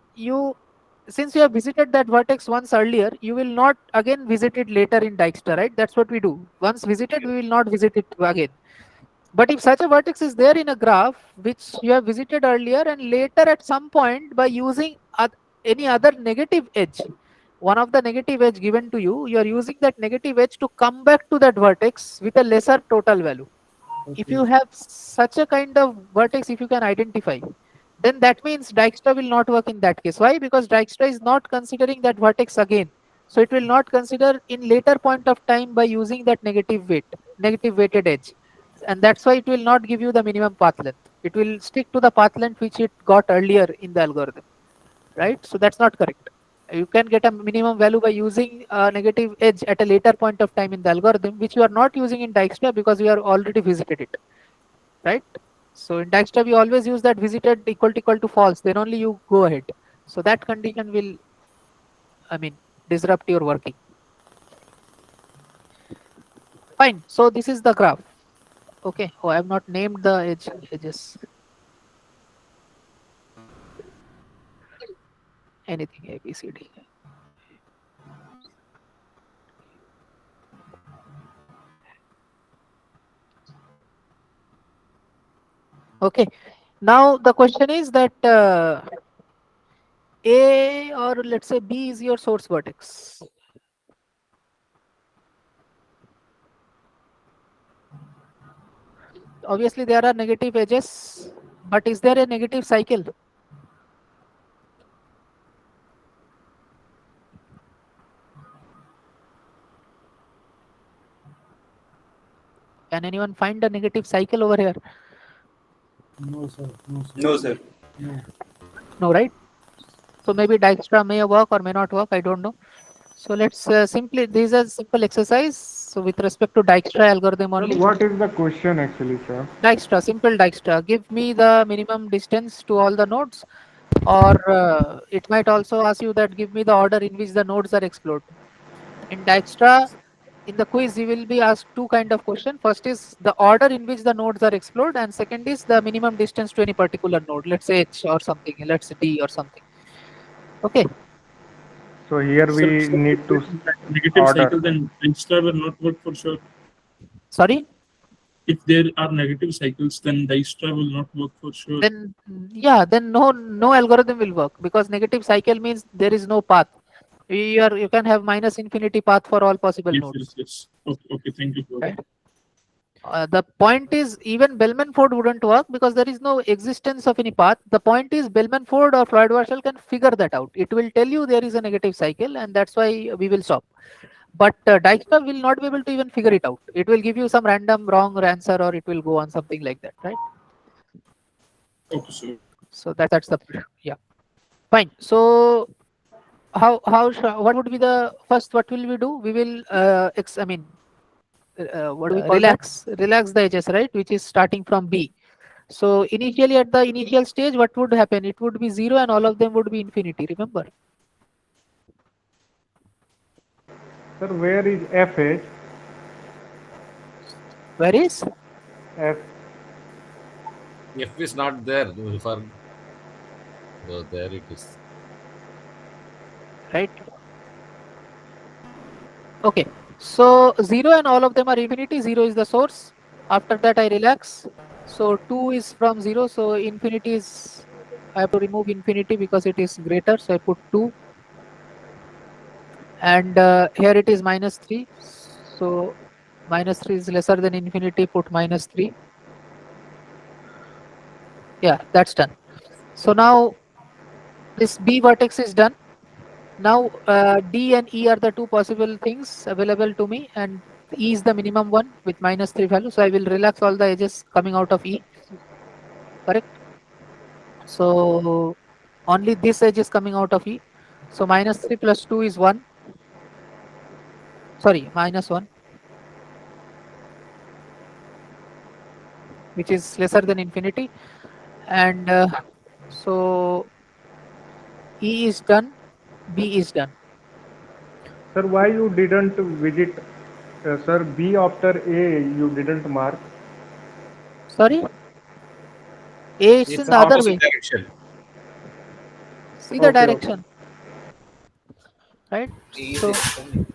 since you have visited that vertex once earlier, you will not again visit it later in Dijkstra, right? That's what we do. Once visited, we will not visit it again. But if such a vertex is there in a graph which you have visited earlier, and later at some point by using any other negative edge, one of the negative edge given to you, you are using that negative edge to come back to that vertex with a lesser total value. If Okay. you have such a kind of vertex, if you can identify, then that means Dijkstra will not work in that case. Why? Because Dijkstra is not considering that vertex again. So it will not consider in later point of time by using that negative weighted edge. And that's why it will not give you the minimum path length. It will stick to the path length which it got earlier in the algorithm, right? So that's not correct. You can get a minimum value by using a negative edge at a later point of time in the algorithm, which you are not using in Dijkstra because you are already visited it, right? So in Dijkstra, we always use that visited equal to false. Then only you go ahead. So that condition will, I mean, disrupt your working. Fine. So this is the graph. Okay. Oh, I have not named the edges. Anything A, B, C, D. Okay. Now the question is that A or let's say B is your source vertex. Obviously, there are negative edges, but is there a negative cycle? Can anyone find a negative cycle over here? No, sir. No, sir. No, sir. No. No, right? So maybe Dijkstra may work or may not work. I don't know. So let's simply, these are simple exercise. So with respect to Dijkstra algorithm Sir, only, what is the question actually, sir? Dijkstra, simple Dijkstra. Give me the minimum distance to all the nodes, or it might also ask you that give me the order in which the nodes are explored. In Dijkstra, in the quiz, you will be asked two kind of question. First is the order in which the nodes are explored, and second is the minimum distance to any particular node. Let's say H or something. Let's say D or something. Okay. So here Sir, we sir, if need there to is negative order. cycle, then Dijkstra will not work for sure. Sorry. If there are negative cycles, then Dijkstra will not work for sure. Then yeah, then no algorithm will work, because negative cycle means there is no path. You can have minus infinity path for all possible Yes, nodes. yes, yes. Okay, okay. Thank you for Right? that. The point is even Bellman-Ford wouldn't work because there is no existence of any path. The point is Bellman-Ford or Floyd-Warshall can figure that out. It will tell you there is a negative cycle, and that's why we will stop. But Dijkstra will not be able to even figure it out. It will give you some random wrong answer, or it will go on something like that, right? Okay, sir. So that's the, yeah. Fine. So what would be the first? What will we do? We will I mean, what do we call relax the edges, right? Which is starting from B. So initially at the initial stage, what would happen? It would be 0 and all of them would be infinity. Remember? Sir, where is FH? Where is? F. F is not there. For oh, there it is. Right. Okay, so 0 and all of them are infinity. 0 is the source. After that, I relax. So 2 is from 0. So infinity is, I have to remove infinity because it is greater. So I put 2. And here it is minus 3. So minus 3 is lesser than infinity. Put minus 3. Yeah, that's done. So now this B vertex is done. Now D and E are the two possible things available to me, and E is the minimum one with minus 3 value. So I will relax all the edges coming out of E, correct? So only this edge is coming out of E. So minus 3 plus 2 is 1. Sorry, minus 1, which is lesser than infinity. And so E is done, B is done. Sir, why you didn't visit, sir, B after A you didn't mark? Sorry? A is It's in an the other opposite way. direction. See the Okay, okay. direction, right? E is So extending.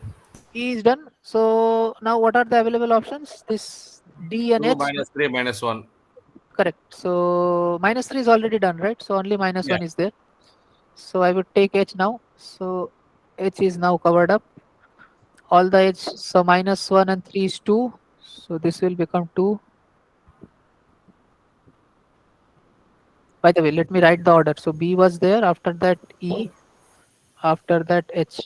E is done. So now what are the available options? This D and 2 H, minus 3 minus 1. correct. So minus 3 is already done, right? So only minus Yeah. 1 is there. So I would take H now. So H is now covered up. All the H, so minus 1 and 3 is 2. So this will become 2. By the way, let me write the order. So B was there, after that E, after that H,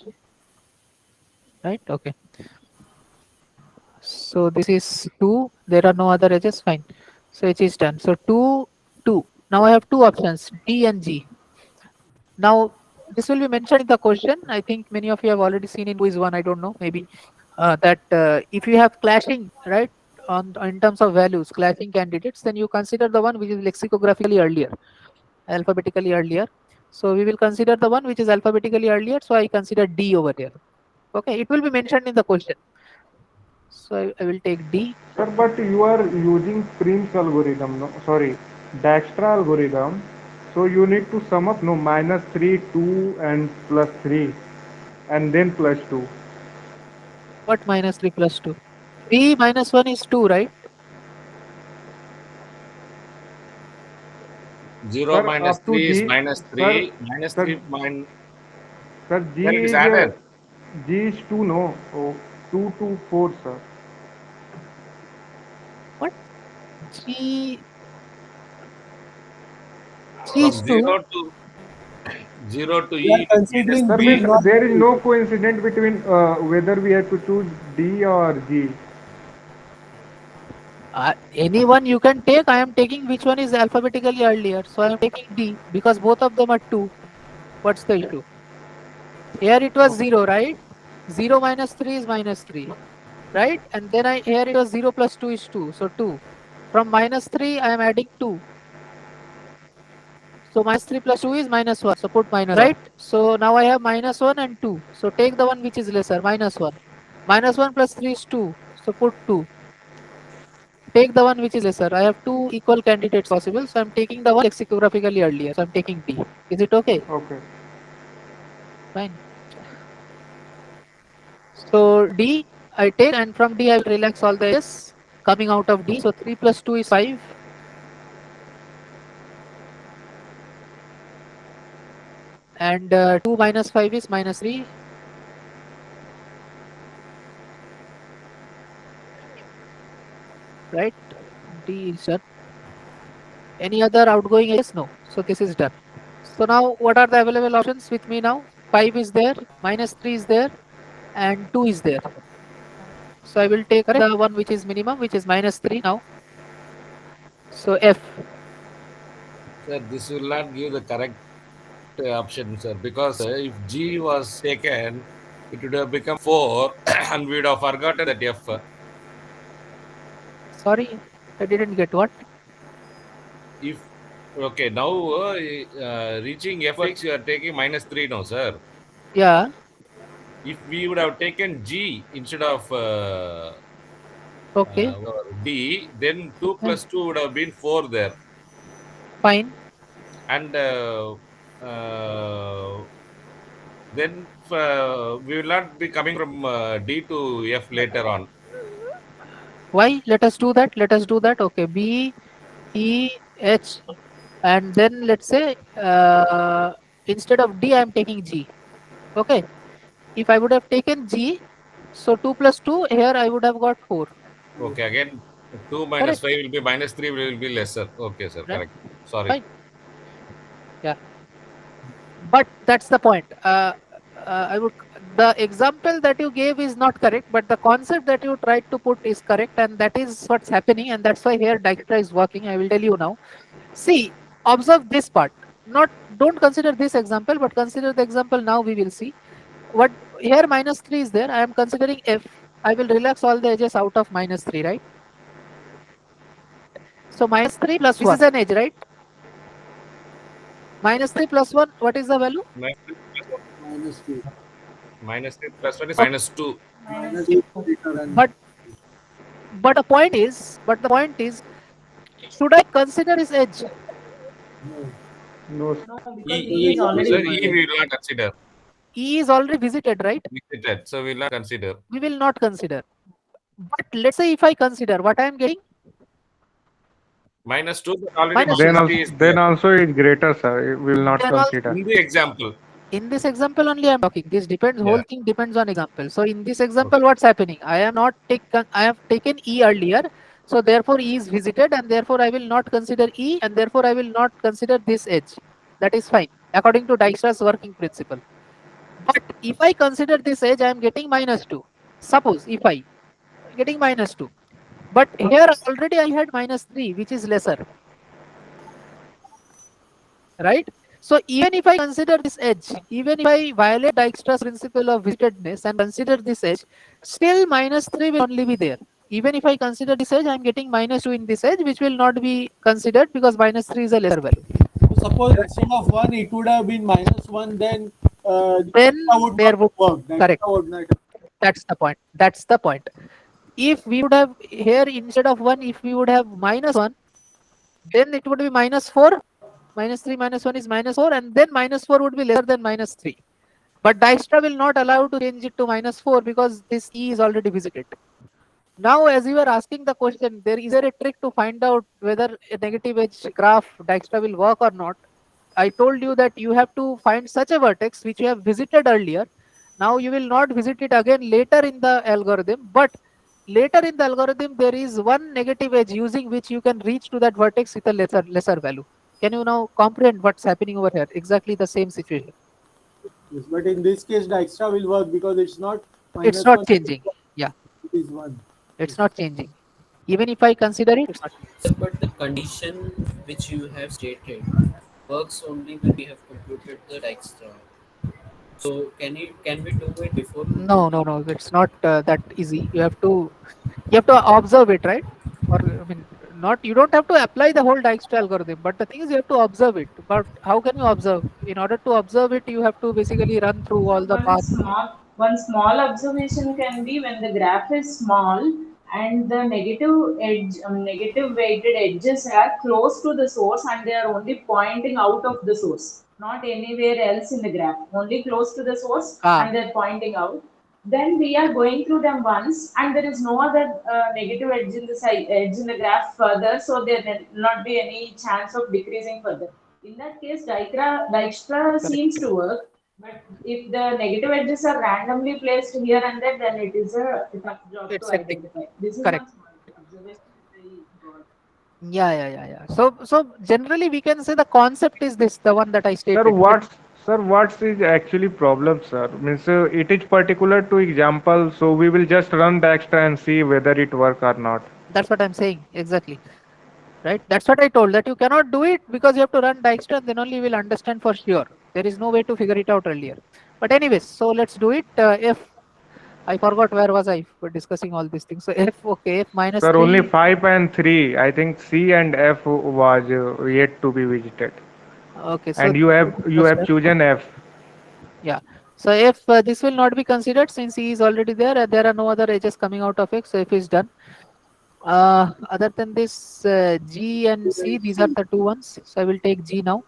right? Okay. So this is 2. There are no other edges. Fine. So H is done. So 2, 2. Now I have two options, D and G. Now this will be mentioned in the question. I think many of you have already seen in quiz 1. I don't know. Maybe that if you have clashing, right, on in terms of values, clashing candidates, then you consider the one which is lexicographically earlier, alphabetically earlier. So we will consider the one which is alphabetically earlier. So I consider D over there. Okay, it will be mentioned in the question. So I will take D. Sir, but you are using Prim's algorithm, no? Sorry, Dijkstra algorithm. So you need to sum up, no, minus 3, 2, and plus 3, and then plus 2. What minus 3 plus 2? 3 minus 1 is 2, right? 0 Sir, minus up to 3 is G, minus sir, 3. Minus sir, 3 sir, then it is uh, added. G is 2, no? Oh, 2 to 4, sir. What? G, G From is 2. 0 to We are E, it is minus considering Sir, B, means 3. not there is A. no coincidence between whether we have to choose D or G. Anyone you can take. I am taking which one is alphabetically earlier. So I am taking D because both of them are 2. What's the issue? Here it was 0, right? 0 minus 3 is minus 3, right? And then here it was 0 plus 2 is 2. So 2. From minus 3, I am adding 2. So minus 3 plus 2 is minus 1. So put minus 1. Right? So now I have minus 1 and 2. So take the one which is lesser, minus 1. Minus 1 plus 3 is 2. So put 2. Take the one which is lesser. I have two equal candidates possible. So I'm taking the one lexicographically earlier. So I'm taking D. Is it okay? Okay. Fine. So D I take, and from D I will relax all the edges coming out of D. So 3 plus 2 is 5. And 2 minus 5 is minus 3. Right? D is done. Any other outgoing edges? No. So this is done. So now what are the available options with me now? 5 is there, minus 3 is there, and 2 is there. So I will take the one which is minimum, which is minus 3 now. So F. Sir, this will not give the correct option, sir, because if G was taken, it would have become 4 and we would have forgotten that F. Sorry, I didn't get what? If okay, now reaching Fx, you are taking minus 3 now, sir. Yeah, If we would have taken G instead of okay, D, then 2 yeah, plus 2 would have been 4 there. fine. And uh, then we will not be coming from D to F later on. Why? Let us do that. Let us do that. Okay, B, E, H, and then let's say instead of D, I am taking G. Okay. If I would have taken G, so 2 plus 2, here I would have got 4. Okay, again 2 minus Correct. 5 will be minus 3 will be lesser. Okay, sir, Right. correct. Sorry. Fine. Yeah. But that's the point. I would the example that you gave is not correct, but the concept that you tried to put is correct, and that is what's happening, and that's why here Dijkstra is working. I will tell you now. See, observe this part. Not don't consider this example, but consider the example now. We will see what here minus 3 is there. I am considering F. I will relax all the edges out of minus 3, right? So minus 3 plus this 1. This is an edge, right? Minus 3 plus 1, what is the value? Minus 2. Minus 3 plus 1 is Okay. minus 2. Minus 2 greater than But the point is, should I consider his edge? no. No. No, because E, E is already so E visited. we will not consider. E is already visited, right? Visited, so we will not consider. We will not consider. But let's say if I consider what I am getting, Minus 2, but already minus Then minus 2. also, 3 is then there. also is greater, sir. We will not Then also, consider. In the example. in this example only I am talking. This depends. Yeah. Whole thing depends on example. So in this example, what's happening? I have taken E earlier. So therefore E is visited, and therefore I will not consider E, and therefore I will not consider this edge. That is fine according to Dijkstra's working principle. But if I consider this edge, I am getting minus 2. Suppose if I getting minus 2. But here already I had minus 3, which is lesser. Right? So even if I consider this edge, even if I violate Dijkstra's principle of visitedness and consider this edge, still minus 3 will only be there. Even if I consider this edge, I am getting minus 2 in this edge, which will not be considered because minus 3 is a lesser value. So suppose instead of 1, it would have been minus 1, then Then would there not would work. correct. Would not. That's the point. That's the point. If we would have here instead of 1, if we would have minus 1, then it would be minus 4. Minus 3 minus 1 is minus 4, and then minus 4 would be lesser than minus 3. But Dijkstra will not allow to change it to minus 4 because this E is already visited. Now, as you were asking the question, is there a trick to find out whether a negative edge graph Dijkstra will work or not? I told you that you have to find such a vertex which you have visited earlier. Now you will not visit it again later in the algorithm, but later in the algorithm there is one negative edge using which you can reach to that vertex with a lesser value. Can you now comprehend what's happening over here? Exactly the same situation. Yes, but in this case, the extra will work because it's not It's minus not 1, changing. Yeah, it is 1. it's not changing. Even if I consider it, it's not changing. Sir, but the condition which you have stated works only when we have computed the Dijkstra. So can we do it before No, computing? no, no. It's not that easy. You have to observe it, right? Or I mean, not you don't have to apply the whole Dijkstra algorithm, but the thing is you have to observe it. But how can you observe? In order to observe it, you have to basically run through all the paths. One small observation can be when the graph is small and the negative weighted edges are close to the source and they are only pointing out of the source, not anywhere else in the graph, only close to the source and they're pointing out. Then we are going through them once and there is no other negative edge in the edge in the graph further, so there will not be any chance of decreasing further. In that case, Dijkstra seems to work, but if the negative edges are randomly placed here and there, then it is a tough job to identify. This is Correct. one small observation that I got. Yeah. So generally we can say the concept is this, the one that I Sir, stated. what's is actually problem, sir? Means it is particular to example, so we will just run the extra and see whether it work or not. That's what I'm saying exactly. Right? That's what I told, that you cannot do it because you have to run Dijkstra and then only you will understand for sure. There is no way to figure it out earlier. But anyways, so let's do it. If I forgot where was I for discussing all these things. So F minus Sir, only 3. 5 and 3. I think C and F was yet to be visited. Okay, so And you have chosen F. yeah. So if this will not be considered since E is already there, there are no other edges coming out of X. So F is done. Other than this, G and C, these are the two ones. So I will take G now.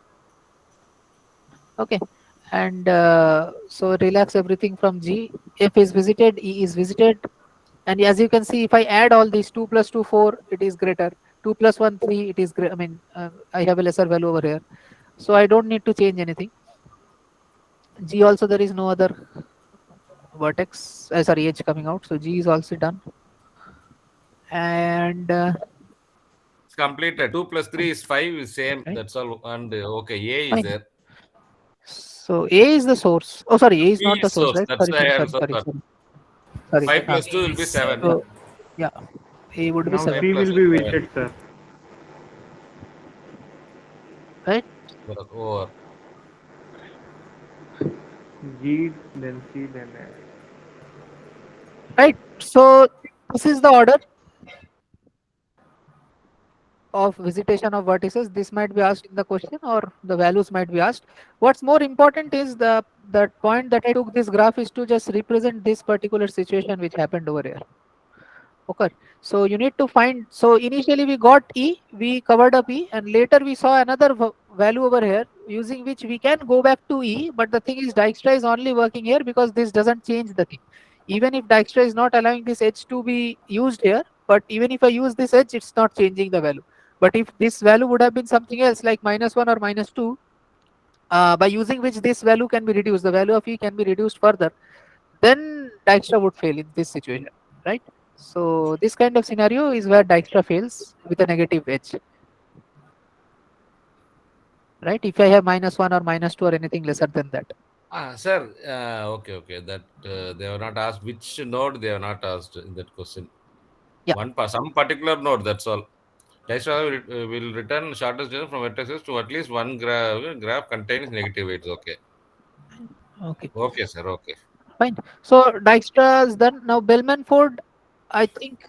Okay. and so relax everything from G. F is visited, E is visited, and as you can see, if I add all these 2 plus 2 4, it is greater. 2 plus 1 3, it is great. I mean, I have a lesser value over here, so I don't need to change anything. G also, there is no other vertex, sorry, edge coming out, so G is also done. And It's completed. 2 plus 3 is 5 is same. right, That's all. And okay, A is fine. there. So A is the source. Oh, sorry, A is B not the is source, source. right? That's Sorry, why sorry, I am sorry, so sorry, sorry. sorry. Sorry. 5 plus 2 A will be is 7. 7. So yeah, A would be Now 7, 5 C plus will is be 7. visited, sir. right? Over. G, then C, then A. Right. So this is the order of visitation of vertices. This might be asked in the question, or the values might be asked. What's more important is the point that I took this graph is to just represent this particular situation which happened over here. Okay, so you need to find. So initially we got E, we covered up E, and later we saw another value over here using which we can go back to E. But the thing is, Dijkstra is only working here because this doesn't change the thing. Even if Dijkstra is not allowing this edge to be used here, but even if I use this edge, it's not changing the value. But if this value would have been something else like -1 or -2, by using which this value can be reduced, the value of E can be reduced further, then Dijkstra would fail in this situation, right? So this kind of scenario is where Dijkstra fails with a negative edge, right? If I have -1 or -2 or anything lesser than that. Sir, okay, okay. That they have not asked which node they have not asked in that question. Yeah. Some particular node. That's all. Dijkstra will return shortest distance from vertices to at least one graph contains negative weights. Okay. Okay. Okay, sir. Okay. Fine. So Dijkstra is done. Now Bellman-Ford, I think.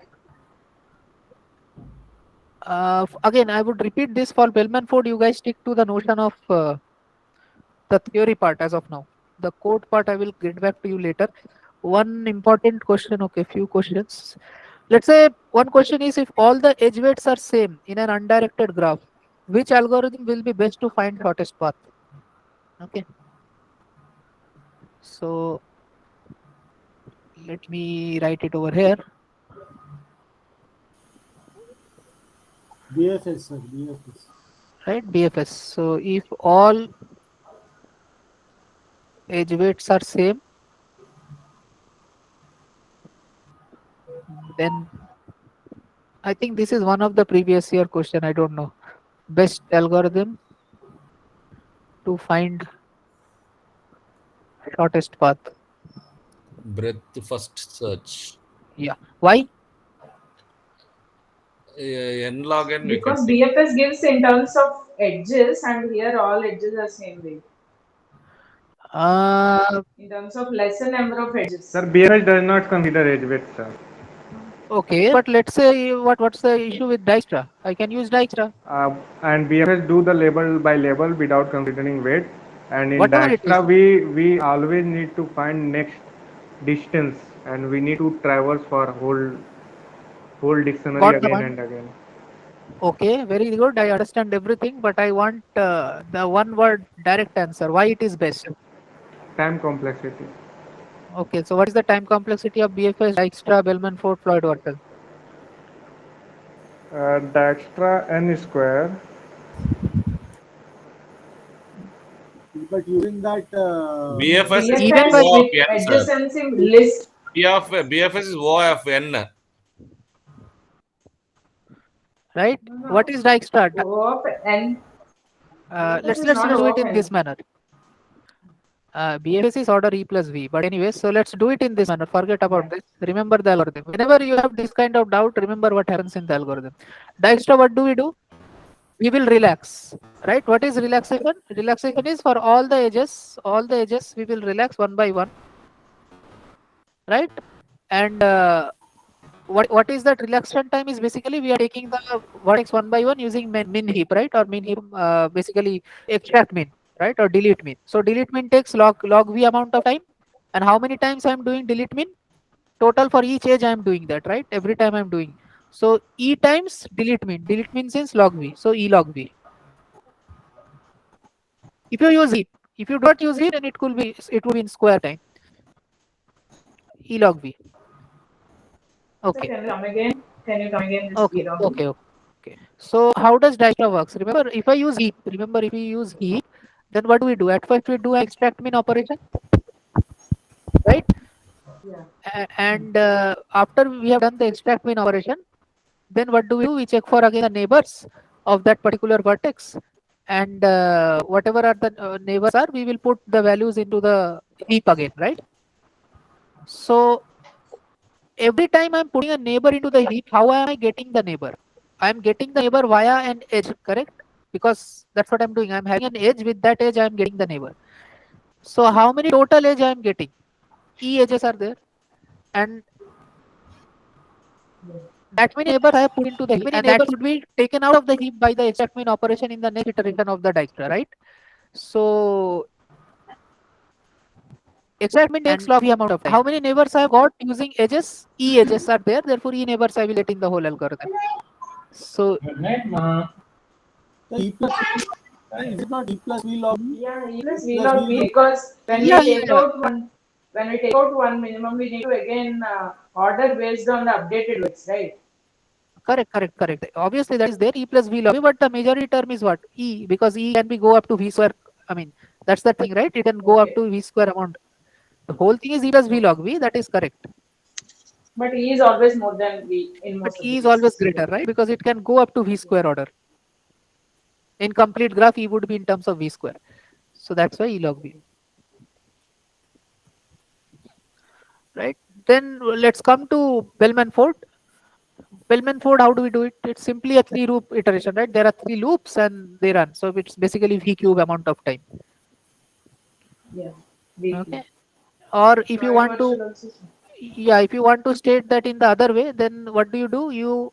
Again, I would repeat this for Bellman-Ford. You guys stick to the notion of the theory part as of now. The code part I will get back to you later. One important question. Okay, few questions. Let's say one question is, if all the edge weights are same in an undirected graph, which algorithm will be best to find shortest path? Okay. So let me write it over here. BFS, sir. BFS. Right, BFS. So if all edge weights are same, then I think this is one of the previous year question. I don't know. Best algorithm to find shortest path. Breadth first search. Yeah. Why? N log n we can Because take. BFS gives in terms of edges, and here all edges are same way. In terms of lesser number of edges. Sir, BFS does not consider edge weight, sir. Okay, but let's say what's the issue with Dijkstra? I can use Dijkstra. And BFS do the label by label without considering weight. And in Whatever it is. Dijkstra, we always need to find next distance, and we need to traverse for whole dictionary Got the again one. and again. Okay, very good. I understand everything, but I want the one word direct answer. Why it is best? Time complexity. Okay, so what is the time complexity of BFS, Dijkstra, Bellman-Ford, Floyd-Warshall? Dijkstra n square. But using that. BFS is Even BFS by O of with n, sir. adjacency list. BFS is O of n. right? No, What is Dijkstra? O of n. BFS is Let's not do O it of in n. this manner. BFS is order E plus V. But anyway, so let's do it in this manner. Forget about this. Remember the algorithm. Whenever you have this kind of doubt, remember what happens in the algorithm. Dijkstra, what do? We will relax, right? What is relaxation? Relaxation is for all the edges, we will relax one by one, right? And what is that relaxation time is basically we are taking the vertex one by one using min heap, right? Or min heap, basically extract min, right? Or delete min. So delete min takes log v amount of time. And how many times I am doing delete min? Total for each edge I am doing that, right? Every time I am doing. So e times delete min. Delete min since log v. So e log v. If you use heap, If you do not use heap, then it will be in square time. E log v. So Okay. can you come again? Can you come again this Okay. Iran? Okay. Okay. So how does Dijkstra works? Remember, if I use heap, then what do we do? At first we do an extract min operation, right? Yeah. And after we have done the extract min operation, then what do? We check for again the neighbors of that particular vertex, and whatever are the neighbors are, we will put the values into the heap again, right? So every time I'm putting a neighbor into the heap, how am I getting the neighbor? I'm getting the neighbor via an edge, correct? Because that's what I'm doing. I'm having an edge. With that edge, I'm getting the neighbor. So how many total edge I'm getting? E edges are there, and that many neighbors I have put into the heap, and that should be taken out of the heap by the extract min operation in the next iteration of the Dijkstra, right? So extract min takes log amount of time. How many neighbors I have got using edges? E edges are there. Therefore, E neighbors I will get in the whole algorithm. So Good night, ma. So E plus is it not E plus V log V? Yeah, E plus E V plus log V V log because when yeah, we yeah, take yeah. out one when we take out one minimum, we need to again order based on the updated weights, right? Correct. Obviously, that is there. E plus V log V, but the majority term is what? E, because E can be go up to V square. I mean, that's the thing, right? It can go up Okay. to V square amount. The whole thing is E plus V log V. That is correct. But E is always more than V in But most of the E is always cases. greater, right? Because it can go up to V square order. In complete graph, E would be in terms of V square. So that's why E log V, right? Then let's come to Bellman-Ford. Bellman-Ford, how do we do it? It's simply a three loop iteration, right? There are three loops and they run. So it's basically V cube amount of time. Yeah, V cube. Okay. Or if you want to, Floyd-Warshall also. yeah, if you want to state that in the other way, then what do? You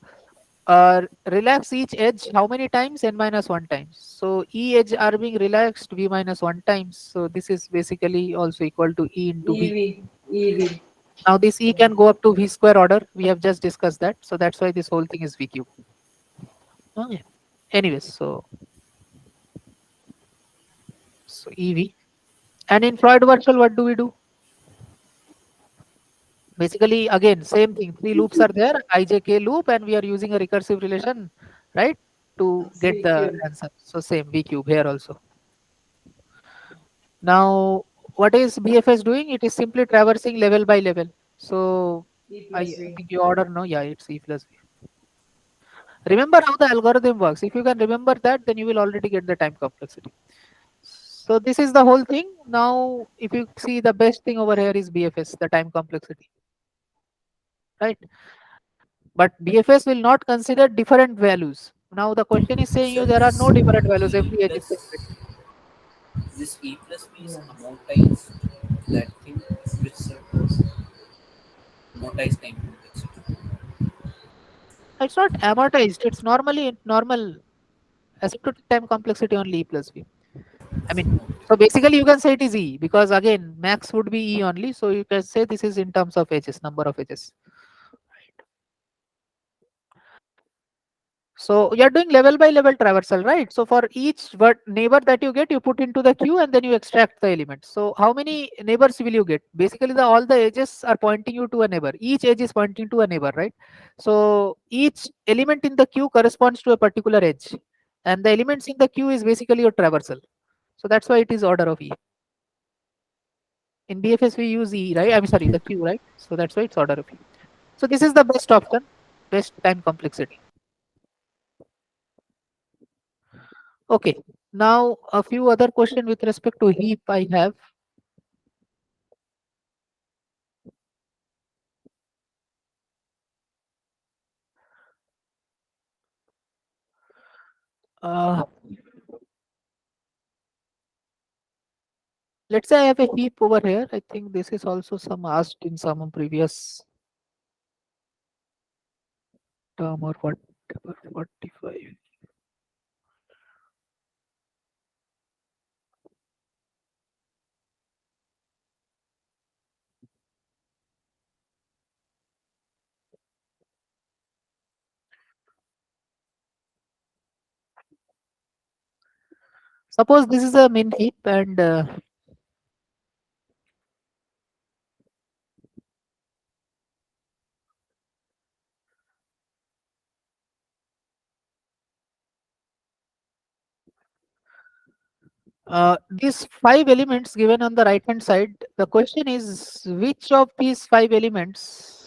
relax each edge how many times? N minus 1 times. So E edge are being relaxed V minus 1 times. So this is basically also equal to E into V. EV, EV. Now this E Yeah. can go up to V square order. We have just discussed that. So that's why this whole thing is V cube. Okay. Anyways, so EV. And in Floyd-Warshall, what do we do? Basically, again, same thing. Three loops are there, ijk loop, and we are using a recursive relation, right, to It's get V the cube. answer. So same V cube here also. Now, what is BFS doing? It is simply traversing level by level. So E I plus V. think you order no, yeah, it's E plus V. Remember how the algorithm works. If you can remember that, then you will already get the time complexity. So this is the whole thing. Now, if you see the best thing over here is BFS, the time complexity, right? But BFS will not consider different values. Now the question is saying you So there are no this different values. E Every edge is plus separate. this E plus B is Yeah. amortized that thing which amortized time complexity. It's not amortized. It's normally normal asymptotic time complexity only E plus V. I mean, so basically you can say it is E because again max would be E only. So you can say this is in terms of edges, number of edges. So you're doing level by level traversal, right? So for each neighbor that you get, you put into the queue and then you extract the elements. So how many neighbors will you get? Basically, all the edges are pointing you to a neighbor. Each edge is pointing to a neighbor, right? So each element in the queue corresponds to a particular edge, and the elements in the queue is basically your traversal. So that's why it is order of E. In BFS we use E, right? I'm sorry, the queue, right? So that's why it's order of E. So this is the best option, best time complexity. Okay, now a few other question with respect to heap I have. Uh, let's say I have a heap over here. I think this is also some asked in some previous term or whatever, 45. Suppose this is a min heap and these five elements given on the right hand side. The question is which of these five elements.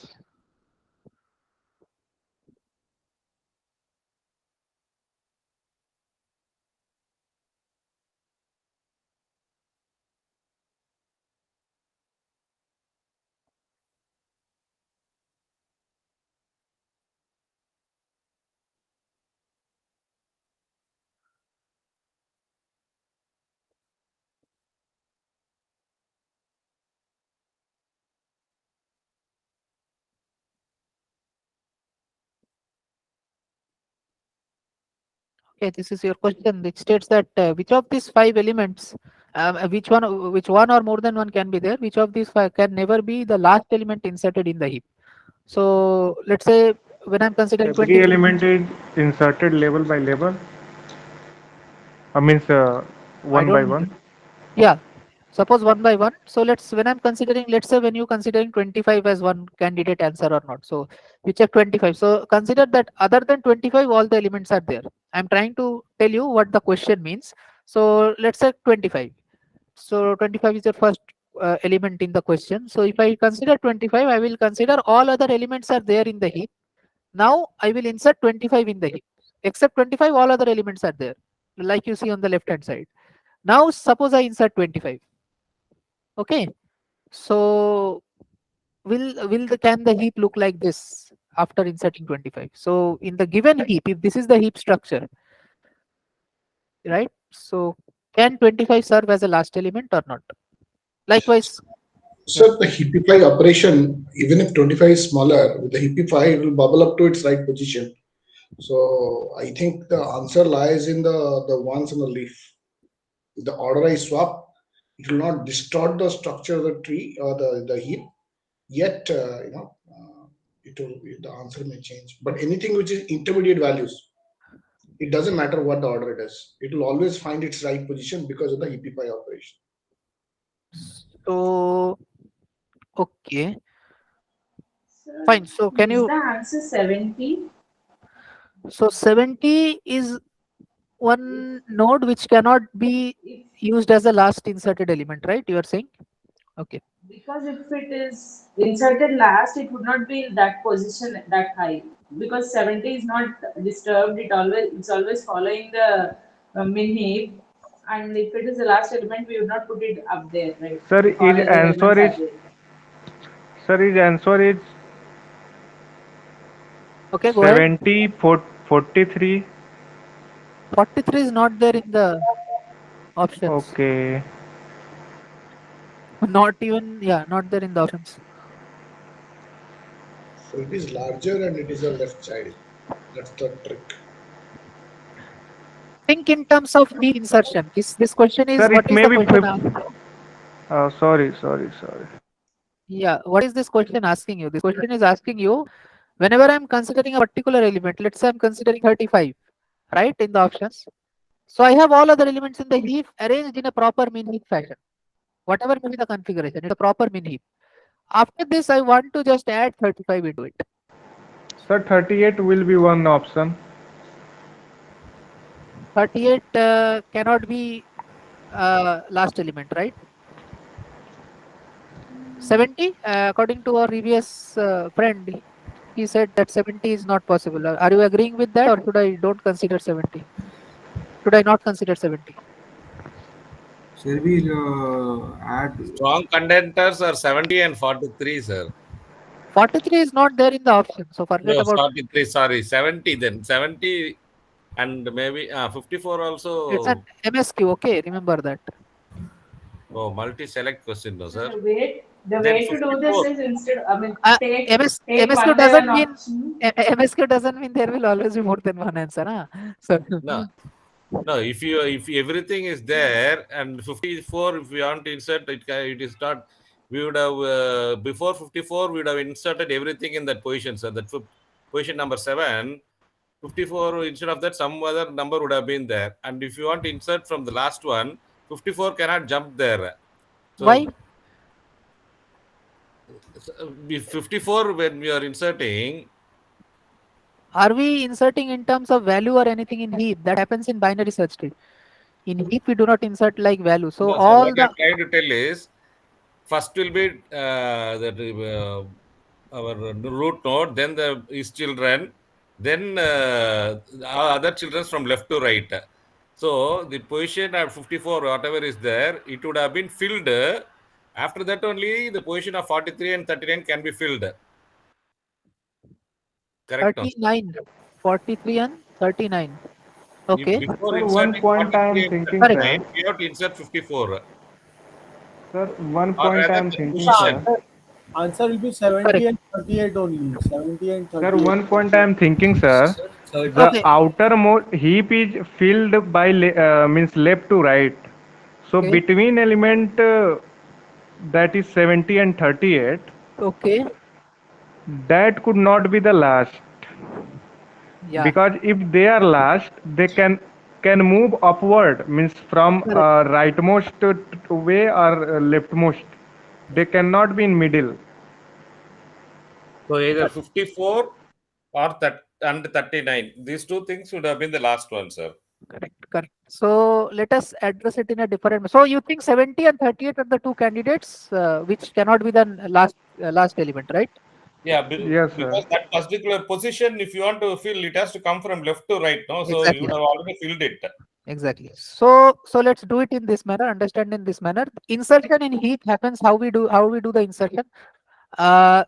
Okay, this is your question, which states that which of these five elements, which one or more than one can be there, which of these five can never be the last element inserted in the heap. So let's say when I'm considering Every 20, element is inserted level by level. I means I one by don't, one. yeah, suppose one by one. So when I'm considering, let's say when you considering 25 as one candidate answer or not. So you check 25. So consider that other than 25, all the elements are there. I'm trying to tell you what the question means. So let's say 25. So 25 is the first element in the question. So if I consider 25, I will consider all other elements are there in the heap. Now I will insert 25 in the heap. Except 25, all other elements are there, like you see on the left hand side. Now suppose I insert 25. Okay. So can the heap look like this after inserting 25? So in the given heap, if this is the heap structure, right? So can 25 serve as a last element or not? Likewise, yeah. So the Heapify operation, even if 25 is smaller, with the Heapify, it will bubble up to its right position. So I think the answer lies in the ones on the leaf. With the order I swap, it will not distort the structure of the tree or the heap. Yet, it will the answer may change. But anything which is intermediate values, it doesn't matter what the order it is. It will always find its right position because of the Heapify operation. So okay, So fine. So can is you? the answer 70? So 70 is one node which cannot be If used as a last inserted element, right? You are saying? Okay. because if it is inserted last, it would not be in that position that high. Because 70 is not disturbed, it's always following the min heap. And if it is the last element, we would not put it up there, right? Sir, If all his other answer elements is are there. sir, his answer is Okay, go ahead. 70 43. 43 is not there in the options. Okay. Not even, yeah, not there in the options. So it is larger and it is a left child. That's the trick. Think in terms of heap insertion. This question is, Sir, what it is may the be question? 50. Sorry. Yeah, what is this question asking you? This question is asking you, whenever I'm considering a particular element, let's say I'm considering 35, right, in the options. So I have all other elements in the heap arranged in a proper min heap fashion. Whatever may be the configuration, it's a proper min heap. After this, I want to just add 35 into it. Sir, 38 will be one option. 38 cannot be last element, right? 70, according to our previous friend, he said that 70 is not possible. Are you agreeing with that, or should I don't consider 70? Should I not consider 70? Shall we add? Strong contenders are 70 and 43, sir. 43 is not there in the option, so forget No, about 43, sorry, 70 then. 70 and maybe 54 it's an also. MSQ. Okay, remember that. Oh, multi-select question, no, So sir. the Then way to do this 54. is instead, I mean, take MSQ one by doesn't one mean option. MSQ doesn't mean there will always be more than one answer. Huh? So No, no. If everything is there and 54, if we want to insert it, it is not. We would have before 54, we would have inserted everything in that position. So that position number 7, 54 instead of that some other number would have been there. And if you want to insert from the last one, 54 cannot jump there. Why? So 54 when we are inserting, Are we inserting in terms of value or anything in heap? That happens in binary search tree. In heap, we do not insert like value. So no, sir, all what the I'm trying to tell is first will be our root node, then his children, then other children from left to right. So the position at 54, whatever is there, it would have been filled. After that only the position of 43 and 39 can be filled. Correct, no, sir? 39, 43 and 39. If Okay. before Sir, one inserting point I 43 am and thinking, Correct. sir. 39, we have to insert 54, Sir, one or point I rather am the thinking, So sir. position. answer will be Correct. 70 and 38 only. 70 and Sir, 38. one point I am thinking, sir. Sir, 30. The Okay. outermost heap is filled by means left to right. So Okay. between element that is 70 and 38, Okay. that could not be the last, Yeah. because if they are last, they can move upward, means from Correct. rightmost way or leftmost. They cannot be in middle. So either 54 or that and 39. These two things would have been the last one, sir. Correct. Correct. So let us address it in a different. So you think 70 and 38 are the two candidates, which cannot be the last element, right? Yeah, Yes, sir. because that particular position, if you want to fill, it has to come from left to right, no? So you Exactly. would have already filled it. Exactly. So let's do it in this manner. Understand in this manner. Insertion in heap happens. How we do the insertion?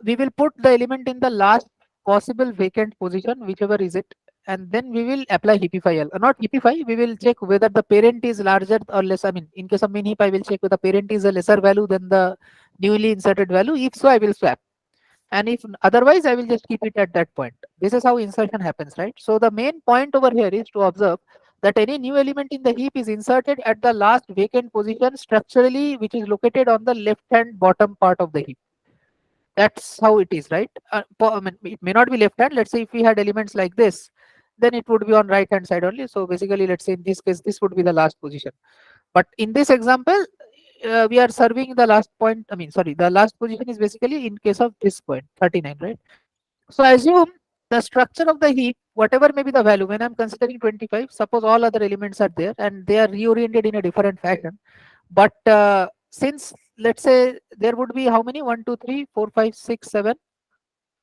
We will put the element in the last possible vacant position, whichever is it, and then we will apply Heapify. Not Heapify. We will check whether the parent is larger or less. I mean, in case of min heap, I will check whether the parent is a lesser value than the newly inserted value. If so, I will swap. And if otherwise, I will just keep it at that point. This is how insertion happens, right? So the main point over here is to observe that any new element in the heap is inserted at the last vacant position structurally, which is located on the left hand bottom part of the heap. That's how it is, right? I mean, it may not be left hand. Let's say if we had elements like this, then it would be on right hand side only. So basically, let's say in this case, this would be the last position. But in this example, we are serving the last point. I mean, sorry, the last position is basically in case of this point, 39, right? So assume the structure of the heap, whatever may be the value, when I'm considering 25, suppose all other elements are there and they are reoriented in a different fashion. But since let's say there would be how many? 1, 2, 3, 4, 5, 6, 7,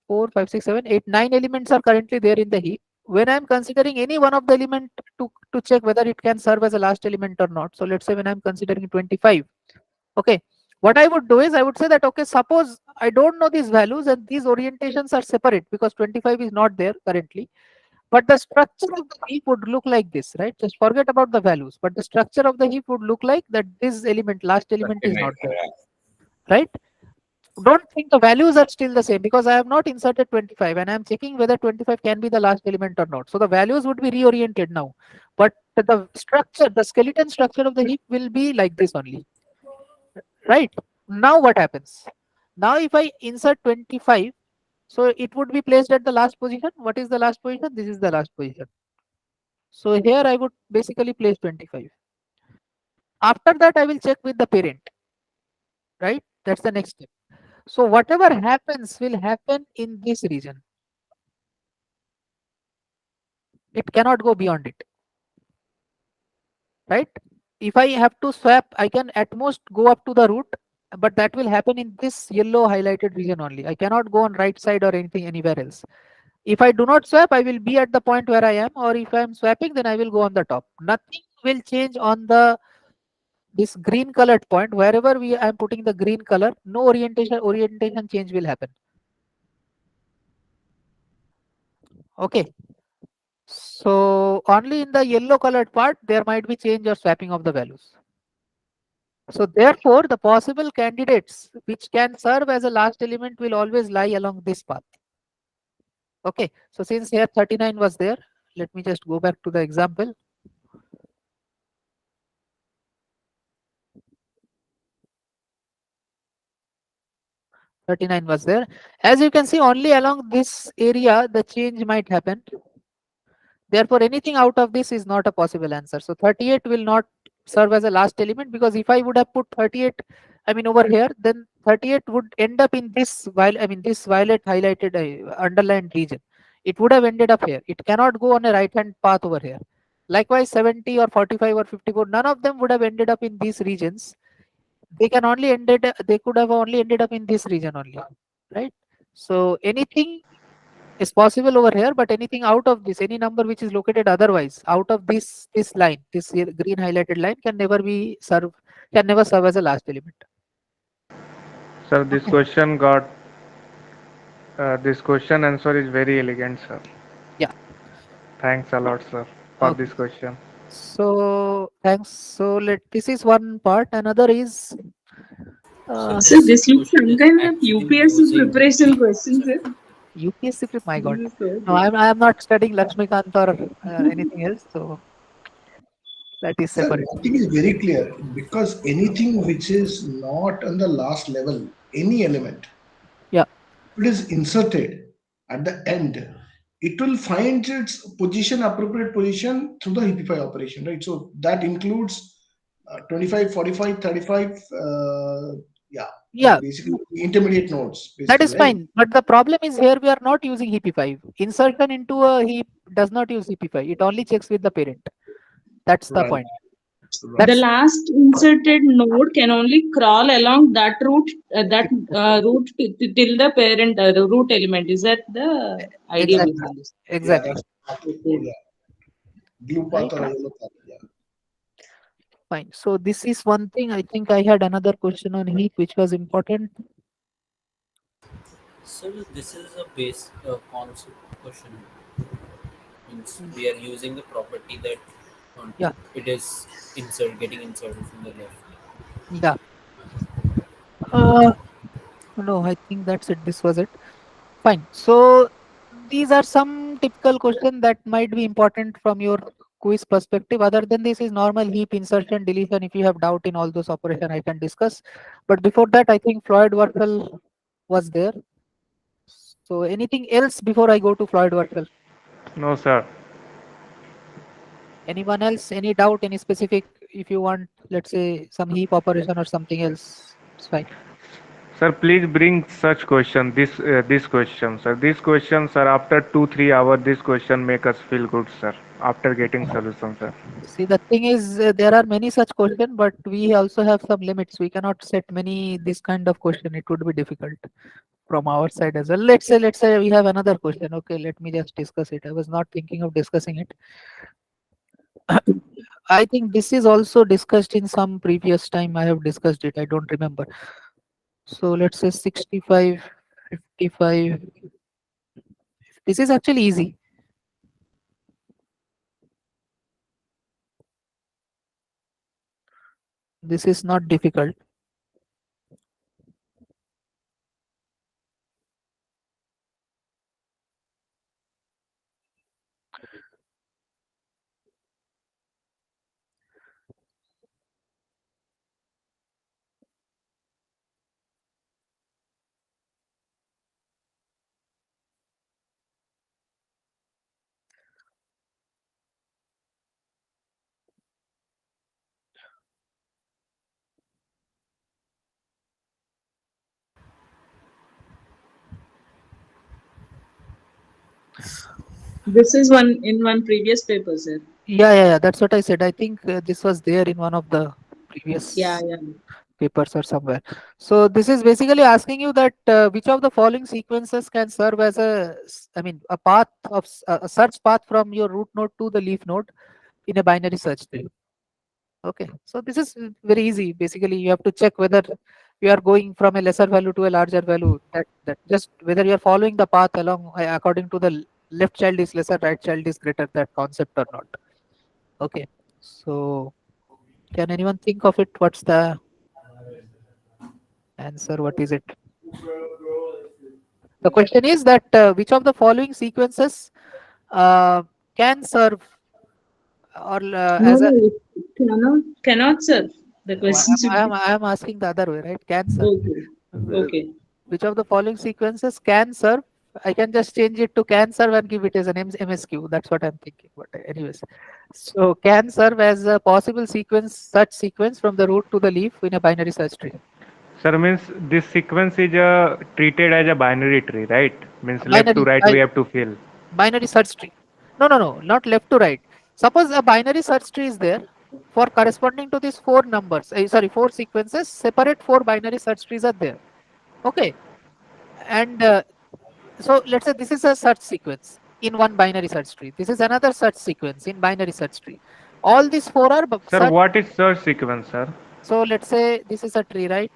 4, 5, 6, 7, 8, 9 elements are currently there in the heap. When I'm considering any one of the element to check whether it can serve as a last element or not. So let's say when I'm considering 25, okay, what I would do is I would say that, okay, suppose I don't know these values and these orientations are separate because 25 is not there currently, but the structure of the heap would look like this, right? Just forget about the values, but the structure of the heap would look like that this element, last element is 39, not there, yeah. right? Don't think the values are still the same because I have not inserted 25 and I am checking whether 25 can be the last element or not. So the values would be reoriented now, but the structure, the skeleton structure of the heap will be like this only, right? Now what happens? Now if I insert 25, so it would be placed at the last position. What is the last position? This is the last position. So here I would basically place 25. After that, I will check with the parent, right? That's the next step. So whatever happens will happen in this region. It cannot go beyond it, right? If I have to swap, I can at most go up to the root, but that will happen in this yellow highlighted region only. I cannot go on right side or anything anywhere else. If I do not swap, I will be at the point where I am, or if I am swapping, then I will go on the top. Nothing will change on the this green colored point. Wherever I am putting the green color, no orientation change will happen. Okay. So only in the yellow colored part, there might be change or swapping of the values. So therefore, the possible candidates which can serve as a last element will always lie along this path. Okay. So since here 39 was there, let me just go back to the example. Was there. As you can see, only along this area the change might happen. Therefore, anything out of this is not a possible answer. So 38 will not serve as a last element, because if I would have put 38, I mean over here, then 38 would end up in this this violet highlighted underlined region. It would have ended up here. It cannot go on a right hand path over here. Likewise, 70 or 45 or 54, none of them would have ended up in these regions. They could have only ended up in this region only, right? So anything is possible over here, but anything out of this, any number which is located otherwise out of this line, this here green highlighted line, can never serve as a last element. Sir, this Okay. question got this question answer is very elegant, sir. Yeah. Thanks a lot, sir, for Okay. this question. So thanks. So let this is one part. Another is So So this this looks question some is kind of actually UPSC using. preparation questions. UPSC. My This God. is so No, good. I am not studying Lakshmikant or anything else. So that is Sir, separate. one thing is very clear because anything which is not on the last level, any element, Yeah. if it is inserted at the end, it will find its position, appropriate position through the Heapify operation, right? So that includes 25, 45, 35, yeah, Yeah. basically intermediate nodes, That basically, is right? fine. But the problem is here we are not using Heapify. Insertion into a heap does not use Heapify. It only checks with the parent. That's the Right, point. The right. That's last inserted node can only crawl along that route, route till the parent, the root element. Is that the idea exactly. behind this? Yeah, Exactly. that's Okay. yeah. Blue path Right. or a yellow path, yeah. Fine. So this is one thing. I think I had another question on heap which was important. So this is a base concept question. Means Mm. we are using the property that Yeah. it is getting inserted from the left. Yeah. Uh, no, I think that's it. This was it. Fine. So these are some typical questions that might be important from your quiz perspective. Other than this is normal heap insertion, deletion. If you have doubt in all those operation, I can discuss. But before that, I think Floyd-Warshall was there. So anything else before I go to Floyd-Warshall? No, sir. Anyone else? Any doubt? Any specific? If you want, let's say some heap operation or something else, it's fine. Sir, please bring such question. This question, sir. These questions, sir. After 2 3 hours, this question make us feel good, sir. After getting solution, sir. See, the thing is, there are many such questions, but we also have some limits. We cannot set many this kind of question. It would be difficult from our side as well. Let's say we have another question. Okay, let me just discuss it. I was not thinking of discussing it. I think this is also discussed in some previous time. I have discussed it. I don't remember. So let's say 65, 55. This is actually easy. This is not difficult. This is one in one previous paper, sir. Yeah. That's what I said. I think this was there in one of the Yeah, previous yeah. papers or somewhere. So this is basically asking you that which of the following sequences can serve as a path of a search path from your root node to the leaf node in a binary search tree. Okay, so this is very easy. Basically, you have to check whether you are going from a lesser value to a larger value. That just whether you are following the path along according to the left child is lesser, right child is greater. That concept or not. Okay, so can anyone think of it? What's the answer? What is it? The question is that which of the following sequences uh, can serve or No, as a no, it cannot serve. The question should be I am asking the other way, right? Can serve. okay. Uh, Okay. Which of the following sequences can serve I can just change it to can serve and give it as an MSQ. That's what I'm thinking. But anyways, so can serve as a possible sequence, such sequence from the root to the leaf in a binary search tree. Sir, means this sequence is treated as a binary tree, right? Means left to Binary, right we have to fill. binary search tree. No, no, no, not left to right. Suppose a binary search tree is there for corresponding to these four numbers. Sorry, four sequences. Separate four binary search trees are there. Okay, and so let's say this is a search sequence in one binary search tree. This is another search sequence in binary search tree. All these four are Sir, what is search sequence, sir? So let's say this is a tree, right?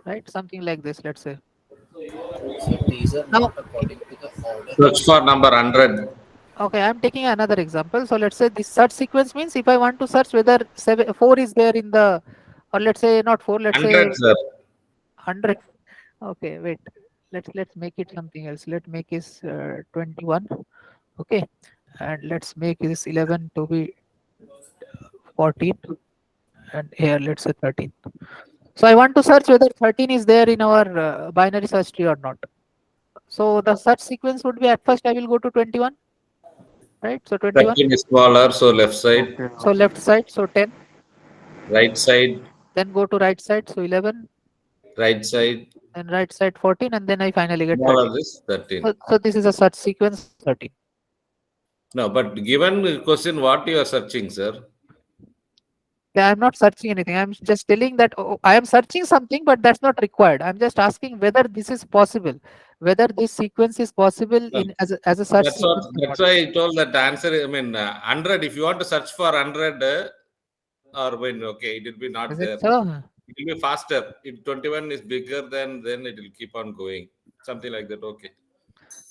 Right, something like this, let's say. So these are Now, not according to the order. Search for number 100. okay, I'm taking another example. So let's say this search sequence means if I want to search whether 4 is there in the, or let's say not 4, let's say 100, sir. 100. Okay, wait. Let's make it something else. Let's make this 21. Okay, and let's make this 11 to be 14, and here let's say 13. So I want to search whether 13 is there in our binary search tree or not. So the search sequence would be, at first I will go to 21, right? So 21. 13 is smaller, so left side. So left side, so 10. Right side. Then go to right side, so 11. Right side. Then right side 14, and then I finally get Smaller 13. is 13. So this is a search sequence 13. No, but given question, what you are searching, sir? Yeah, I'm not searching anything. I'm just telling that I am searching something, but that's not required. I'm just asking whether this is possible, whether this sequence is possible No. in as a search That's sequence. what. That's why I told that the answer. I mean, 100. If you want to search for 100, or when okay, it will be not Is there. it so? It will be faster. If 21 is bigger, then it will keep on going. Something like that. Okay.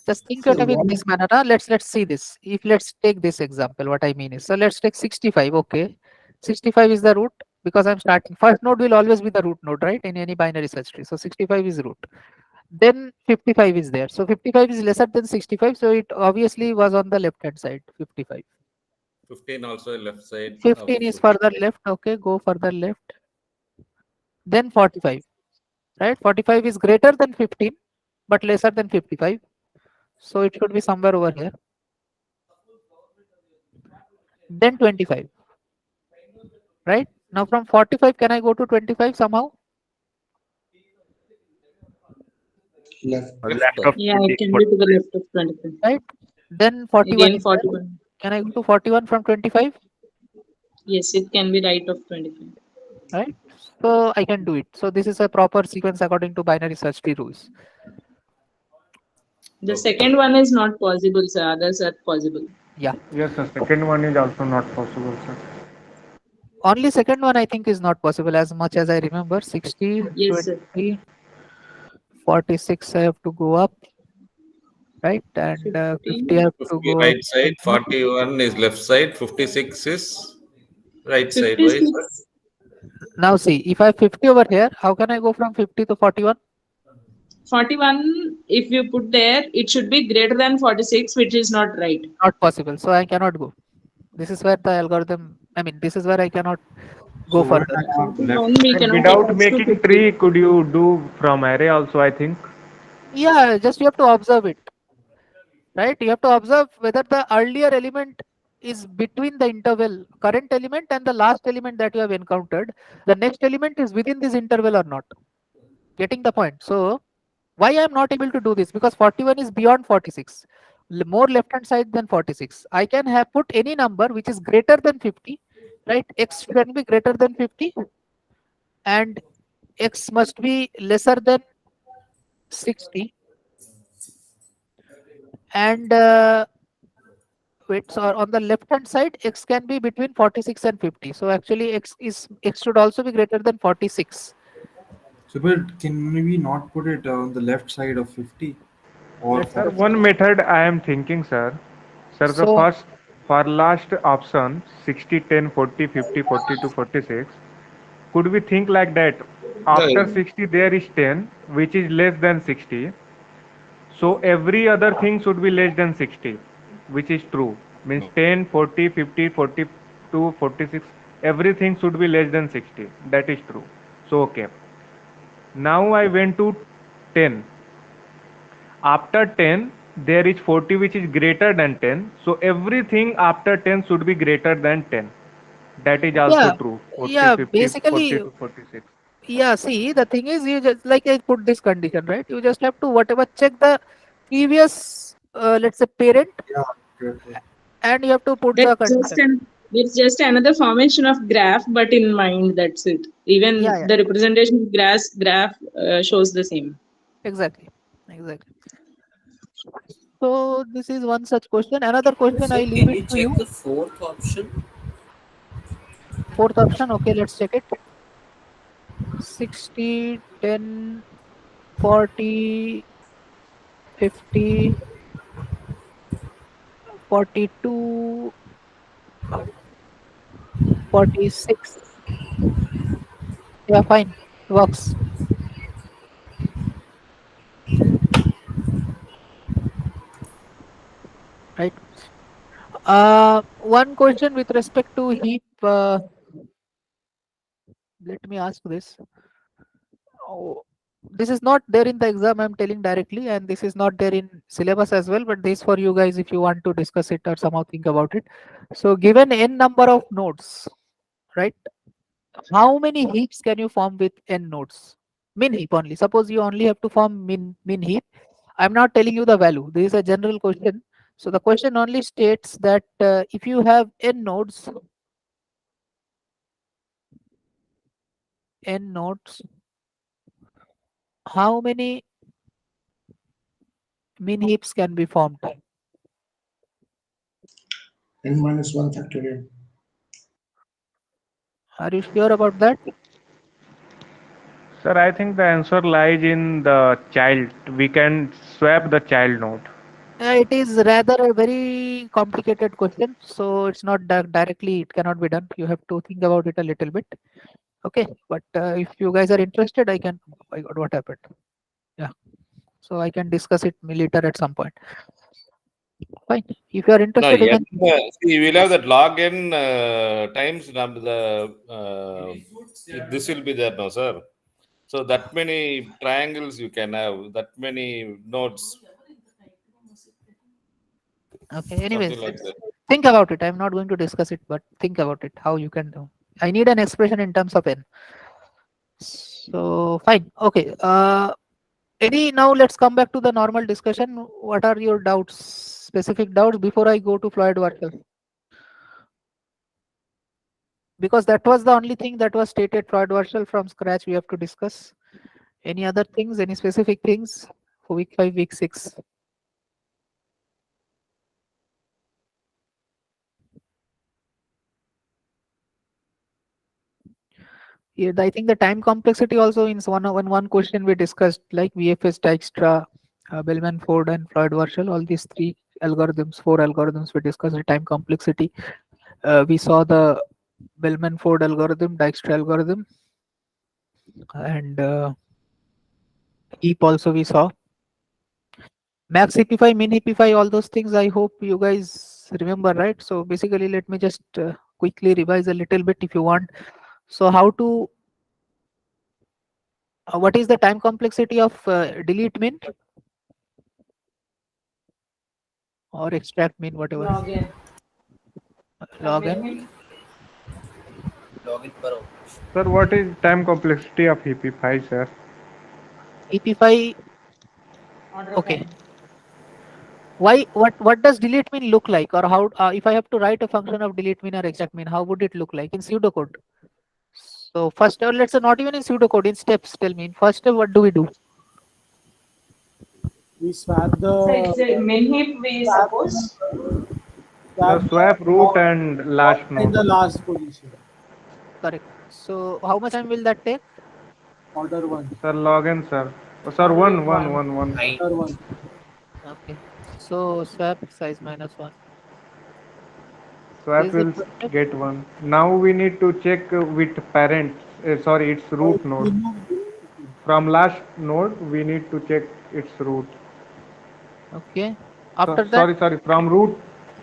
Just think So of it in this manner. Let's see this. If let's take this example, what I mean is, so let's take 65. Okay, 65 is the root because I'm starting. First node will always be the root node, right? In any binary search tree. So 65 is root. Then 55 is there. So 55 is lesser than 65. So it obviously was on the left hand side. 55. 15 also left side. 15 is further left. Okay, go further left. Then 45. Right? 45 is greater than 15, but lesser than 55. So it should be somewhere over here. Then 25. Right? Now from 45, can I go to 25 somehow? Left. of Yeah, it can be to the left of 25. Right? Then 41. Again 41. Can I go to 41 from 25? Yes, it can be right of 25. Right? So I can do it. So this is a proper sequence according to binary search tree rules. The second one is not possible, sir. Others are possible. Yeah. Yes, sir. Second one is also not possible, sir. Only second one I think is not possible as much as I remember. 60, Yes, sir. 20, 46 I have to go up. Right? And 50 I have to 50 go right side. 41 is left side. 56 is right side. Why, sir? 56. Now see, if I have 50 over here, how can I go from 50 to 41? 41, if you put there, it should be greater than 46, which is not right. Not possible. So I cannot go. This is where the algorithm, I mean, this is where I cannot go So what further. type of We left? cannot Without take making 50. tree, could you do from array also, I think? Yeah, just you have to observe it. Right? You have to observe whether the earlier element is between the interval, current element and the last element that you have encountered. The next element is within this interval or not. Getting the point. So why I am not able to do this? Because 41 is beyond 46. More left hand side than 46. I can have put any number which is greater than 50. Right? X can be greater than 50. And X must be lesser than 60. And wait, so on the left hand side, X can be between 46 and 50. So actually X should also be greater than 46. So, but can we not put it on the left side of 50 or Sir, 46? one method I am thinking, sir. Sir, the So- first for last option 60, 10, 40, 50, 42, 46. Could we think like that? After 60 there is 10, which is less than 60. So every other thing should be less than 60. which is true. Means 10, 40, 50, 42, 46, everything should be less than 60. That is true. So okay. Now I went to 10. After 10, there is 40 which is greater than 10. So everything after 10 should be greater than 10. That is also Yeah, true. 40, yeah. 50, 40 Basically, to 46. yeah. See, the thing is, you just like I put this condition, right? You just have to whatever check the previous, let's say, parent, Yeah. Okay. and you have to put the condition. It's just another formation of graph, but in mind, that's it. Even Yeah, yeah. the representation of graph shows the same. Exactly, exactly. So this is one such question. Another question, I Sir, leave can it you to check you. the fourth option? Fourth option. Okay, let's check it. 60, 10, 40, 50, 42, 46. Yeah, fine. Works. Right. One question with respect to heap. Let me ask this. Oh, this is not there in the exam. I'm telling directly, and this is not there in syllabus as well. But this for you guys if you want to discuss it or somehow think about it. So, given n number of nodes, right? How many heaps can you form with n nodes? Min heap only. Suppose you only have to form min heap. I'm not telling you the value. This is a general question. So the question only states that if you have n nodes, how many min heaps can be formed? N minus 1 factorial. Are you sure about that? Sir, I think the answer lies in the child. We can swap the child node. It is rather a very complicated question, so it's not directly. It cannot be done. You have to think about it a little bit. Okay, but if you guys are interested, I can. Oh my God, what happened? Yeah, so I can discuss it later at some point. Fine. If you are No, interested, you n, can. see, we'll have that log n times this will be there, no, sir. So that many triangles you can have, that many nodes, Okay. something Anyways, like that. think about it. I'm not going to discuss it, but think about it. How you can do. I need an expression in terms of n. So fine. Okay. Any now let's come back to the normal discussion. What are your doubts? Specific doubts before I go to Floyd-Warshall? Because that was the only thing that was stated Floyd-Warshall from scratch. We have to discuss. Any other things? Any specific things for week 5, week 6? Yeah, I think the time complexity also in one question we discussed, like VFS, Dijkstra, Bellman-Ford and Floyd-Warshall, all these four algorithms we discussed the time complexity. We saw the Bellman-Ford algorithm, Dijkstra algorithm, and Heap also we saw. Max Heapify, min Heapify, all those things I hope you guys remember, right? So basically, let me just quickly revise a little bit if you want. So how to what is the time complexity of delete min or extract min, whatever? Login. Log n. Login per operation. Sir, what is time complexity of Heapify, sir? Heapify. Order of Okay. n. Why? What does delete min look like, or how? If I have to write a function of delete min or extract min, how would it look like in pseudocode? So first, or let's say not even in pseudocode, in steps. Tell me, in first step, what do we do? We swap So it's a the min heap, we swap, suppose. The swap swap root the and last in node. the last position. Correct. So how much time will that take? Order one. Sir, login, sir. Oh, sir, Order one, of one, 1. one, one. Order one. Okay. So swap size -1. Swap This is the will first step. get one. Now we need to check with parents. Sorry, its So root node. remove. From last node, we need to check its root. Okay. So After that, sorry, sorry. From root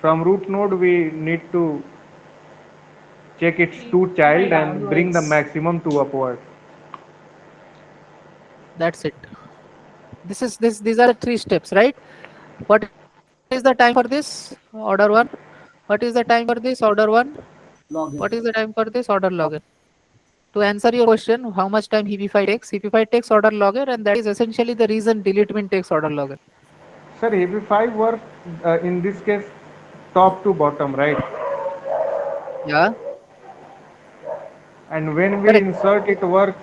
from root node we need to check its to Heapify child and bring the downwards. maximum to upward. That's it. These are the three steps, right? What is the time for this? Order 1. What is the time for this? Order 1. What is the Login. time for this? Order log n. To answer your question, how much time Heapify takes? Heapify takes order log n, and that is essentially the reason delete min takes order log n. Sir, Heapify work in this case top to bottom, right? Yeah, And when we correct. insert it work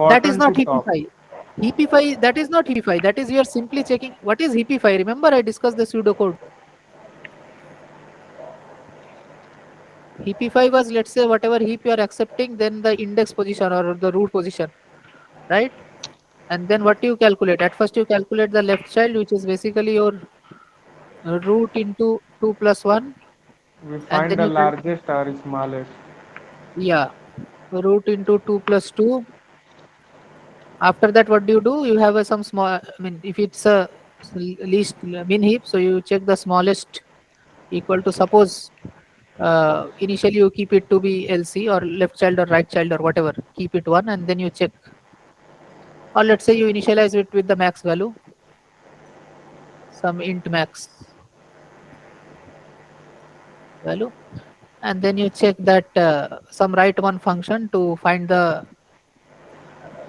That is bottom not to top. Heapify. Heapify, that is not Heapify. That is you are simply checking what is Heapify. Remember, I discussed the pseudocode. Heapify was, let's say, whatever heap you are accepting, then the index position or the root position, right? And then what do you calculate? At first, you calculate the left child, which is basically your root into 2 plus 1, We and find then the you largest or smallest. yeah, root into 2 plus 2. After that, what do? You have a some small, I mean, if it's a least min heap, so you check the smallest equal to, suppose initially you keep it to be LC or left child or right child or whatever, keep it 1, and then you check, or let's say you initialize it with the max value, some int max value, and then you check that some write one function to find the,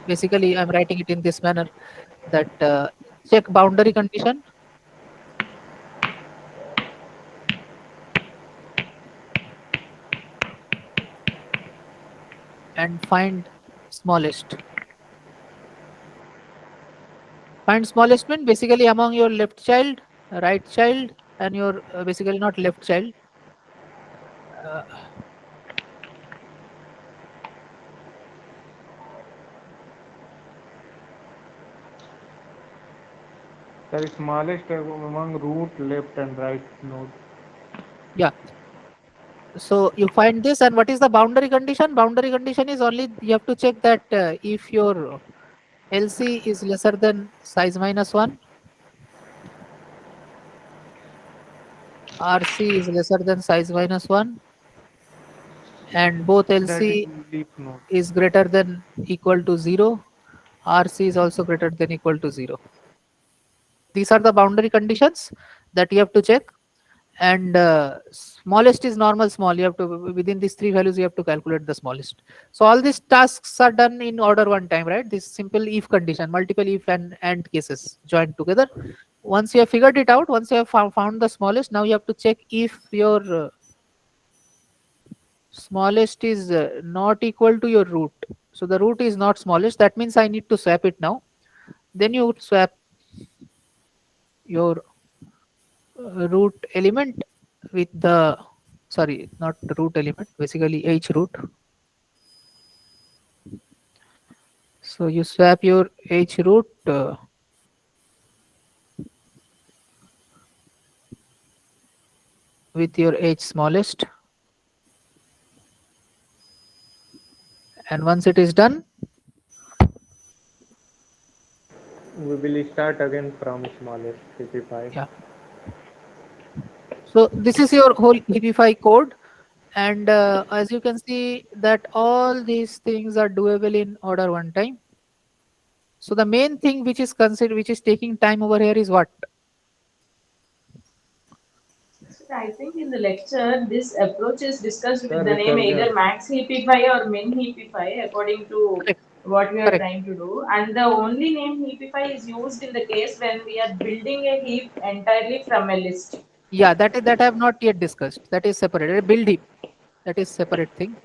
basically I'm writing it in this manner, that check boundary condition and find smallest. Find smallest mean basically among your left child, right child, and your basically not left child. Uh, The smallest among root, left and right node. yeah. So you find this, and what is the boundary condition? Boundary condition is only you have to check that if your LC is lesser than size minus 1, RC is lesser than size minus 1, and both That is LC leaf node. is greater than equal to 0, RC is also greater than equal to 0. These are the boundary conditions that you have to check, and smallest is normal small. You have to, within these three values you have to calculate the smallest. So all these tasks are done in order one time, right? This simple if condition, multiple if and cases joined together. Once you have figured it out, once you have found the smallest, now you have to check if your smallest is not equal to your root. So the root is not smallest, that means I need to swap it now. Then you would swap your root element with the, sorry, not the root element, basically h root. So you swap your h root with your h smallest, and once it is done, We will start again from smallest 55. yeah. So this is your whole Heapify code, and as you can see that all these things are doable in order one time. So the main thing which is considered, which is taking time over here, is what? So I think in the lecture, this approach is discussed with Sir, the name recursion. either max heapify or min heapify according to Correct. what we are Correct. trying to do. And the only name heapify is used in the case when we are building a heap entirely from a list. Yeah, that I have not yet discussed. That is separate. Build heap. That is separate thing,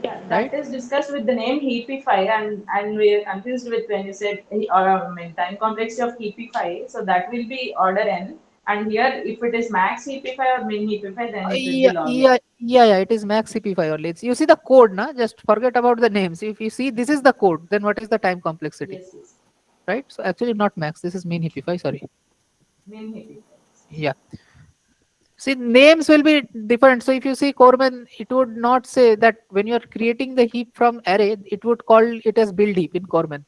Yeah, right? that is discussed with the name Heapify, and we are confused with when you said time complexity of Heapify. So that will be order n, and here if it is max Heapify or min Heapify, then it will be log n. Yeah. It is max CP5 only. You see the code, na? Just forget about the names. If you see this is the code, then what is the time complexity, Yes, yes, right? So actually not max. This is min Heapify. Sorry. min Heapify. Yeah. See, names will be different. So if you see Corman, it would not say that when you are creating the heap from array, it would call it as build heap in Corman.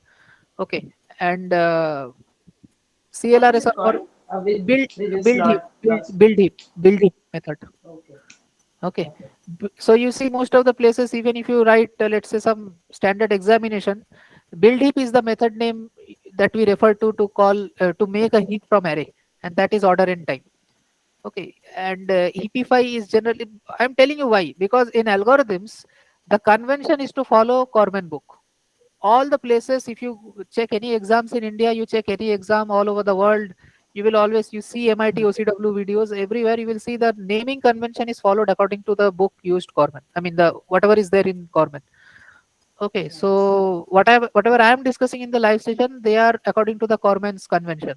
Okay. And What is CLRS it or called? with build this build heap lots. build heap method. Okay. Okay. So you see most of the places, even if you write, let's say some standard examination, build heap is the method name that we refer to call to make a heap from array, and that is order in time. Okay, and Heapify is generally, I'm telling you why, because in algorithms, the convention is to follow Corman book. All the places, if you check any exams in India, you check any exam all over the world, you will always, you see MIT OCW videos everywhere, you will see the naming convention is followed according to the book used Corman. I mean, the whatever is there in Corman. Okay, so whatever I am discussing in the live session, they are according to the Corman's convention.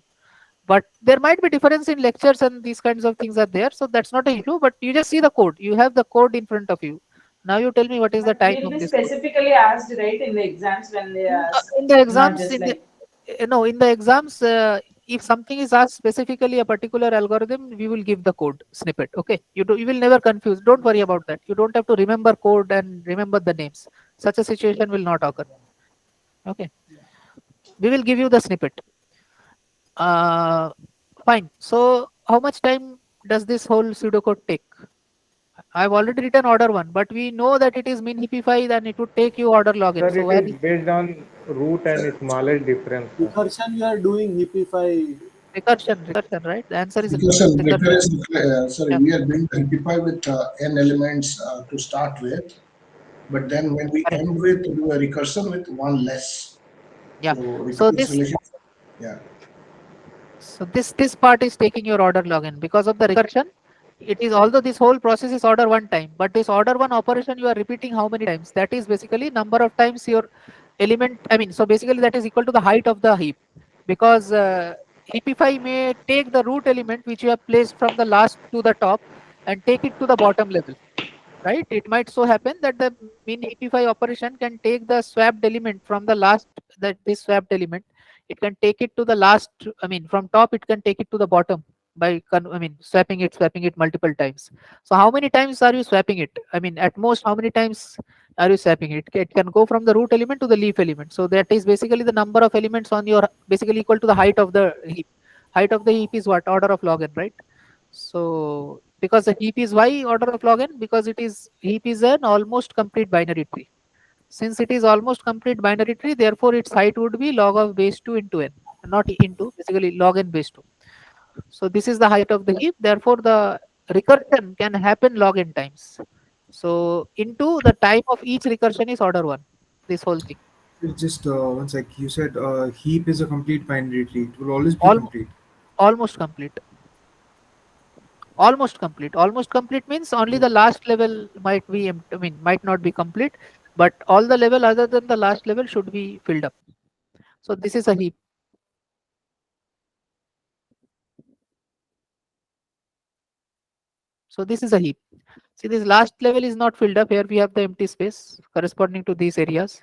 But there might be difference in lectures and these kinds of things are there, so that's not an issue. But you just see the code. You have the code in front of you. Now you tell me what is the But type will of be this code. specifically asked, right, in the exams when they ask, In the not exams, just like. no, in the exams, if something is asked specifically a particular algorithm, we will give the code snippet. Okay, you will never confuse. Don't worry about that. You don't have to remember code and remember the names. Such a situation will not occur. Okay, we will give you the snippet. Uh, Fine. So how much time does this whole pseudocode take? I've already written order one, but we know that it is min Heapify, then it would take you order login. Sir, So it where is is based on root and smallest difference, sir. Recursion, you are doing Heapify. recursion, right? The answer is Because vector recursion. is, sorry, Yeah, we are doing the Heapify with n elements to start with, but then when we correct. end with, do a recursion with one less. Yeah. So So recurrence this relation, yeah. this part is taking your order login because of the recursion. It is, although this whole process is order one time, but this order one operation you are repeating how many times? That is basically number of times your element. I mean, so basically that is equal to the height of the heap, because Heapify may take the root element which you have placed from the last to the top and take it to the bottom level, right? It might so happen that the min Heapify operation can take the swapped element from the last, that this swapped element, it can take it to the last, I mean from top it can take it to the bottom by I mean swapping it multiple times. So how many times are you swapping it? I mean at most how many times are you swapping it? It can go from the root element to the leaf element. So that is basically the number of elements on your, basically equal to the height of the heap. Height of the heap is what? Order of log n, right? So because the heap is why order of log n, because it is, heap is an almost complete binary tree. Since it is almost complete binary tree, therefore its height would be log of base 2 into n, not into, basically log n base 2. So this is the height of the heap. Therefore the recursion can happen log n times. So into the time of each recursion is order 1. This whole thing. It's just one sec. You said heap is a complete binary tree. It will always be All, complete. almost complete. Almost complete means only the last level might be I mean might not be complete, but all the level other than the last level should be filled up. So this is a heap. So this is a heap. See, this last level is not filled up. Here we have the empty space corresponding to these areas,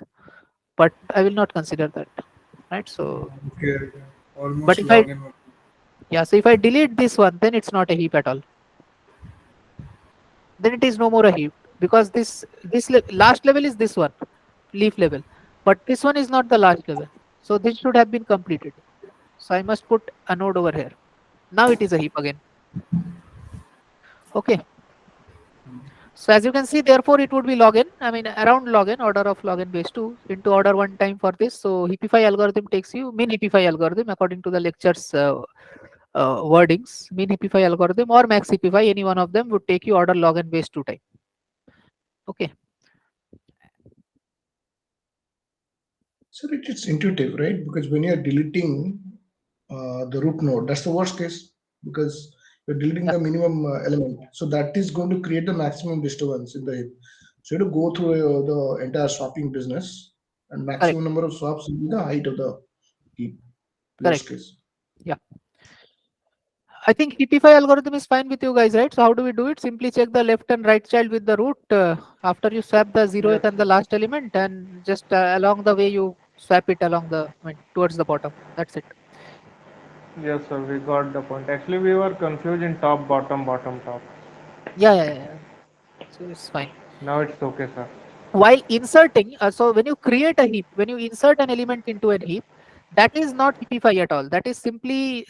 but I will not consider that, right? So Okay. but Almost if I, log in. yeah, so if I delete this one, then it's not a heap at all. Then it is no more a heap, because last level is this one, leaf level, but this one is not the last level. So this should have been completed. So I must put a node over here. Now it is a heap again. Okay. So as you can see, therefore it would be log n. I mean around log n, order of log n base 2 into order 1 time for this. So Heapify algorithm takes you, min Heapify algorithm according to the lecture's wordings, min Heapify algorithm or max Heapify, any one of them would take you order log n base 2 time. Okay. So it's intuitive, right? Because when you're deleting the root node, that's the worst case because you're deleting Yeah, the minimum element. So that is going to create the maximum disturbance in the heap. So you have to go through the entire swapping business, and correct, maximum number of swaps will be the height of the heap. Worst correct. case. Yeah. I think Heapify algorithm is fine with you guys, right? So how do we do it? Simply check the left and right child with the root after you swap the Yes, zeroth and the last element, and just along the way you swap it along the, I mean, towards the bottom. That's it. yes, sir. We got the point. Actually, we were confused in top, bottom, bottom, top. Yeah. So it's fine. Now it's okay, sir. While inserting, so when you create a heap, when you insert an element into a heap, That is not Heapify at all. That is simply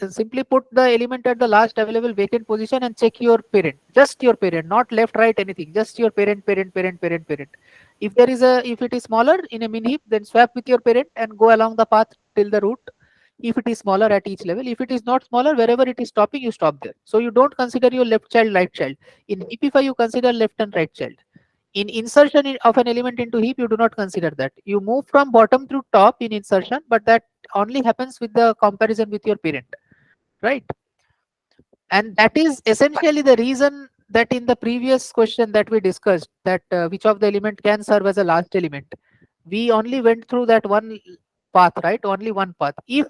put the element at the last available vacant position and check your parent, just your parent, not left, right, anything, just your parent, parent, parent, parent, parent. If it is smaller in a min heap, then swap with your parent and go along the path till the root. If it is smaller at each level, if it is not smaller, wherever it is stopping, you stop there. So you don't consider your left child, right child. In Heapify, you consider left and right child. In insertion of an element into heap, you do not consider that. You move from bottom to top in insertion, but that only happens with the comparison with your parent, right? And that is essentially the reason that in the previous question that we discussed, that which of the element can serve as a last element, we only went through that one path, right? Only one path. If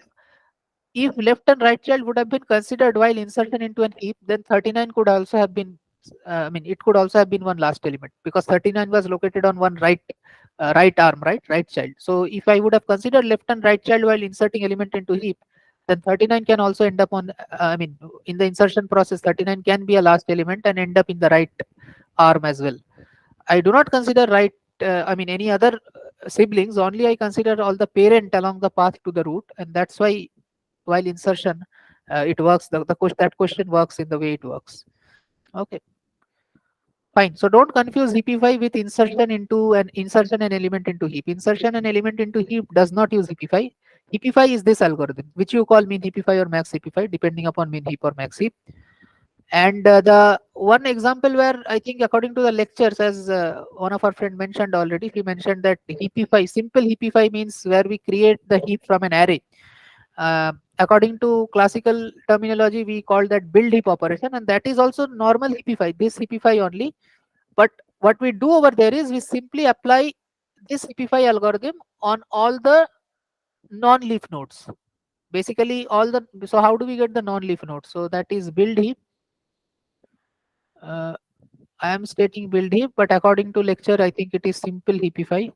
left and right child would have been considered while insertion into an heap, then 39 could also have been, it could also have been one last element, because 39 was located on one right arm, right child. So if I would have considered left and right child while inserting element into heap, then 39 can also end up on, in the insertion process, 39 can be a last element and end up in the right arm as well. I do not consider any other siblings, only I consider all the parent along the path to the root, and that's why while insertion it works, that question works in the way it works. Okay, fine. So don't confuse Heapify with insertion and element into heap. Insertion and element into heap does not use Heapify. Heapify is this algorithm, which you call min Heapify or max Heapify, depending upon min heap or max heap. And the one example where I think according to the lectures, as one of our friend mentioned already, he mentioned that Heapify, simple Heapify means where we create the heap from an array. According to classical terminology, we call that build heap operation, and that is also normal Heapify, this Heapify only. But what we do over there is we simply apply this Heapify algorithm on all the non-leaf nodes. Basically, so how do we get the non-leaf nodes? So that is build heap. I am stating build heap, but according to lecture, I think it is simple Heapify.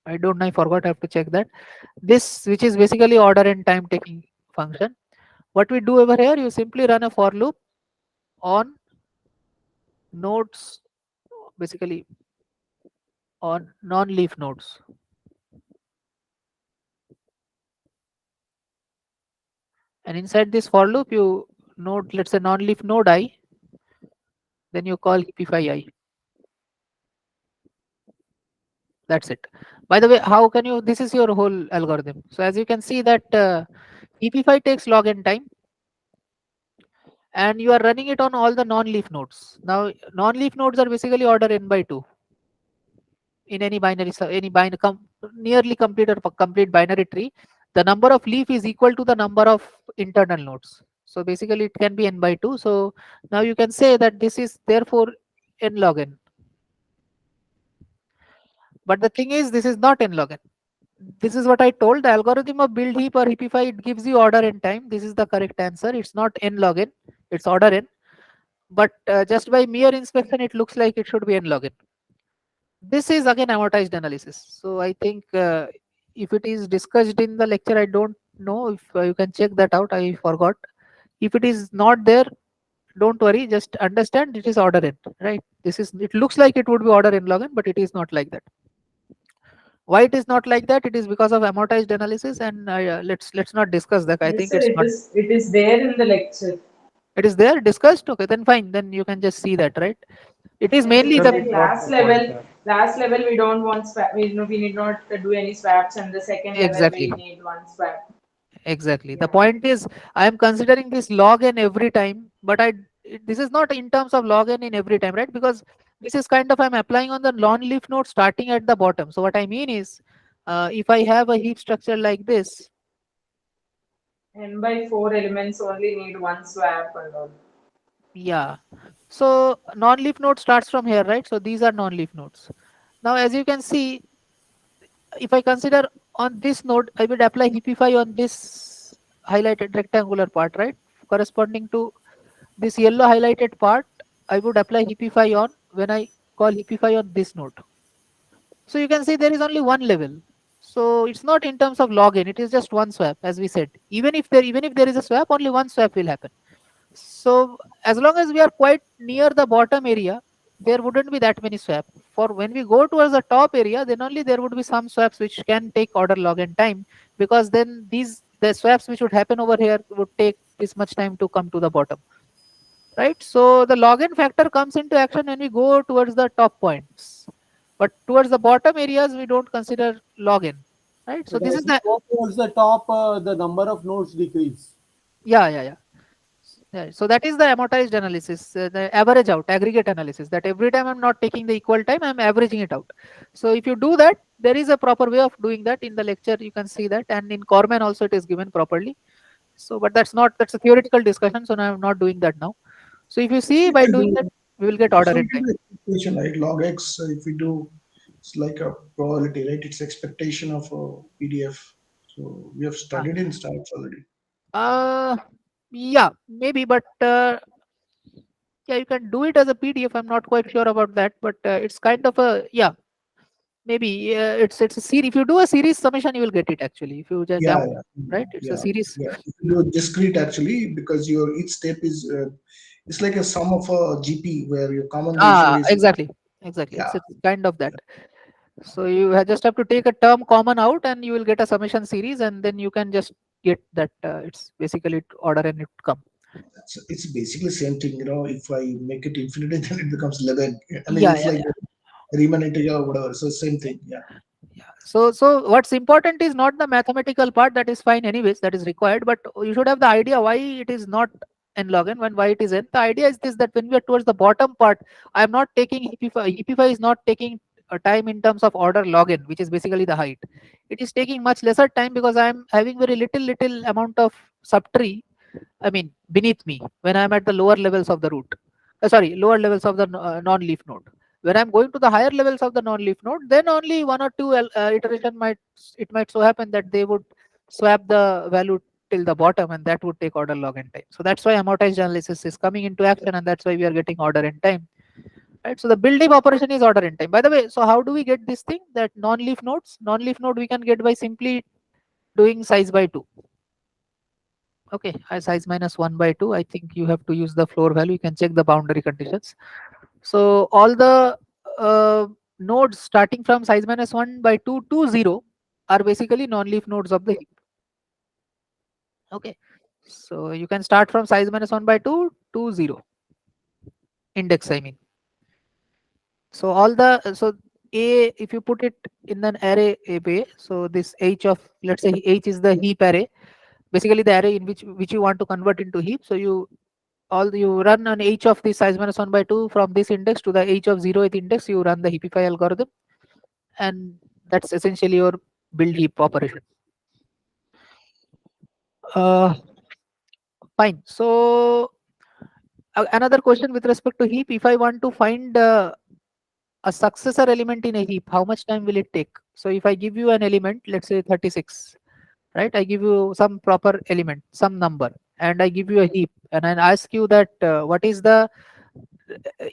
I don't know, I forgot, I have to check that. This, which is basically order and time taking function. What we do over here, you simply run a for loop on nodes, basically on non-leaf nodes. And inside this for loop, you node, let's say non-leaf node I, then you call Heapify I. That's it. By the way, how can you, this is your whole algorithm. So as you can see that Heapify takes log n time, and you are running it on all the non-leaf nodes. Now, non-leaf nodes are basically order n by 2 in any nearly complete or complete binary tree. The number of leaf is equal to the number of internal nodes. So basically, it can be n by 2. So now you can say that this is therefore n log n. But the thing is, this is not n log n. This is what I told. The algorithm of build heap or Heapify, it gives you order n time. This is the correct answer. It's not n log n. It's order n. But just by mere inspection, it looks like it should be n log n. This is again amortized analysis. So I think if it is discussed in the lecture, I don't know if you can check that out. I forgot. If it is not there, don't worry. Just understand it is order n, right? It looks like it would be order n log n, but it is not like that. Why it is not like that? It is because of amortized analysis, and let's not discuss that. I think Sir, it's not. it is there in the lecture. It is there discussed. Okay, then fine. Then you can just see that, right? It is Yes, mainly it's the like last level we don't want swap. We need not do any swaps, and the second level we exactly. need one swap. Exactly. The point is, I am considering this log n every time, but this is not in terms of log n in every time, right? Because this is kind of, I'm applying on the non-leaf node starting at the bottom. So what I mean is, if I have a heap structure like this, N by 4 elements only need one swap and all. yeah. So non-leaf node starts from here, right? So these are non-leaf nodes. Now, as you can see, if I consider on this node, I would apply Heapify on this highlighted rectangular part, right? Corresponding to this yellow highlighted part, I would apply Heapify on when I call Heapify on this node. So you can see there is only one level. So it's not in terms of log n, it is just one swap, as we said. Even if there is a swap, only one swap will happen. So as long as we are quite near the bottom area, there wouldn't be that many swap. for when we go towards the top area, then only there would be some swaps which can take order log n time, because then the swaps which would happen over here would take this much time to come to the bottom, right? So the log n factor comes into action when we go towards the top points, but towards the bottom areas we don't consider log n, right? So But this as is you the go towards the top, the number of nodes decrease. yeah. Yeah, so that is the amortized analysis, the average out, aggregate analysis. That every time I'm not taking the equal time, I'm averaging it out. So if you do that, there is a proper way of doing that. In the lecture, you can see that, and in Corman also it is given properly. So, but that's a theoretical discussion. So now I'm not doing that now. So if you see, You by can doing do that, we will get order so we in can time. do expectation, right? Log x, if we do, it's like a probability, right? It's expectation of a PDF. So we have Ah. studied in stats already. Uh, yeah, maybe, but yeah, you can do it as a PDF. I'm not quite sure about that, but it's kind of a yeah. Maybe it's a series. If you do a series summation, you will get it actually. If you just Yeah, jump, yeah, right? It's a yeah, series. yeah. If you do discrete actually, because your each step is it's like a sum of a GP where your common ratio is Exactly. yeah. It's kind of that. So you just have to take a term common out, and you will get a summation series, and then you can just get that. It's basically order and it come. It's basically same thing, you know. If I make it infinity, then it becomes 11. I mean, Yeah, it's like Riemann integral or whatever. So same thing. Yeah. So what's important is not the mathematical part. That is fine anyways. That is required, but you should have the idea why it is not n log n, when why it is n. The idea is this: that when we are towards the bottom part, I am not taking Heapify. Heapify is not taking a time in terms of order log n, which is basically the height. It is taking much lesser time because I am having very little amount of subtree, I mean, beneath me when I'm at the lower levels of the root. Lower levels of the non-leaf node. When I'm going to the higher levels of the non-leaf node, then only one or two iteration might so happen that they would swap the value till the bottom, and that would take order log n time. So that's why amortized analysis is coming into action, and that's why we are getting order n time. Right. So the build heap operation is order n time. By the way, so how do we get this thing? That non-leaf nodes? Non-leaf node we can get by simply doing size by 2. Okay, size minus 1 by 2. I think you have to use the floor value. You can check the boundary conditions. So all the nodes starting from size minus 1 by 2 to 0 are basically non-leaf nodes of the heap. Okay, so you can start from size minus 1 by 2 to 0 index, I mean. So all the a, if you put it in an array A, so this h of, let's say h is the heap array, basically the array in which you want to convert into heap. So you run an h of the size minus 1 by 2 from this index to the h of 0th index. You run the Heapify algorithm, and that's essentially your build heap operation. Fine. So another question with respect to heap: if I want to find a successor element in a heap, how much time will it take? So if I give you an element, let's say 36, right? I give you some proper element, some number, and I give you a heap, and I ask you that what is the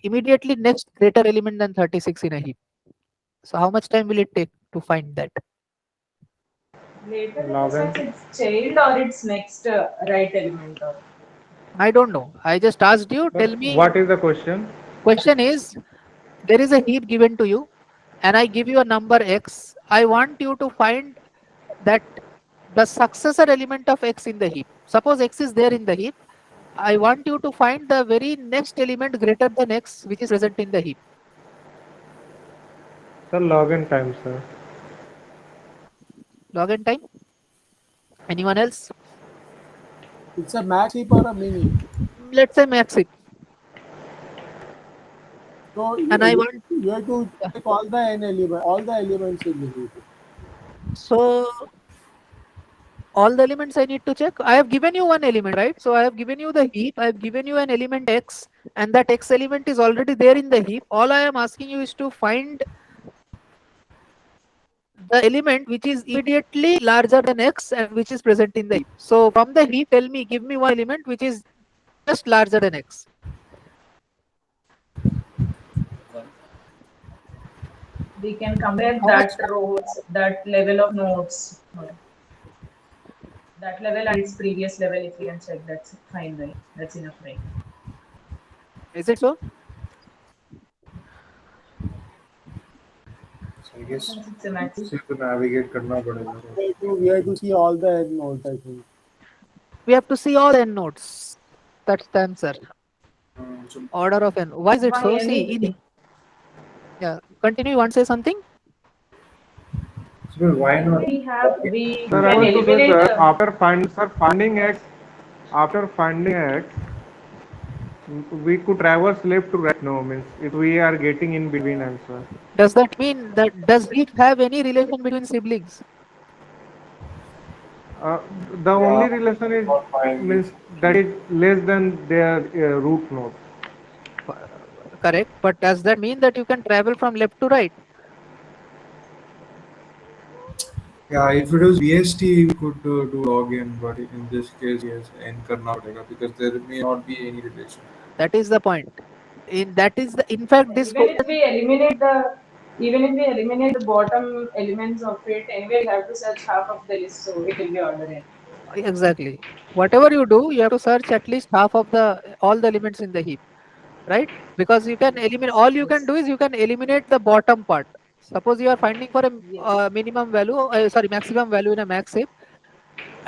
immediately next greater element than 36 in a heap. So how much time will it take to find that? Later in the Log n. sense it's child or its next right element. Or I don't know. I just asked you. Sir, Tell me. what is the question? Question is, there is a heap given to you, and I give you a number x. I want you to find that the successor element of x in the heap. Suppose x is there in the heap. I want you to find the very next element greater than x which is present in the heap. Sir, log n time, sir. Log n time. Anyone else? It's a max heap or a min heap. Let's say max heap. So And I want you have to take all the elements in the heap. so all the elements I need to check. I have given you one element, right? So I have given you the heap. I have given you an element x, and that x element is already there in the heap. All I am asking you is to find the element which is immediately larger than x and which is present in the heap. So from the heap, give me one element which is just larger than x. we can compare How much? that rows, that level of nodes, that level and its previous level. If we can check, that's fine, right? That's enough, right? Is it so? I guess It's a max. सिर्फ तो navigate करना पड़ेगा. We have to see all the end nodes, I think. We have to see all n nodes. That's the answer. So Order of n. Why is it Why so? See, any? in yeah, continue. You want to say something? why not? Anyway, we Sir, I can want to say, eliminate. sir, after finding x, we could traverse left to right. No, means if we are getting in between answer. Does that mean that does it have any relation between siblings? Uh, the only relation is means that is less than their root node. Correct. But does that mean that you can travel from left to right? Yeah, if it was BST, we could do login, but in this case, yes, in Karnataka, because there may not be any relation. That is the point. In fact this Even if question we eliminate the bottom elements of it, anyway, we have to search half of the list, so it will be order n. exactly. Whatever you do, you have to search at least half of the all the elements in the heap, right? Because you can eliminate all you can Yes. do is you can eliminate the bottom part. Suppose you are finding for a Yes. minimum value, sorry, maximum value in a max heap.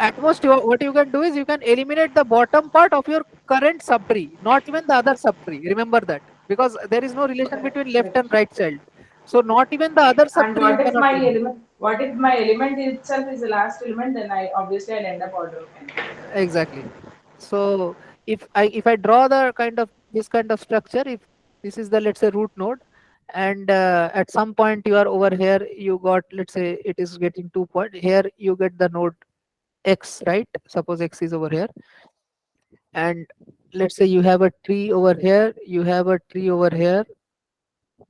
At most, what you can do is you can eliminate the bottom part of your current subtree, not even the other subtree. Remember that because there is no relation Correct. between left Correct. and right child. So not even the other And subtree you cannot eliminate. what if my element itself is the last element? Then I'll end up order of n. Exactly. So if I draw the kind of this kind of structure, if this is the let's say root node, and at some point you are over here, you got let's say it is getting 2 point. Here you get the node x, right? Suppose x is over here, and let's say you have a tree over here, you have a tree over here,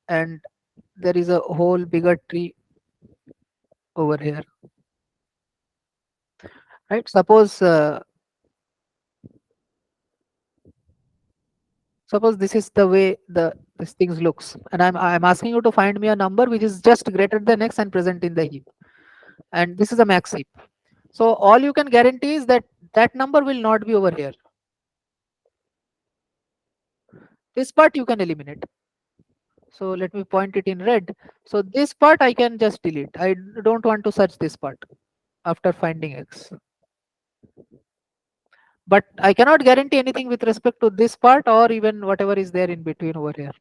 and there is a whole bigger tree over here, right? Suppose this is the way this things looks, and I'm asking you to find me a number which is just greater than x and present in the heap, and this is a max heap. So all you can guarantee is that that number will not be over here. This part you can eliminate. So let me point it in red. So this part I can just delete. I don't want to search this part after finding x. But I cannot guarantee anything with respect to this part or even whatever is there in between over here,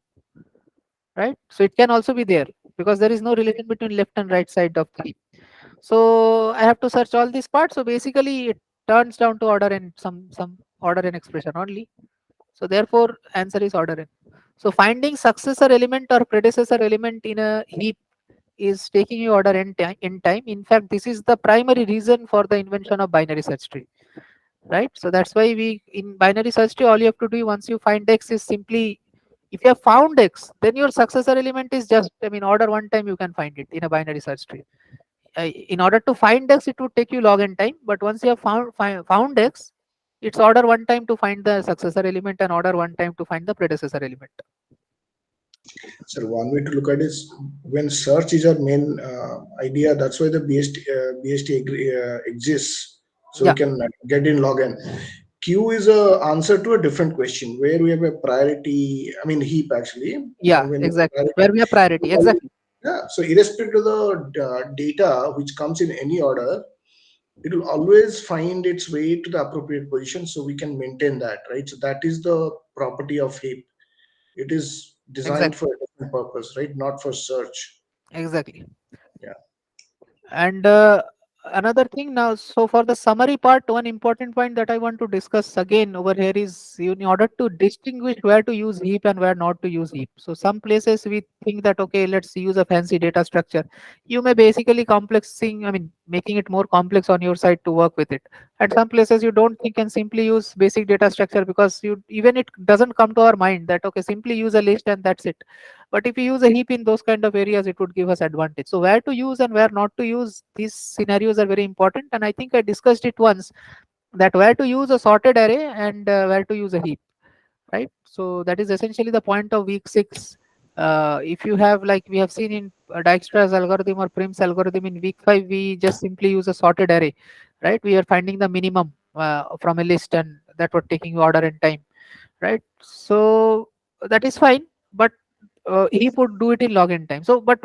right? So it can also be there because there is no relation between left and right side of the heap. So I have to search all these parts. So basically it turns down to order and some order and expression only. So therefore answer is order n. So finding successor element or predecessor element in a heap is taking you order n in time. In fact, this is the primary reason for the invention of binary search tree, right? So that's why we in binary search tree, all you have to do once you find x is simply, if you have found x, then your successor element is just, I mean, order one time you can find it in a binary search tree. In order to find x, it would take you log n time, but once you have found x, it's order one time to find the successor element and order one time to find the predecessor element. So one way to look at it is when search is our main idea. That's why the BST exists, so Yeah. we can get in log n. Q is a answer to a different question where we have a priority. I mean heap actually. Yeah, When exactly. Where we have priority, exactly. yeah. So irrespective of the data which comes in any order, it will always find its way to the appropriate position, so we can maintain that, right? So that is the property of heap. It is designed Exactly. for a different purpose, right? Not for search. Exactly. Yeah. And another thing now, so for the summary part, one important point that I want to discuss again over here is in order to distinguish where to use heap and where not to use heap. So some places we think that, okay, let's use a fancy data structure. You may basically making it more complex on your side to work with it. At some places you don't think and simply use basic data structure because even it doesn't come to our mind that, okay, simply use a list and that's it. But if you use a heap in those kind of areas, it would give us advantage. So where to use and where not to use, these scenarios are very important. And I think I discussed it once, that where to use a sorted array and where to use a heap, right? So that is essentially the point of week 6. If you have, like we have seen in Dijkstra's algorithm or Prim's algorithm, in week 5 we just simply use a sorted array, right? We are finding the minimum from a list, and that was taking order and time, right? So that is fine, but Heap would do it in log n time. So, but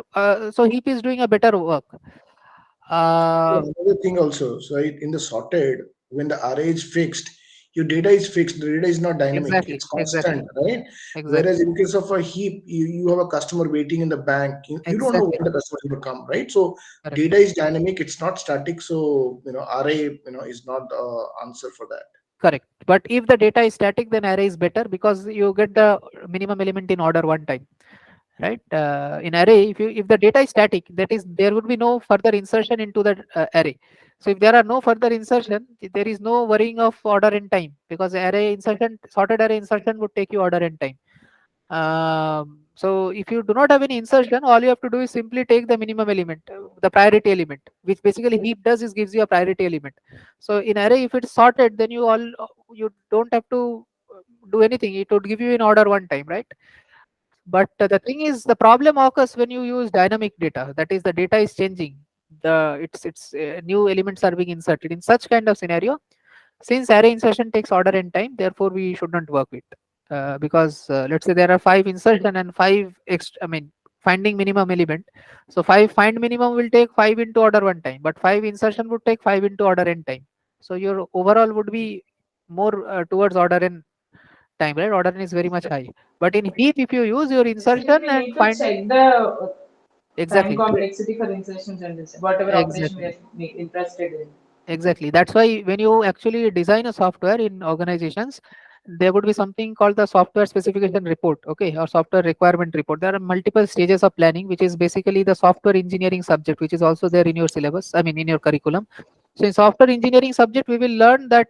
so Heap is doing a better work. So Uh, another thing also, so in the sorted, when the array is fixed, your data is fixed. The data is not dynamic; it's exactly, constant, exactly, right? Whereas exactly, in case of a heap, you have a customer waiting in the bank. You don't know exactly. when the customer is going to come, right? So Correct. data is dynamic; it's not static. So array is not the answer for that. Correct. But if the data is static, then array is better because you get the minimum element in order one time, right? In array, if the data is static, that is there would be no further insertion into the array. So if there are no further insertion, there is no worrying of order and time because array insertion, sorted array insertion would take you order and time. So if you do not have any insertion, all you have to do is simply take the minimum element, the priority element, which basically heap does is gives you a priority element. So in array, if it's sorted, then you don't have to do anything. It would give you in order one time, right? But the thing is, the problem occurs when you use dynamic data. That is, the data is changing. It's new elements are being inserted. In such kind of scenario, since array insertion takes order and time, therefore we should not work with. Because let's say there are 5 insertion and 5 I mean finding minimum element. So 5 find minimum will take 5 into order one time, but 5 insertion would take 5 into order n time. So your overall would be more towards order n time, right? Order n is very much high. But in heap, if you use your Basically, insertion we and need to find check the time exactly, complexity for insertions and whatever operation we exactly. are interested in. Exactly. That's why when you actually design a software in organizations, there would be something called the software specification report, okay, or software requirement report. There are multiple stages of planning, which is basically the software engineering subject, which is also there in your syllabus, I mean, in your curriculum. So in software engineering subject, we will learn that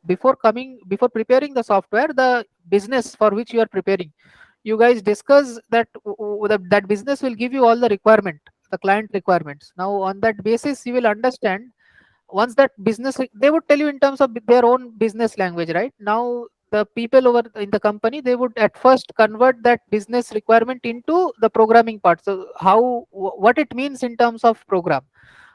before preparing the software, the business for which you are preparing, you guys discuss that that business will give you all the requirement, the client requirements. Now on that basis, you will understand once that business they would tell you in terms of their own business language, right? Now the people over in the company, they would at first convert that business requirement into the programming part. So what it means in terms of program.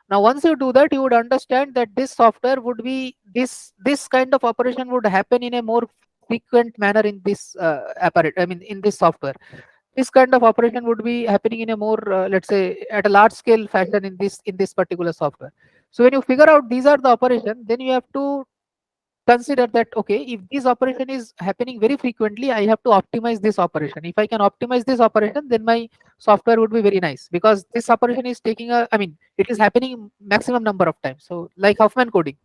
Now once you do that, you would understand that this software would be this kind of operation would happen in a more frequent manner in this apparatus, I mean in this software. This kind of operation would be happening in a more let's say at a large scale fashion in this particular software. So when you figure out these are the operation, then you have to consider that okay, if this operation is happening very frequently, I have to optimize this operation. If I can optimize this operation, then my software would be very nice because this operation is taking a, I mean it is happening maximum number of times. So like Huffman coding,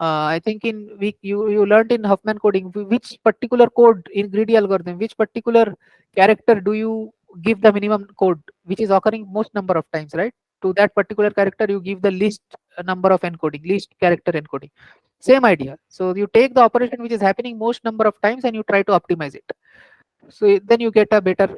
I think in week you learned in Huffman coding which particular code in greedy algorithm, which particular character do you give the minimum code, which is occurring most number of times, right? To that particular character, you give the least number of encoding, least character encoding. Same idea. So you take the operation which is happening most number of times and you try to optimize it. So then you get a better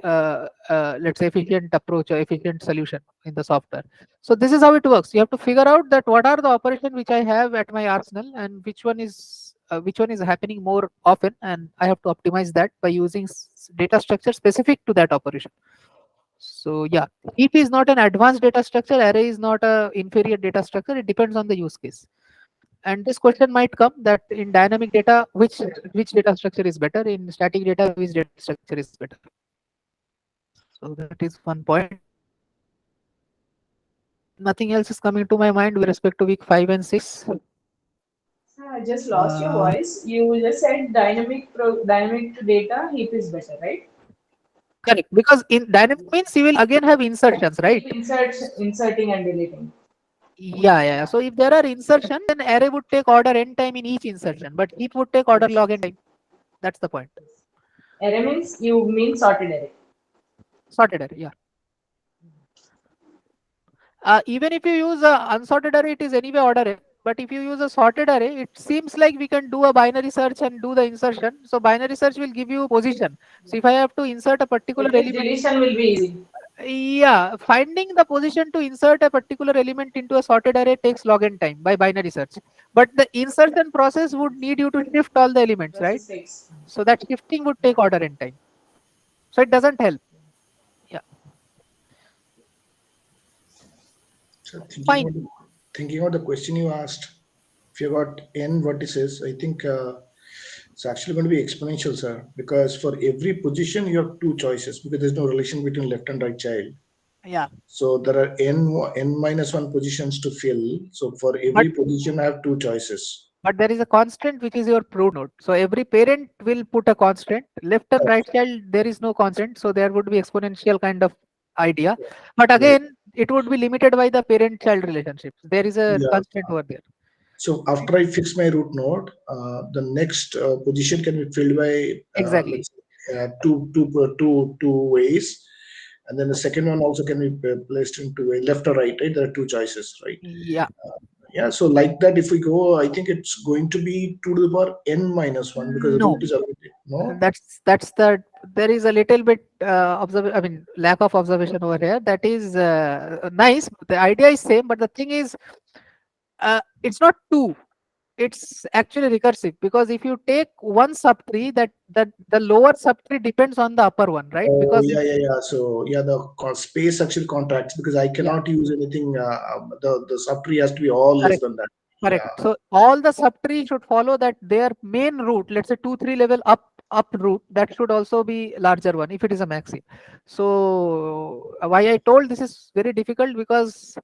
let's say efficient approach or efficient solution in the software. So this is how it works. You have to figure out that what are the operation which I have at my arsenal and which one is happening more often, and I have to optimize that by using data structure specific to that operation. So yeah, heap is not an advanced data structure, array is not a inferior data structure. It depends on the use case. And this question might come that in dynamic data, which data structure is better? In static data, which data structure is better? So that is one point. Nothing else is coming to my mind with respect to week 5 and 6. I just lost your Uh, voice. You just said dynamic data heap is better, right? Correct, because in dynamic means you will again have insertions, right? Keep inserting and deleting. Yeah. So if there are insertion, then array would take order n time in each insertion, but heap would take order log n time. That's the point. Array means you mean sorted array. Sorted array, yeah. Even if you use a unsorted array, it is anyway order n. But if you use a sorted array, it seems like we can do a binary search and do the insertion. So binary search will give you position. So if I have to insert a particular At least element, deletion will be easy. yeah, finding the position to insert a particular element into a sorted array takes log n time by binary search. But the insertion process would need you to shift all the elements, right? Process takes. So that shifting would take order n time. So it doesn't help. Yeah, So fine. thinking about the question you asked, if you got n vertices, I think It's actually going to be exponential, sir, because for every position you have two choices because there's no relation between left and right child. Yeah. So there are n minus one positions to fill. So for But every position, I have two choices. there is a constant which is your proof node. So every parent will put a constant. Left and right child, there is no constant. So there would be exponential kind of idea. But Right. again, it would be limited by the parent-child relationships. There is a Yeah. constant over there. So after I fix my root node, the next position can be filled by Exactly. let's say, two ways, and then the second one also can be placed into a left or right. Right, there are two choices, right? Yeah. Yeah. So like that, if we go, I think it's going to be 2 to the power n minus one because the No. root is already no. That's the there is a little bit I mean lack of observation over here. That is nice. The idea is same, but the thing is it's not two. It's actually recursive because if you take one subtree, that the lower subtree depends on the upper one, right? Oh Because yeah, yeah, yeah. So yeah, the space actually contracts because I yeah, cannot use anything. The subtree has to be all less correct, than that. correct. Yeah. So all the subtree should follow that their main root, let's say 2 3 level up root, that should also be larger one if it is a maxi. So why I told this is very difficult because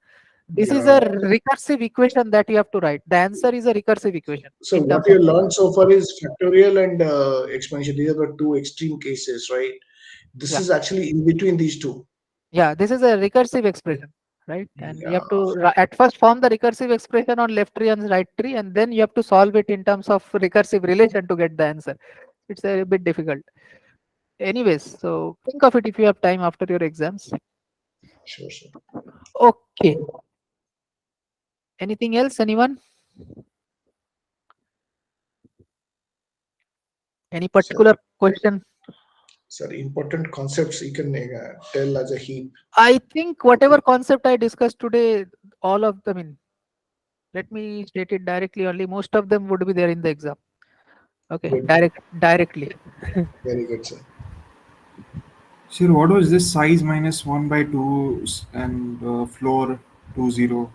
this is Yeah. a recursive equation that you have to write. The answer is a recursive equation So in what terms of you learned so far is factorial and exponential. These are the two extreme cases, right? This yeah. is actually in between these two. Yeah, this is a recursive expression, right? And you Yeah. have to at first form the recursive expression on left tree and right tree, and then you have to solve it in terms of recursive relation to get the answer. It's a bit difficult. Anyways, so think of it if you have time after your exams. Sure, sure. Okay. Anything else? Anyone? Any So, particular question? sir, important concepts you can tell as a heap. I think whatever concept I discussed today, all of them in. Let me state it directly. Only most of them would be there in the exam. Okay, Good. directly. Very good, sir. Sir, what was this size minus 1 by 2 and floor 20?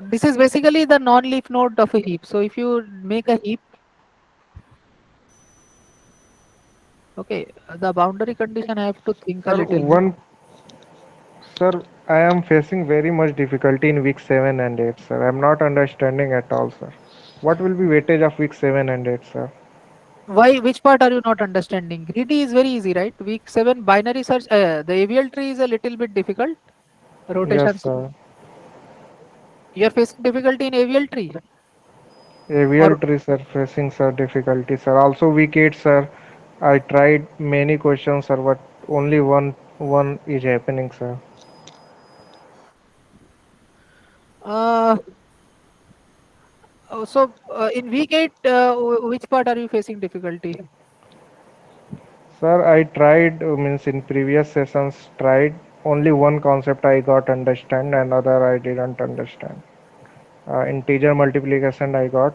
This is basically the non-leaf node of a heap. So if you make a heap, okay, the boundary condition I have to think a Sir, little bit. sir, I am facing very much difficulty in week 7 and 8, sir. I'm not understanding at all, sir. What will be weightage of week 7 and 8, sir? Why? Which part are you not understanding? Greedy is very easy, right? Week 7 binary search. The AVL tree is a little bit difficult. Yes, Rotations. sir. You are facing difficulty in AVL tree, AVL or trees are facing, sir, difficulty, sir. Also week 8, sir. I tried many questions, sir, but only one is happening, sir. uh, in week 8, which part are you facing difficulty? Sir, I tried, means in previous sessions, tried only one concept I got understand, another I didn't understand. Integer multiplication I got,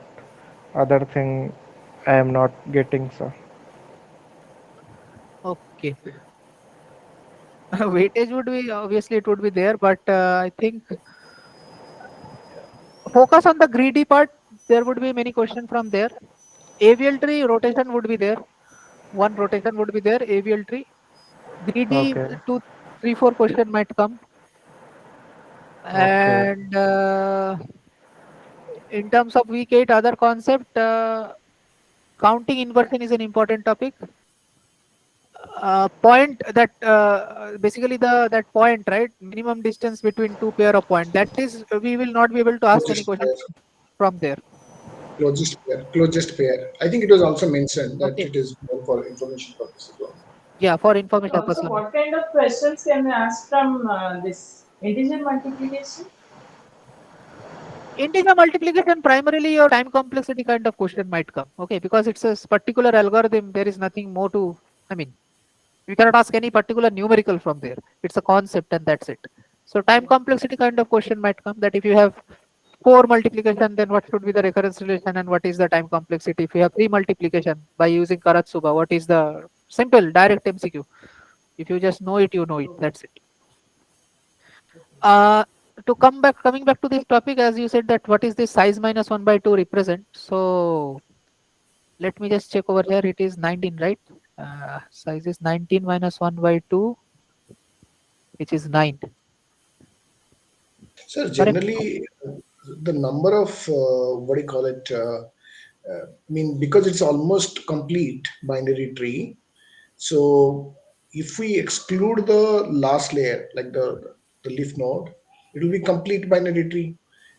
other thing I am not getting, sir. Okay. Weightage would be obviously it would be there, but I think focus on the greedy part. There would be many questions from there. AVL tree rotation would be there. One rotation would be there. AVL tree. Greedy Okay, 2 3 4 question might come. okay, And in terms of week 8, other concept, counting inversion is an important topic. Point that basically the that point, right? Minimum distance between two pair of point. That is, we will not be able to ask any Closest question pair. from there. Closest pair. Closest pair. I think it was also mentioned that Okay. it is more for information purposes as well. Yeah, for information So, purpose so only. what kind of questions can we ask from this integer multiplication? Integer multiplication, primarily your time complexity kind of question might come. Okay, because it's a particular algorithm. There is nothing more to. I mean, you cannot ask any particular numerical from there. It's a concept and that's it. So time complexity kind of question might come, that if you have 4 multiplication, then what should be the recurrence relation and what is the time complexity? If you have 3 multiplication by using Karatsuba, what is the simple direct MCQ? If you just know it, you know it. That's it. Uh, to coming back to this topic, as you said that what is this size minus 1 by 2 represent? So Let me just check over here. It is 19, right? Size is 19 minus 1 by 2, which is 9. So Correct? generally, the number of what do you call it? I mean, because it's almost complete binary tree. So if we exclude the last layer, like the leaf node, it will be complete binary tree,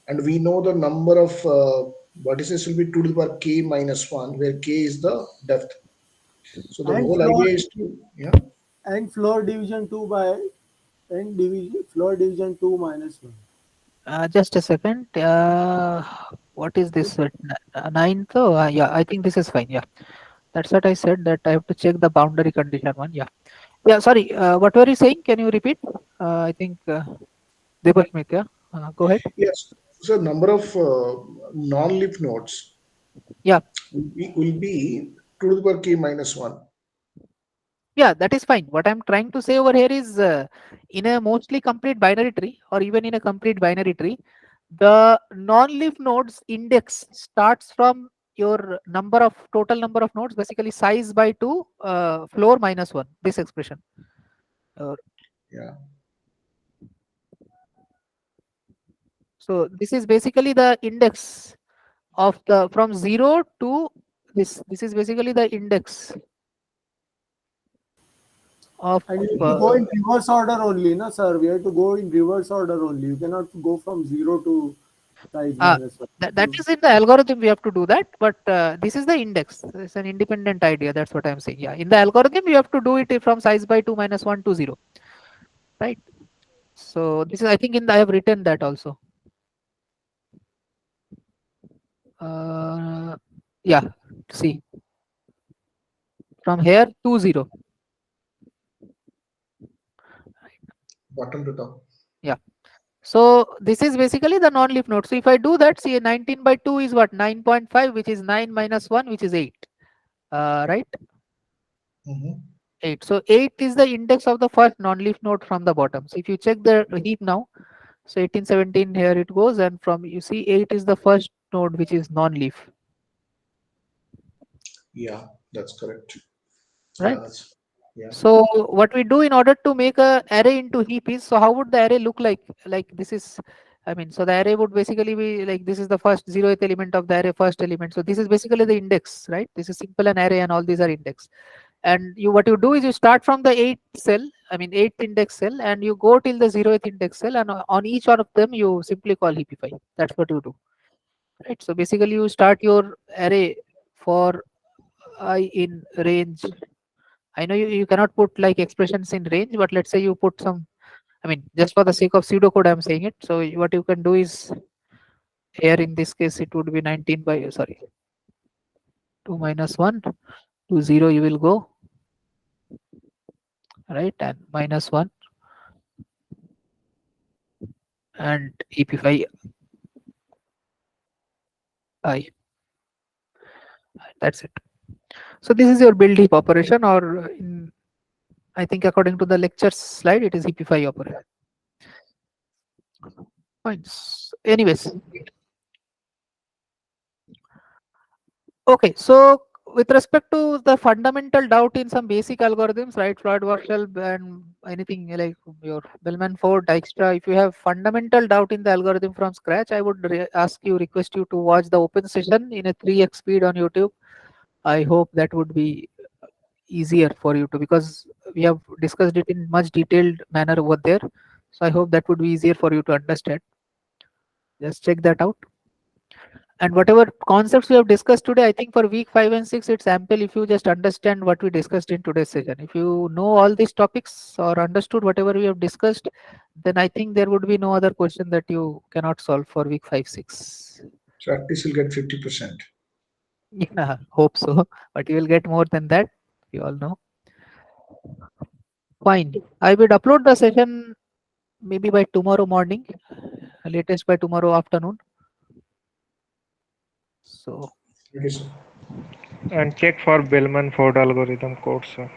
and we know the number of vertices will be 2 to the power k minus 1, where k is the depth. So the And whole floor idea is to, yeah. and floor division 2 by and division floor division 2 minus 1. Just a second. What is this? 9th? Oh, yeah, I think this is fine. Yeah, that's what I said, that I have to check the boundary condition one. Yeah. Yeah, sorry. What were you saying? Can you repeat? I think Debasmit, yeah. Go ahead. Yes. So number of non-leaf nodes Yeah. will be 2 to the power k minus 1. Yeah, that is fine. What I'm trying to say over here is in a mostly complete binary tree, or even in a complete binary tree, the non-leaf nodes index starts from your total number of nodes, basically size by 2, floor minus 1, this expression. Yeah. So this is basically the index of the from 0 to this. This is basically the index of And you have to go in reverse order only, no, sir. We have to go in reverse order only. You cannot go from 0 to size minus 1. that is in the algorithm we have to do that, but this is the index. It's an independent idea. That's what I'm saying. Yeah, in the algorithm you have to do it from size by 2 minus 1 to 0, right? So this is, I think, I have written that also. Yeah, see, from here to 0. Bottom to top. Yeah. So this is basically the non-leaf node. So if I do that, see, 19 by 2 is what? 9.5, which is 9 minus 1, which is 8. Right? 8. So 8 is the index of the first non-leaf node from the bottom. So if you check the heap now, so 18, 17, here it goes, and from, you see, 8 is the first node which is non-leaf. Yeah, that's correct. Right? Yeah. So what we do in order to make a array into heap is, so how would the array look like? Like this is, I mean, so the array would basically be like, this is the first 0th element of the array, first element. So this is basically the index, right? This is simple an array, and all these are index. And what you do is you start from the 8th cell, I mean 8th index cell, and you go till the 0th index cell, and on each one of them you simply call Heapify. That's what you do, right? So basically you start your array for I in range. I know you cannot put like expressions in range, but let's say you put some, I mean, just for the sake of pseudocode I'm saying it. So what you can do is, here in this case it would be 19 by, sorry, 2 minus 1 to 0 you will go, right, and minus 1, and Heapify I. That's it. So this is your build heap operation, or in, I think according to the lecture slide, it is Heapify operation. Fine. Anyways. Okay, so with respect to the fundamental doubt in some basic algorithms, right, Floyd-Warshall and anything like your Bellman-Ford, Dijkstra, if you have fundamental doubt in the algorithm from scratch, I would request you to watch the open session in a 3x speed on YouTube. I hope that would be easier for you to, because we have discussed it in much detailed manner over there. So I hope that would be easier for you to understand. Just check that out. And whatever concepts we have discussed today, I think for week 5 and 6, it's ample if you just understand what we discussed in today's session. If you know all these topics or understood whatever we have discussed, then I think there would be no other question that you cannot solve for week 5, 6. So at least you'll get 50%. Yeah, hope so. But you will get more than that. You all know. Fine. I will upload the session maybe by tomorrow morning, latest by tomorrow afternoon. So. Okay, sir. And check for Bellman-Ford algorithm code, sir.